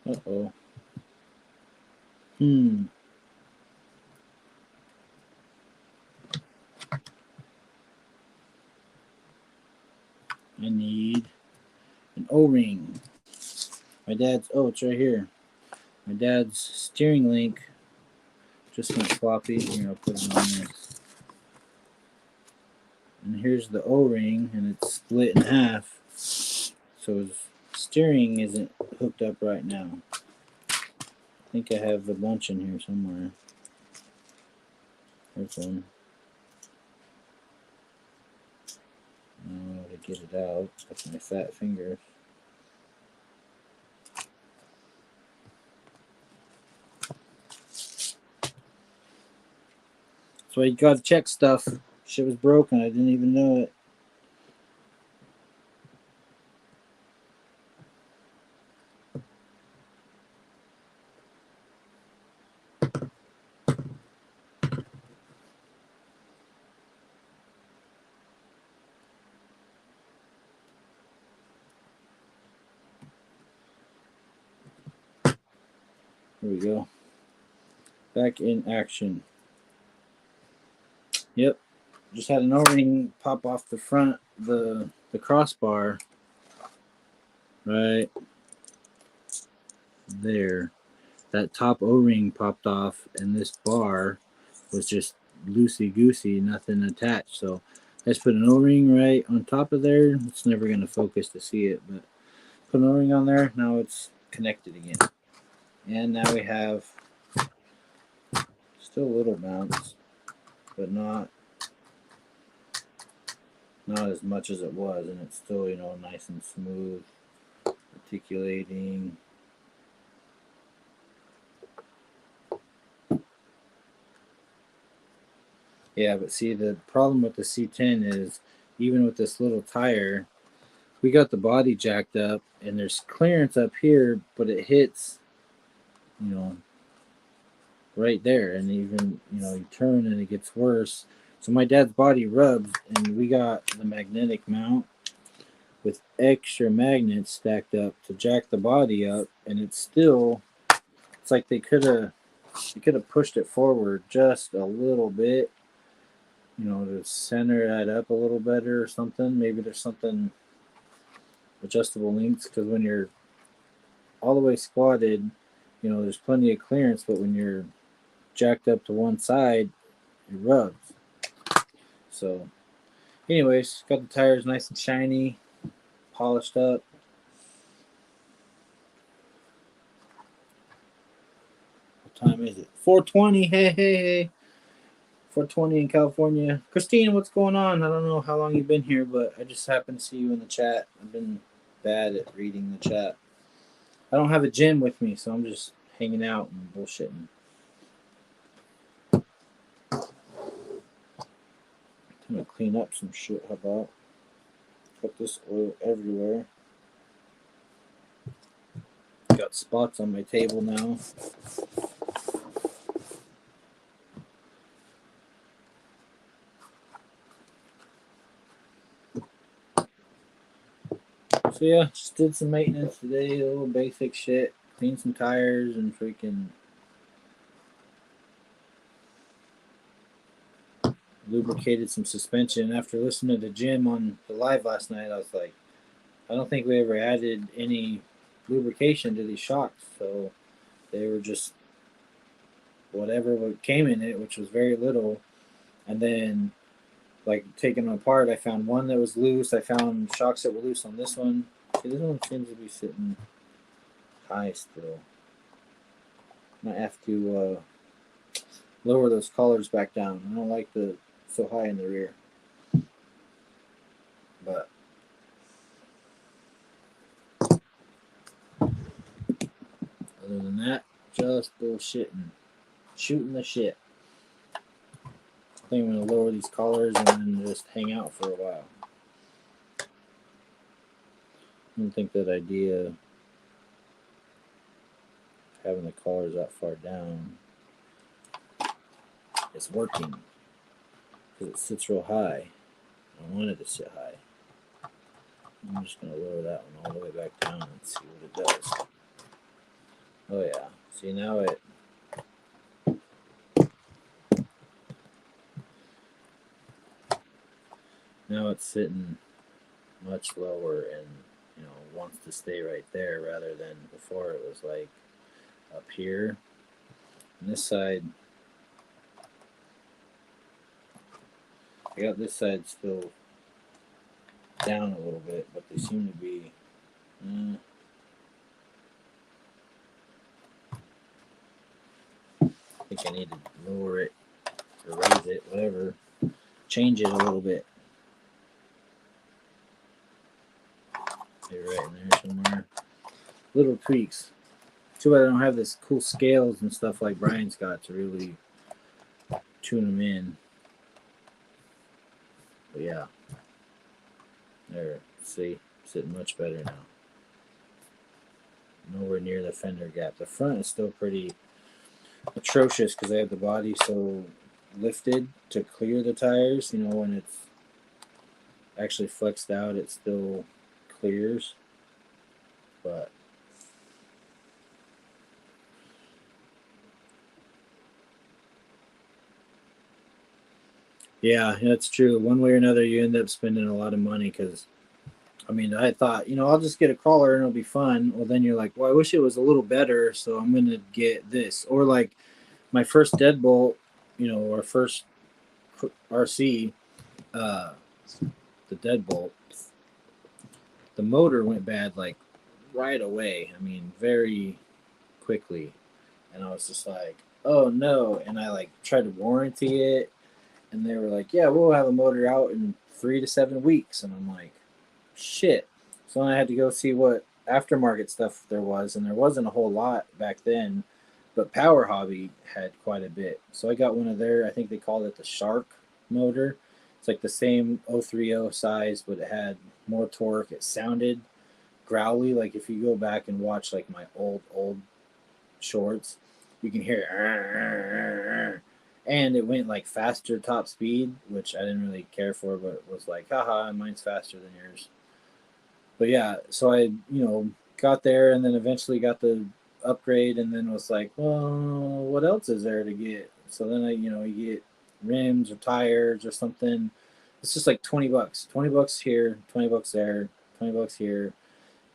Uh-oh. I need an O-ring. My dad's, oh, it's right here. My dad's steering link just went floppy. Here, I'll put it on this. And here's the O-ring, and it's split in half. So his steering isn't hooked up right now. I think I have a bunch in here somewhere. There's one. I don't know how to get it out with my fat fingers. So you gotta check stuff. Shit was broken. I didn't even know it. Here we go. Back in action. Yep. Just had an O-ring pop off the front, the crossbar. Right there. That top O-ring popped off, and this bar was just loosey-goosey, nothing attached. So I just put an O-ring right on top of there. It's never going to focus to see it, but put an O-ring on there. Now it's connected again. And now we have still a little bounce, but not as much as it was. And it's still, nice and smooth, articulating. Yeah, but see, the problem with the C10 is even with this little tire, we got the body jacked up and there's clearance up here, but it hits, right there. And even, you turn and it gets worse. So my dad's body rubs, and we got the magnetic mount with extra magnets stacked up to jack the body up. And it's like they could have pushed it forward just a little bit, to center that up a little better or something. Maybe there's something adjustable links, because when you're all the way squatted, there's plenty of clearance, but when you're jacked up to one side, it rubs. So, anyways, got the tires nice and shiny, polished up. What time is it? 4:20. Hey. 4:20 in California. Christine, what's going on? I don't know how long you've been here, but I just happened to see you in the chat. I've been bad at reading the chat. I don't have a gym with me, so I'm just hanging out and bullshitting. I'm gonna clean up some shit. How about put this oil everywhere? Got spots on my table now. So yeah, just did some maintenance today, a little basic shit. Cleaned some tires and freaking lubricated some suspension. After listening to Jim on the live last night, I was like, I don't think we ever added any lubrication to these shocks. So they were just whatever came in it, which was very little. And then, like, taking them apart, I found one that was loose. I found shocks that were loose on this one. See, this one seems to be sitting high still. Might have to lower those collars back down. I don't like the so high in the rear. But other than that, just bullshitting. Shooting the shit. I think I'm going to lower these collars and then just hang out for a while. I don't think that idea of having the collars that far down is working, because it sits real high. I want it to sit high. I'm just going to lower that one all the way back down and see what it does. Oh yeah. See, now it's sitting much lower and wants to stay right there rather than before it was like up here. And this side, I got this side still down a little bit, but they seem to be. I think I need to lower it or raise it, whatever. Change it a little bit. Maybe right in there somewhere. Little tweaks. Too bad I don't have this cool scales and stuff like Brian's got to really tune them in. But yeah. There. See. Sitting much better now. Nowhere near the fender gap. The front is still pretty atrocious because I have the body so lifted to clear the tires. When it's actually flexed out, it still clears. But yeah, that's true. One way or another, you end up spending a lot of money because, I thought, I'll just get a crawler and it'll be fun. Well, then you're like, well, I wish it was a little better, so I'm going to get this. Or like my first deadbolt, our first RC, the deadbolt, the motor went bad like right away. Very quickly. And I was just like, oh no. And I like tried to warranty it. And they were like, yeah, we'll have a motor out in 3 to 7 weeks. And I'm like, shit. So then I had to go see what aftermarket stuff there was. And there wasn't a whole lot back then. But Power Hobby had quite a bit. So I got one of their, I think they called it the Shark motor. It's like the same 030 size, but it had more torque. It sounded growly. Like if you go back and watch like my old shorts, you can hear it. And it went like faster top speed, which I didn't really care for, but it was like, haha, mine's faster than yours. But yeah, so I, got there and then eventually got the upgrade and then was like, well, what else is there to get? So then you get rims or tires or something. It's just like $20. $20 here, $20 there, $20 here.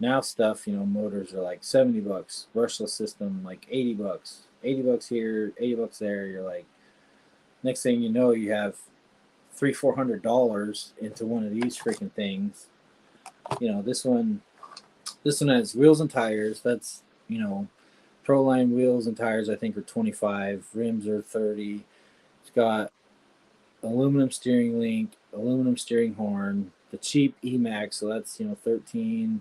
Now stuff, motors are like $70. Brushless system like $80. $80 here, $80 there. You're like, next thing you know, you have $300-400 into one of these freaking things. This one has wheels and tires. That's Pro Line wheels and tires. I think are 25. Rims are 30. It's got aluminum steering link, aluminum steering horn. The cheap Emax, so that's 13,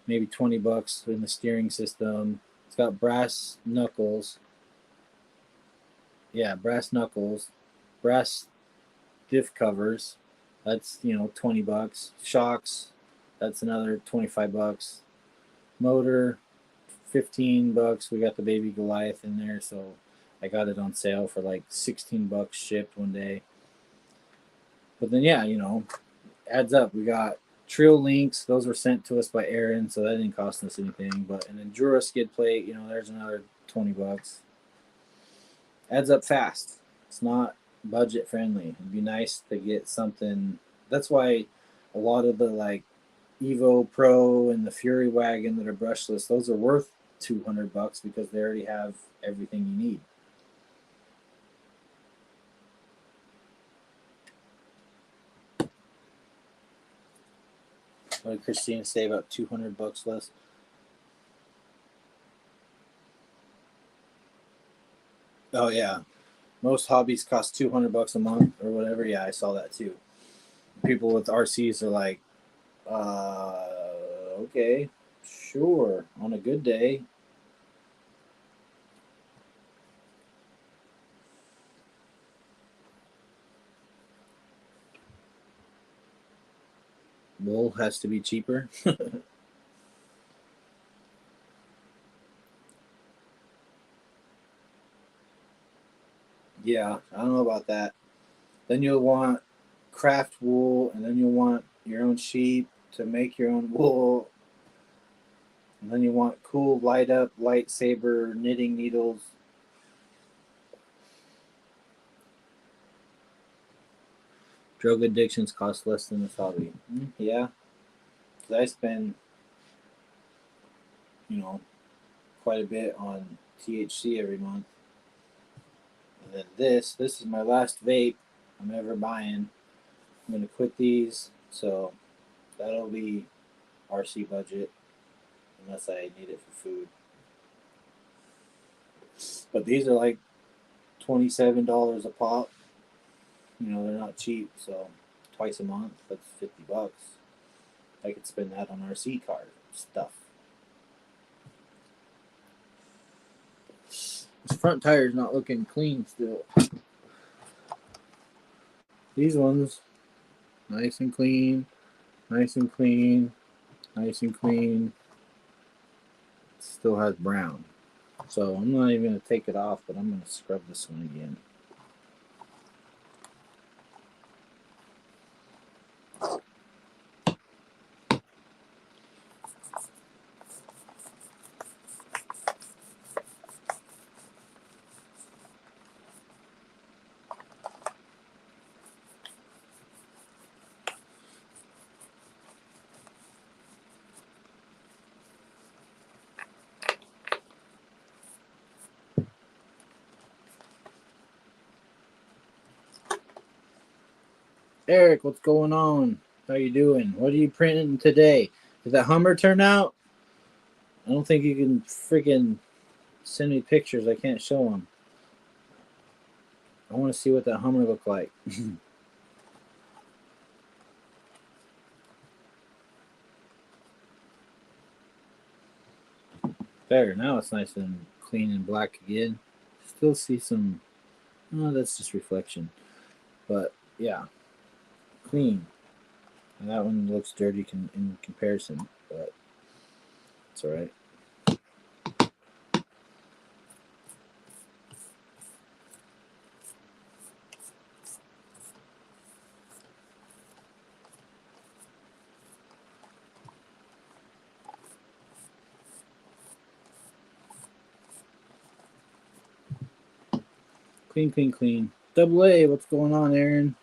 maybe $20 in the steering system. It's got brass knuckles. Yeah, brass knuckles, brass diff covers. That's $20. Shocks. That's another $25. Motor, $15. We got the baby Goliath in there, so I got it on sale for like $16 shipped one day. But then yeah, adds up. We got Trill links; those were sent to us by Aaron, so that didn't cost us anything. But an Endura skid plate, there's another $20. Adds up fast. It's not budget friendly. It'd be nice to get something. That's why a lot of the like Evo Pro and the Fury Wagon that are brushless, those are worth $200 because they already have everything you need. What did Christine say about $200 less? Oh yeah, most hobbies cost $200 a month or whatever. Yeah, I saw that too. People with RCs are like, okay, sure, on a good day. Wool has to be cheaper. Yeah, I don't know about that. Then you'll want craft wool, and then you'll want your own sheep to make your own wool. And then you want cool, light up, lightsaber knitting needles. Drug addictions cost less than this hobby. Yeah. 'Cause I spend, quite a bit on THC every month. And then this is my last vape I'm ever buying. I'm gonna quit these, so that'll be RC budget unless I need it for food. But these are like $27 a pop. They're not cheap, so twice a month, that's $50. I could spend that on RC car stuff. This front tire's not looking clean still. These ones, nice and clean, nice and clean, nice and clean. Still has brown. So I'm not even going to take it off, but I'm going to scrub this one again. Eric, what's going on? How you doing? What are you printing today? Did that Hummer turn out? I don't think you can freaking send me pictures. I can't show them. I want to see what that Hummer looked like. There, now it's nice and clean and black again. Still see some, that's just reflection. But yeah, clean. And that one looks dirty in comparison, but it's all right. Clean, clean, clean. Double A, what's going on, Aaron?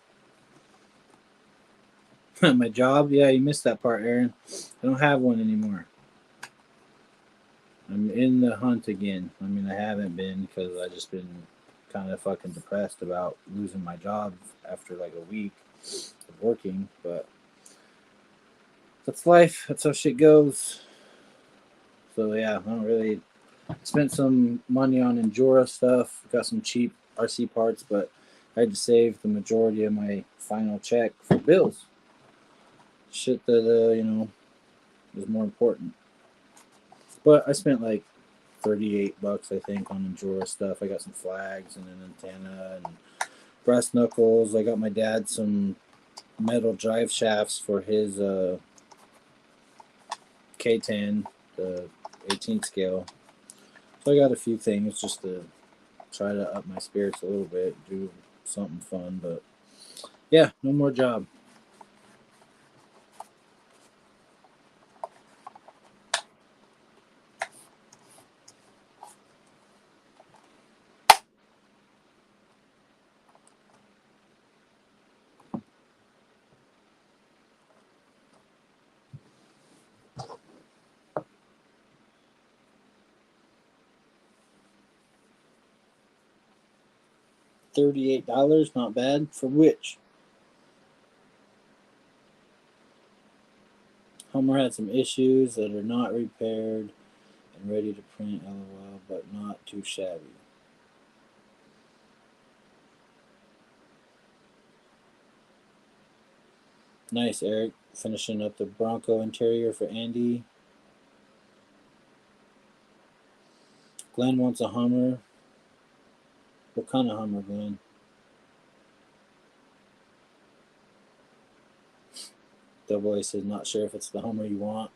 My job? Yeah, you missed that part, Aaron. I don't have one anymore. I'm in the hunt again. I mean, I haven't been because I just been kind of fucking depressed about losing my job after like a week of working, but that's life. That's how shit goes. So yeah, I don't really spent some money on Endura stuff. Got some cheap RC parts, but I had to save the majority of my final check for bills. Shit that was more important. But I spent like $38, I think, on Endura stuff. I got some flags and an antenna and brass knuckles. I got my dad some metal drive shafts for his K10, the 18 scale. So I got a few things just to try to up my spirits a little bit, do something fun. But yeah, no more job. $38, not bad. For which? Hummer had some issues that are not repaired and ready to print, LOL, but not too shabby. Nice, Eric. Finishing up the Bronco interior for Andy. Glenn wants a Hummer. What kind of Hummer, Glenn? Double A says, not sure if it's the Hummer you want.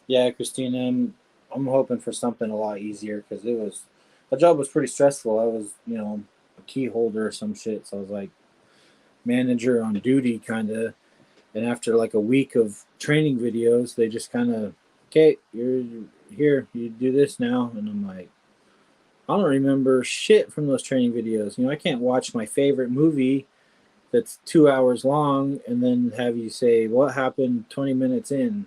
Yeah, Christina, I'm hoping for something a lot easier because the job was pretty stressful. I was, a key holder or some shit. So I was like manager on duty kind of. And after like a week of training videos, they just kind of, okay, you're here, you do this now. And I'm like, I don't remember shit from those training videos. I can't watch my favorite movie that's 2 hours long and then have you say what happened 20 minutes in.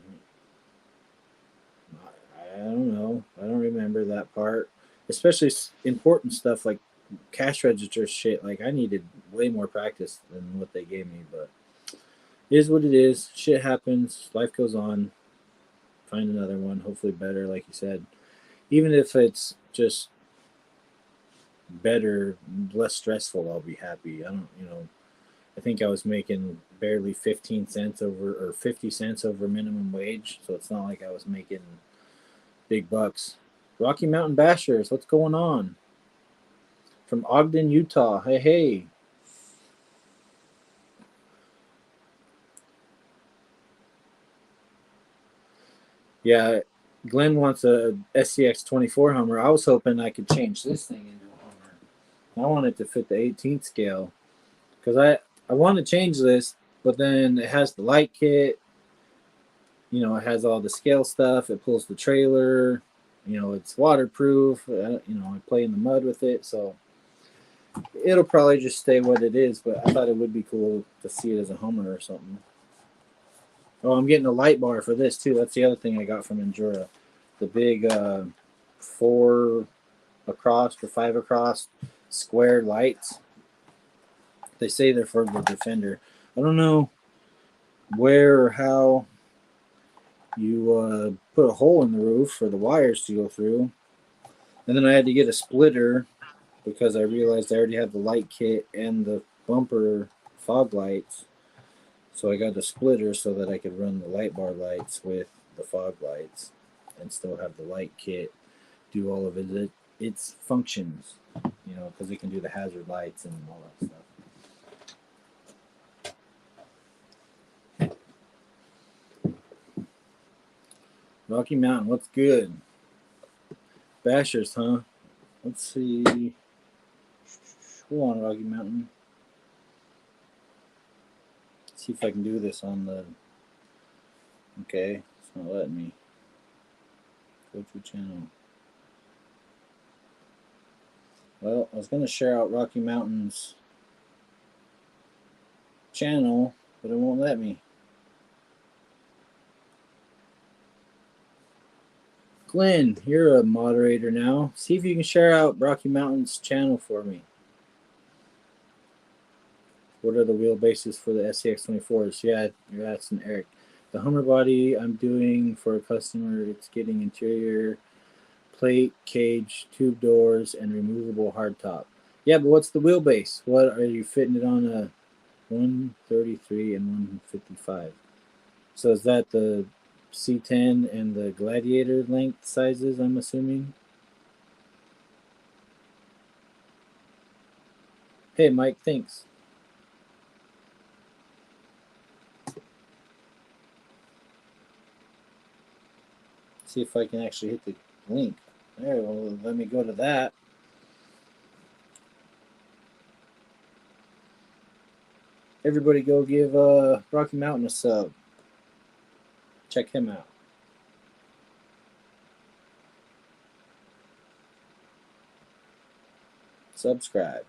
I don't know. I don't remember that part, especially important stuff like cash register shit. Like I needed way more practice than what they gave me, but it is what it is. Shit happens. Life goes on. Find another one, hopefully better, like you said. Even if it's just better, less stressful, I'll be happy. I don't, I think I was making barely 15 cents over or 50 cents over minimum wage. So it's not like I was making big bucks. Rocky Mountain Bashers, what's going on? From Ogden, Utah. Hey, hey. Yeah, Glenn wants a SCX 24 Hummer. I was hoping I could change this thing into a Hummer. I want it to fit the 18th scale because I want to change this, but then it has the light kit. It has all the scale stuff. It pulls the trailer. It's waterproof. I play in the mud with it, so it'll probably just stay what it is. But I thought it would be cool to see it as a Hummer or something. Oh, I'm getting a light bar for this too. That's the other thing I got from Endura. The big 4 across or 5 across square lights. They say they're for the Defender. I don't know where or how you put a hole in the roof for the wires to go through. And then I had to get a splitter because I realized I already had the light kit and the bumper fog lights. So I got the splitter so that I could run the light bar lights with the fog lights and still have the light kit do all of its functions, because it can do the hazard lights and all that stuff. Rocky Mountain, what's good? Bashers, huh? Let's see. Hold on, Rocky Mountain. Let's see if I can do this on the. Okay, it's not letting me. Go to channel. Well, I was going to share out Rocky Mountain's channel, but it won't let me. Glenn, you're a moderator now. See if you can share out Rocky Mountain's channel for me. What are the wheelbases for the SCX-24s? Yeah, you're asking Eric. The Hummer body I'm doing for a customer, it's getting interior, plate, cage, tube doors, and removable hardtop. Yeah, but what's the wheelbase? What are you fitting it on a 133 and 155? So is that the C10 and the Gladiator length sizes, I'm assuming? Hey, Mike, thanks. See if I can actually hit the link. There, well, let me go to that. Everybody go give Rocky Mountain a sub. Check him out. Subscribe.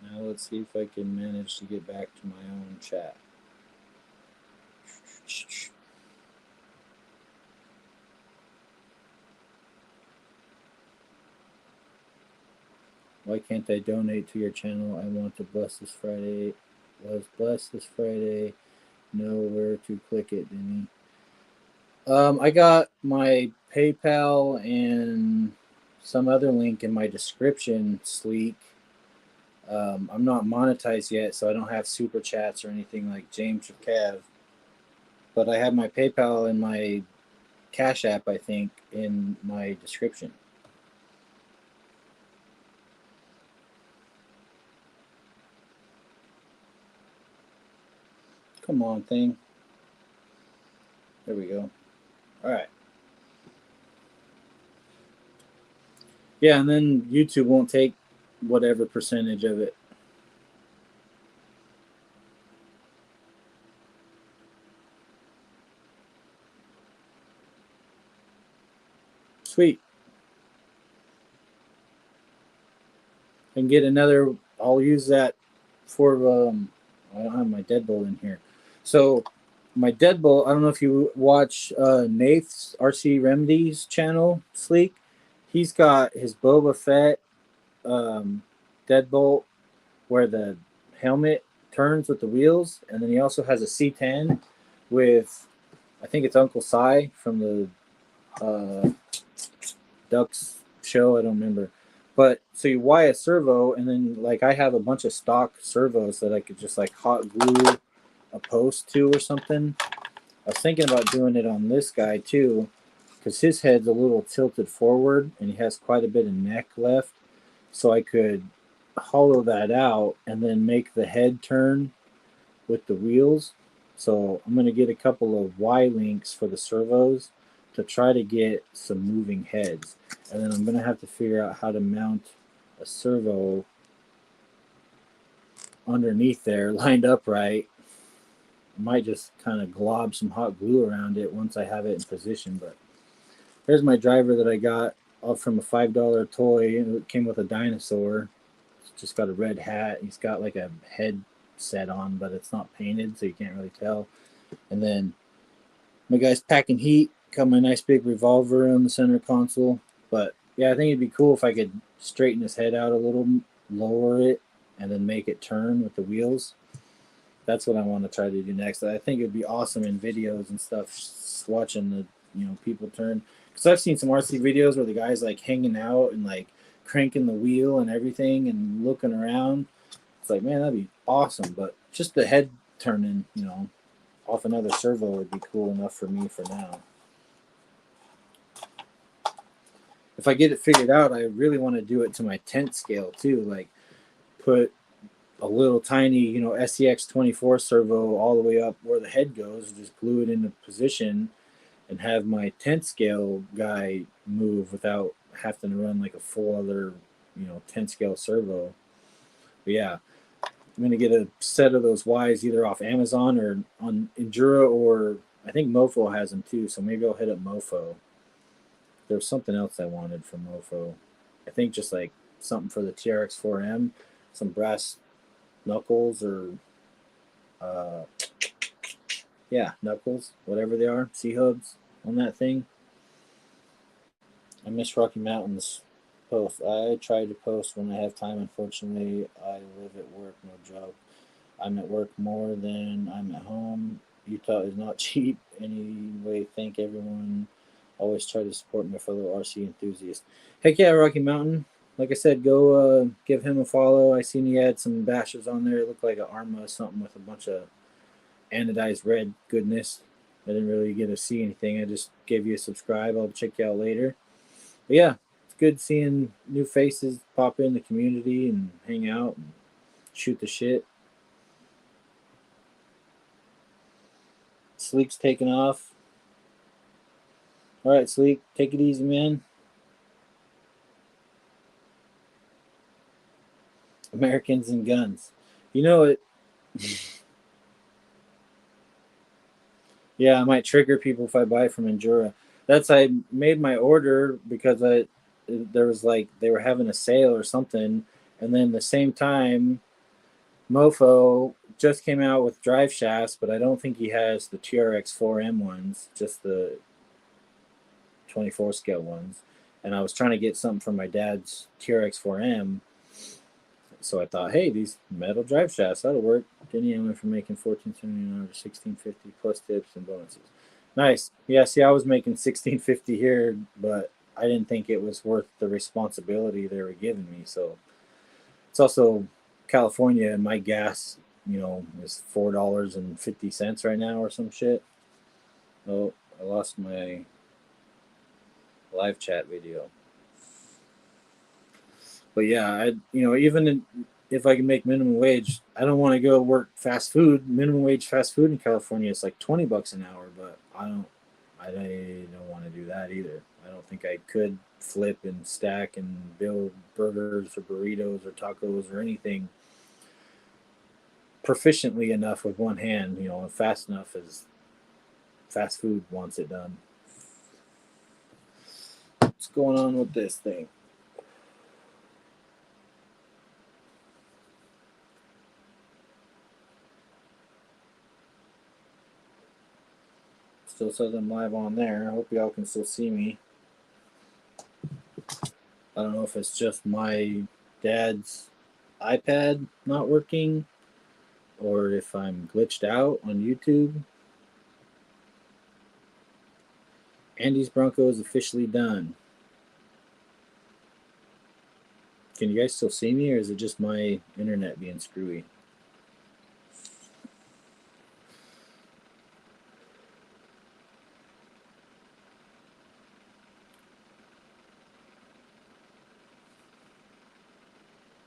Now let's see if I can manage to get back to my own chat. Why can't I donate to your channel? I want to bless this Friday. Was blessed this Friday. Know where to click it, Denny. I got my PayPal and some other link in my description, Sleek. I'm not monetized yet, so I don't have super chats or anything like James or Kev. But I have my PayPal and my Cash App, I think, in my description. Come on, thing. There we go. All right. Yeah, and then YouTube won't take whatever percentage of it. Sweet. And get another. I'll use that for. I don't have my deadbolt in here, so my deadbolt. I don't know if you watch Nath's RC Remedies channel, Sleek. He's got his Boba Fett deadbolt where the helmet turns with the wheels, and then he also has a C10 with, I think it's Uncle Si from the Ducks show. I don't remember. But so you wire a servo, and then like I have a bunch of stock servos that I could just like hot glue a post to or something. I was thinking about doing it on this guy too, because his head's a little tilted forward and he has quite a bit of neck left. So I could hollow that out and then make the head turn with the wheels. So I'm going to get a couple of Y links for the servos to try to get some moving heads. And then I'm going to have to figure out how to mount a servo underneath there, lined up right. I might just kind of glob some hot glue around it once I have it in position. But there's my driver that I got off from a $5 toy. It came with a dinosaur. It's just got a red hat. He's got like a head set on, but it's not painted, so you can't really tell. And then my guy's packing heat. Got my nice big revolver on the center console. But yeah, I think it'd be cool if I could straighten his head out a little, lower it, and then make it turn with the wheels. That's what I want to try to do next. I think it'd be awesome in videos and stuff, watching the people turn. Because I've seen some RC videos where the guy's like hanging out and like cranking the wheel and everything and looking around. It's like, man, that'd be awesome. But just the head turning, off another servo would be cool enough for me for now. If I get it figured out, I really want to do it to my tent scale too. Like put a little tiny, SCX 24 servo all the way up where the head goes, just glue it into position and have my tent scale guy move without having to run like a full other, 10 scale servo. But yeah, I'm going to get a set of those Ys either off Amazon or on Endura, or I think Mofo has them too. So maybe I'll hit up Mofo. There's something else I wanted from Mofo. I think just like something for the TRX 4M, some brass knuckles or knuckles, whatever they are, C-hubs on that thing. I miss Rocky Mountains post. I try to post when I have time. Unfortunately, I live at work, no joke. I'm at work more than I'm at home. Utah is not cheap anyway. Thank everyone. Always try to support my fellow RC enthusiasts. Heck yeah, Rocky Mountain. Like I said, go give him a follow. I seen he had some bashes on there. It looked like an Arma something with a bunch of anodized red goodness. I didn't really get to see anything. I just gave you a subscribe. I'll check you out later. But yeah, it's good seeing new faces pop in the community and hang out and shoot the shit. Sleek's taking off. All right, Sleek, take it easy, man. Americans and guns. You know it. Yeah, I might trigger people if I buy from Endura. I made my order because there was like they were having a sale or something, and then the same time, Mofo just came out with drive shafts, but I don't think he has the TRX 4M ones, just the 24 scale ones. And I was trying to get something from my dad's TRX 4M. So I thought, hey, these metal drive shafts, that'll work. Denny went from making $14.79 to $16.50 plus tips and bonuses. Nice. Yeah, see, I was making $16.50 here, but I didn't think it was worth the responsibility they were giving me. So it's also California, and my gas, is $4.50 right now or some shit. Oh, I lost my live chat video. But yeah, even if I can make minimum wage, I don't want to go work fast food. Minimum wage fast food in California is like $20 an hour, but I don't want to do that either. I don't think I could flip and stack and build burgers or burritos or tacos or anything proficiently enough with one hand, and fast enough as fast food wants it done. What's going on with this thing? Still says I'm live on there. I hope y'all can still see me. I don't know if it's just my dad's iPad not working or if I'm glitched out on YouTube. Andy's Bronco is officially done. Can you guys still see me, or is it just my internet being screwy?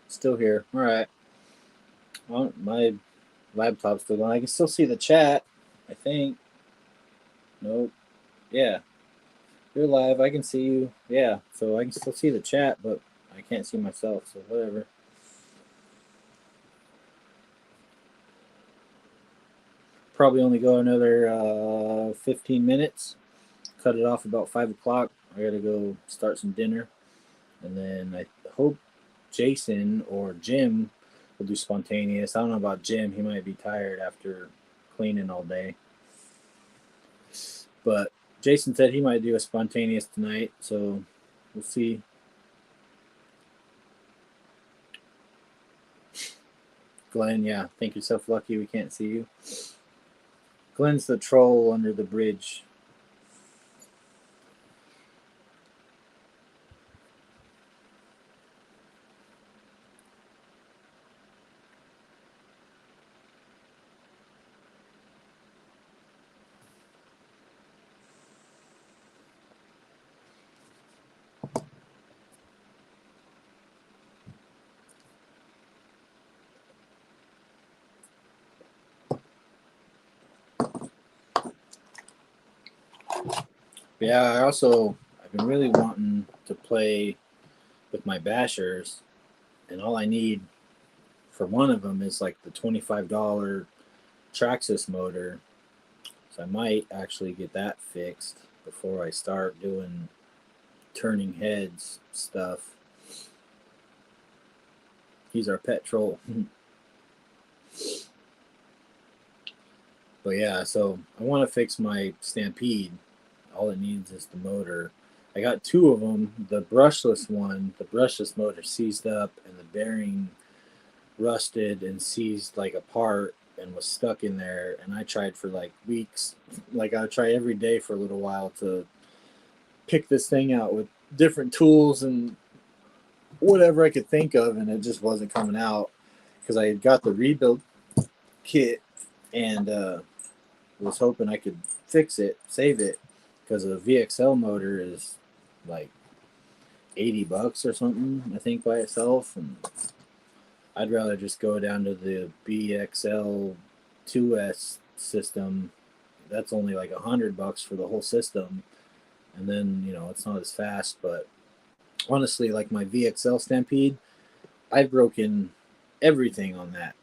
Still here. All right. Well, my laptop's still going. I can still see the chat, I think. Nope. Yeah. You're live. I can see you. Yeah. So I can still see the chat, but I can't see myself. So whatever. Probably only go another 15 minutes. Cut it off about 5 o'clock. I got to go start some dinner. And then I hope Jason or Jim will do spontaneous. I don't know about Jim. He might be tired after cleaning all day. But Jason said he might do a spontaneous tonight. So we'll see. Glenn, yeah, think yourself lucky we can't see you. Glenn's the troll under the bridge. Yeah, I've been really wanting to play with my bashers, and all I need for one of them is like the $25 Traxxas motor. So I might actually get that fixed before I start doing turning heads stuff. He's our pet troll. But yeah, so I want to fix my Stampede. All it needs is the motor. I got two of them. The brushless motor seized up and the bearing rusted and seized like apart and was stuck in there. And I tried for like weeks. Like I would try every day for a little while to pick this thing out with different tools and whatever I could think of, and it just wasn't coming out because I had got the rebuild kit and was hoping I could fix it, save it, because a VXL motor is like $80 or something, I think, by itself, and I'd rather just go down to the BXL 2S system. That's only like $100 for the whole system, and then it's not as fast. But honestly, like my VXL Stampede, I've broken everything on that.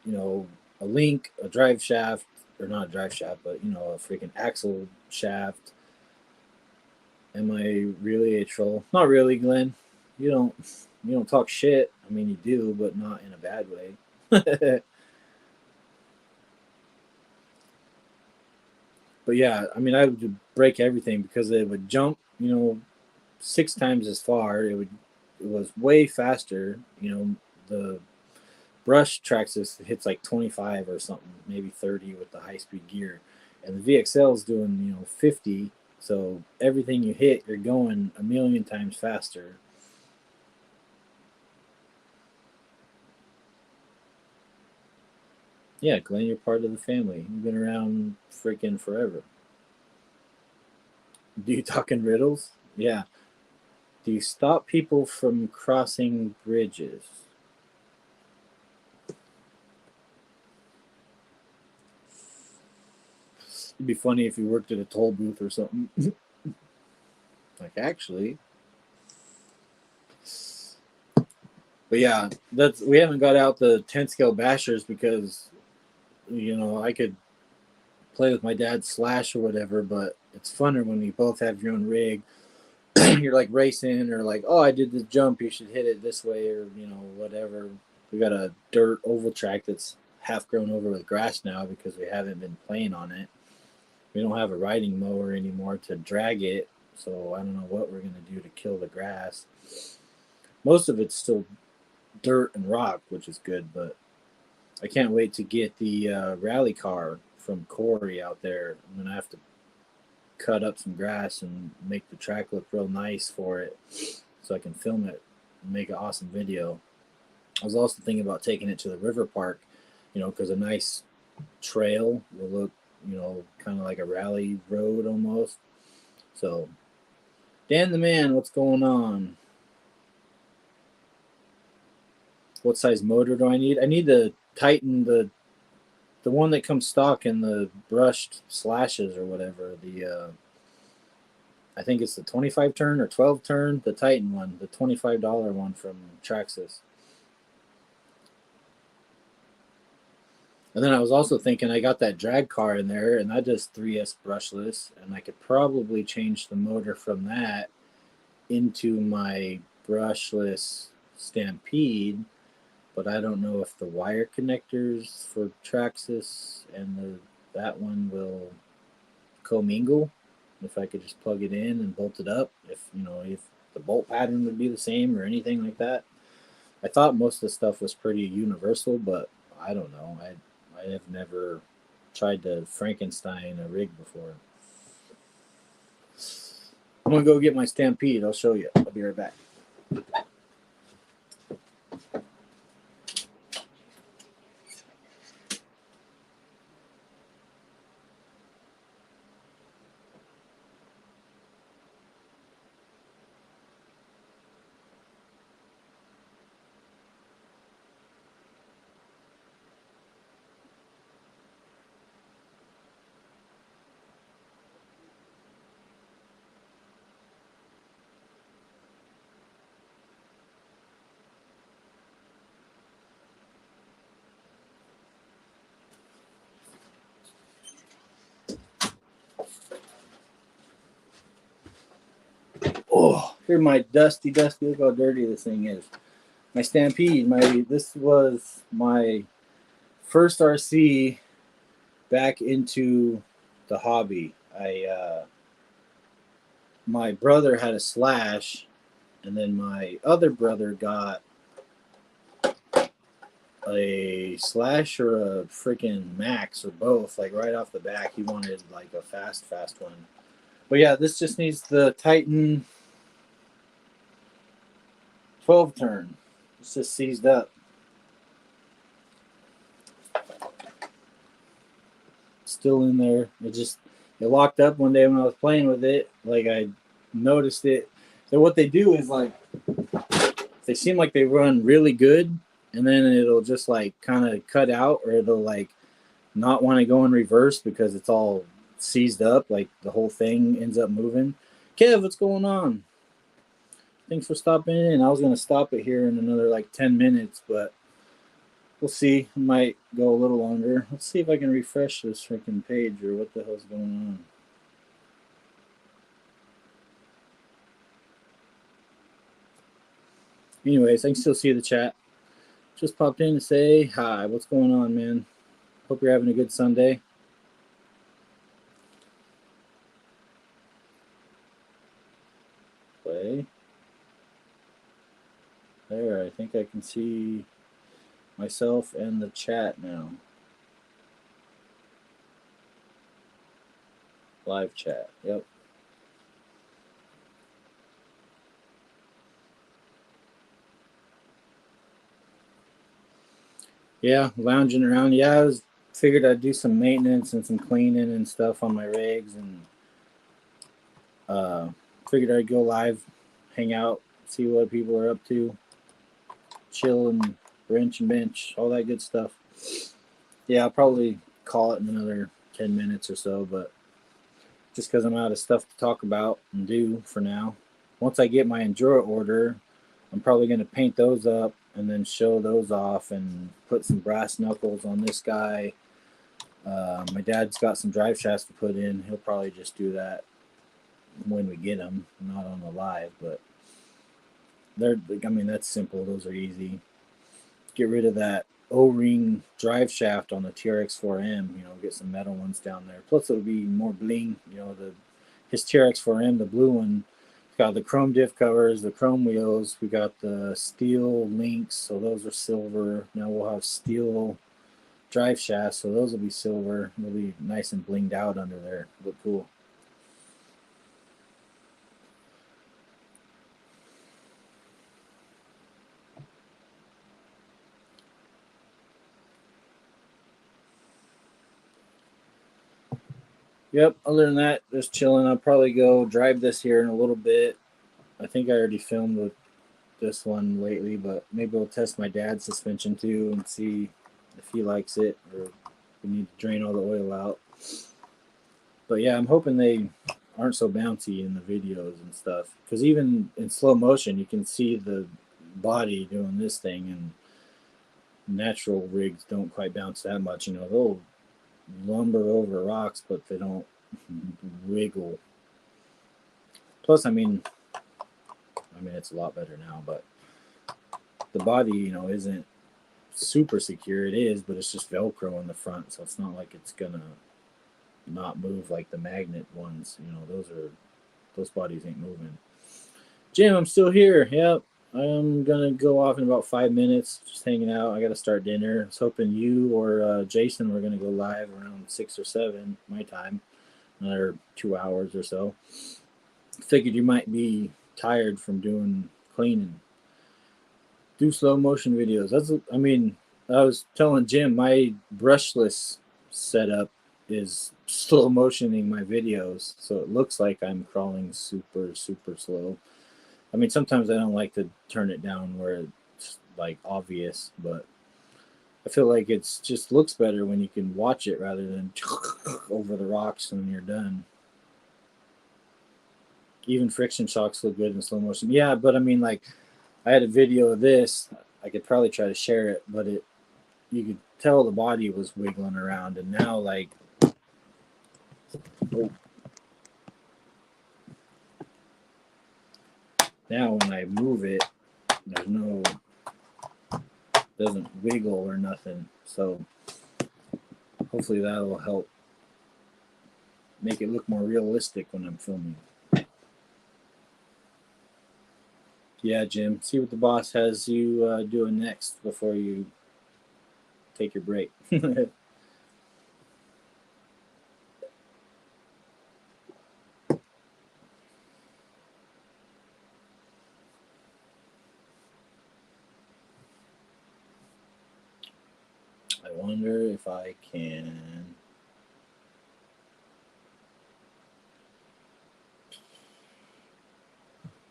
A link, a drive shaft, or not a drive shaft, but a freaking axle shaft. Am I really a troll? Not really, Glenn. You don't talk shit. I mean, you do, but not in a bad way. But yeah, I mean, I would break everything because it would jump, 6 times as far. It was way faster. The brush Traxxas hits like 25 or something, maybe 30 with the high speed gear, and the VXL is doing 50. So everything you hit, you're going a million times faster. Yeah, Glenn, you're part of the family. You've been around freaking forever. Do you talk in riddles? Yeah. Do you stop people from crossing bridges? It'd be funny if you worked at a toll booth or something. Like, actually, But yeah, we haven't got out the 10 scale bashers because I could play with my dad's slash or whatever, but it's funner when you both have your own rig. You're like racing or like, oh, I did the jump, you should hit it this way, or whatever. We got a dirt oval track that's half grown over with grass now because we haven't been playing on it. We don't have a riding mower anymore to drag it, so I don't know what we're gonna do to kill the grass. Most of it's still dirt and rock, which is good, but I can't wait to get the rally car from Corey out there. I'm gonna have to cut up some grass and make the track look real nice for it, so I can film it and make an awesome video. I was also thinking about taking it to the river park, because a nice trail will look, kind of like a rally road almost. So, Dan the man, what's going on? What size motor do I need? I need to tighten the one that comes stock in the brushed slashes or whatever. I think it's the 25 turn or 12 turn, the Titan one, the $25 one from Traxxas. And then I was also thinking I got that drag car in there, and that does 3S brushless, and I could probably change the motor from that into my brushless Stampede, but I don't know if the wire connectors for Traxxas and that one will commingle. If I could just plug it in and bolt it up, if the bolt pattern would be the same or anything like that. I thought most of the stuff was pretty universal, but I don't know. I have never tried to Frankenstein a rig before. I'm gonna go get my Stampede. I'll show you. I'll be right back. Oh, here's my dusty. Look how dirty this thing is. My Stampede. This was my first RC back into the hobby. My brother had a Slash, and then my other brother got a Slash or a freaking Max or both. Like right off the back, he wanted like a fast one. But yeah, this just needs the Titan 12 turn. It's just seized up. Still in there. It locked up one day when I was playing with it. Like I noticed it. So what they do is like they seem like they run really good, and then it'll just like kind of cut out, or it'll like not want to go in reverse because it's all seized up. Like the whole thing ends up moving. Kev, what's going on? Thanks for stopping in. I was going to stop it here in another like 10 minutes, but we'll see. It might go a little longer. Let's see if I can refresh this freaking page or what the hell's going on. Anyways, I can still see the chat. Just popped in to say hi. What's going on, man? Hope you're having a good Sunday. Play. There, I think I can see myself and the chat now. Live chat. Yep. Yeah, lounging around. Yeah, figured I'd do some maintenance and some cleaning and stuff on my rigs, and figured I'd go live, hang out, see what people are up to, chill and wrench and bench, all that good stuff. Yeah, I'll probably call it in another 10 minutes or so, but just because I'm out of stuff to talk about and do for now. Once I get my Enduro order, I'm probably going to paint those up and then show those off and put some brass knuckles on this guy. My dad's got some drive shafts to put in. He'll probably just do that when we get them, not on the live, but that's simple. Those are easy. Get rid of that O-ring drive shaft on the TRX4M. Get some metal ones down there. Plus, it'll be more bling. His TRX4M, the blue one, got the chrome diff covers, the chrome wheels. We got the steel links, so those are silver. Now we'll have steel drive shafts, so those will be silver. They'll be nice and blinged out under there. Look cool. Yep, other than that, just chilling. I'll probably go drive this here in a little bit. I think I already filmed with this one lately, but maybe I'll test my dad's suspension too and see if he likes it, or we need to drain all the oil out. But yeah, I'm hoping they aren't so bouncy in the videos and stuff, because even in slow motion you can see the body doing this thing, and natural rigs don't quite bounce that much. They'll lumber over rocks, but they don't wiggle. Plus, it's a lot better now, but the body, isn't super secure. It is, but it's just Velcro in the front, so it's not like it's gonna not move like the magnet ones. Those bodies ain't moving. Jim, I'm still here. Yep. I'm gonna go off in about 5 minutes, just hanging out. I gotta start dinner. I was hoping you or Jason were gonna go live around 6 or 7 my time, another 2 hours or so. Figured you might be tired from doing cleaning. Do slow motion videos. I was telling Jim my brushless setup is slow motioning my videos, so it looks like I'm crawling super, super slow. Sometimes I don't like to turn it down where it's like obvious, but I feel like it's just looks better when you can watch it rather than over the rocks and you're done. Even friction shocks look good in slow motion. Yeah, but I had a video of this. I could probably try to share it, but you could tell the body was wiggling around, and now now when I move it, there's doesn't wiggle or nothing. So hopefully that'll help make it look more realistic when I'm filming. Yeah, Jim. See what the boss has you doing next before you take your break. I wonder if I can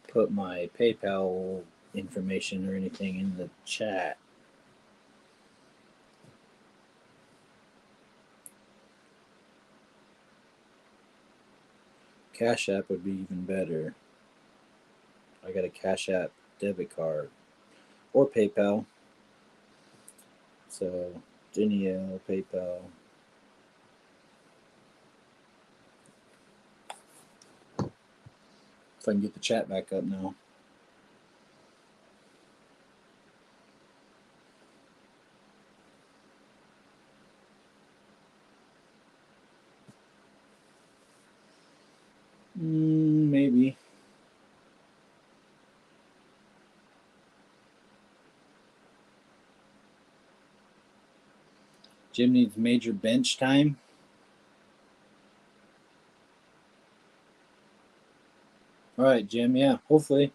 put my PayPal information or anything in the chat. Cash App would be even better. I got a Cash App debit card or PayPal. So Genial, PayPal. If I can get the chat back up now. Maybe. Jim needs major bench time. All right, Jim. Yeah, hopefully.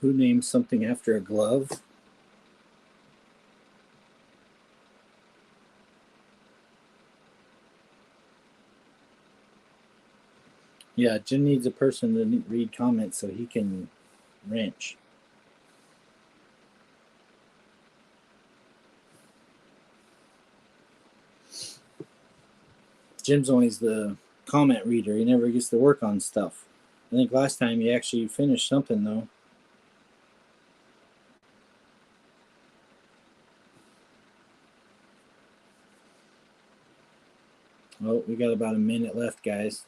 Who names something after a glove? Yeah, Jim needs a person to read comments so he can wrench. Jim's always the comment reader. He never gets to work on stuff. I think last time he actually finished something, though. Oh, we got about a minute left, guys.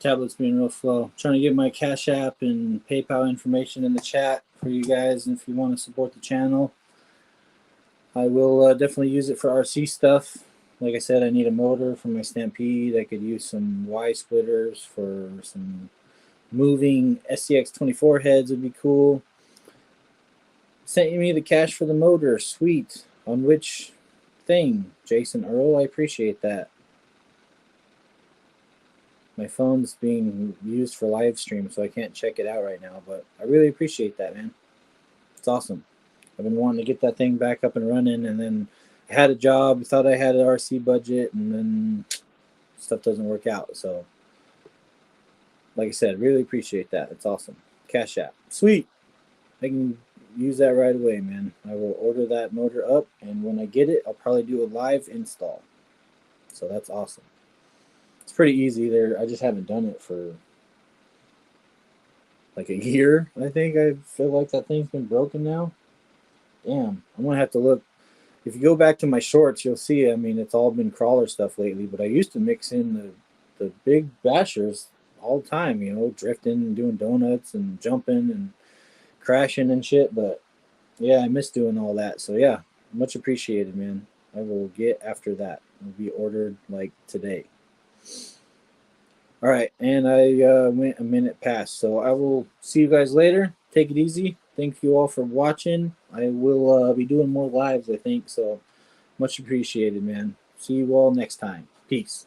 Tablet's being real slow. I'm trying to get my Cash App and PayPal information in the chat for you guys. And if you want to support the channel, I will definitely use it for RC stuff. Like I said, I need a motor for my Stampede. I could use some Y splitters for some moving SCX24 heads would be cool. Sent me the cash for the motor. Sweet. On which thing? Jason Earl, I appreciate that. My phone's being used for live stream, so I can't check it out right now, but I really appreciate that, man. It's awesome. I've been wanting to get that thing back up and running, and then I had a job, thought I had an RC budget, and then stuff doesn't work out. So, like I said, really appreciate that. It's awesome. Cash App. Sweet. I can use that right away, man. I will order that motor up, and when I get it, I'll probably do a live install. So that's awesome. It's pretty easy there. I just haven't done it for like a year, I think. I feel like that thing's been broken now. Damn, I'm gonna have to look. If you go back to my shorts, you'll see. I mean, it's all been crawler stuff lately, but I used to mix in the big bashers all the time. You know, drifting and doing donuts and jumping and crashing and shit. But yeah, I miss doing all that. So yeah, much appreciated, man. I will get after that. It'll be ordered like today. All right, and I went a minute past, so I will see you guys later. Take it easy. Thank you all for watching. I will be doing more lives, I think, so much appreciated, man. See you all next time. Peace.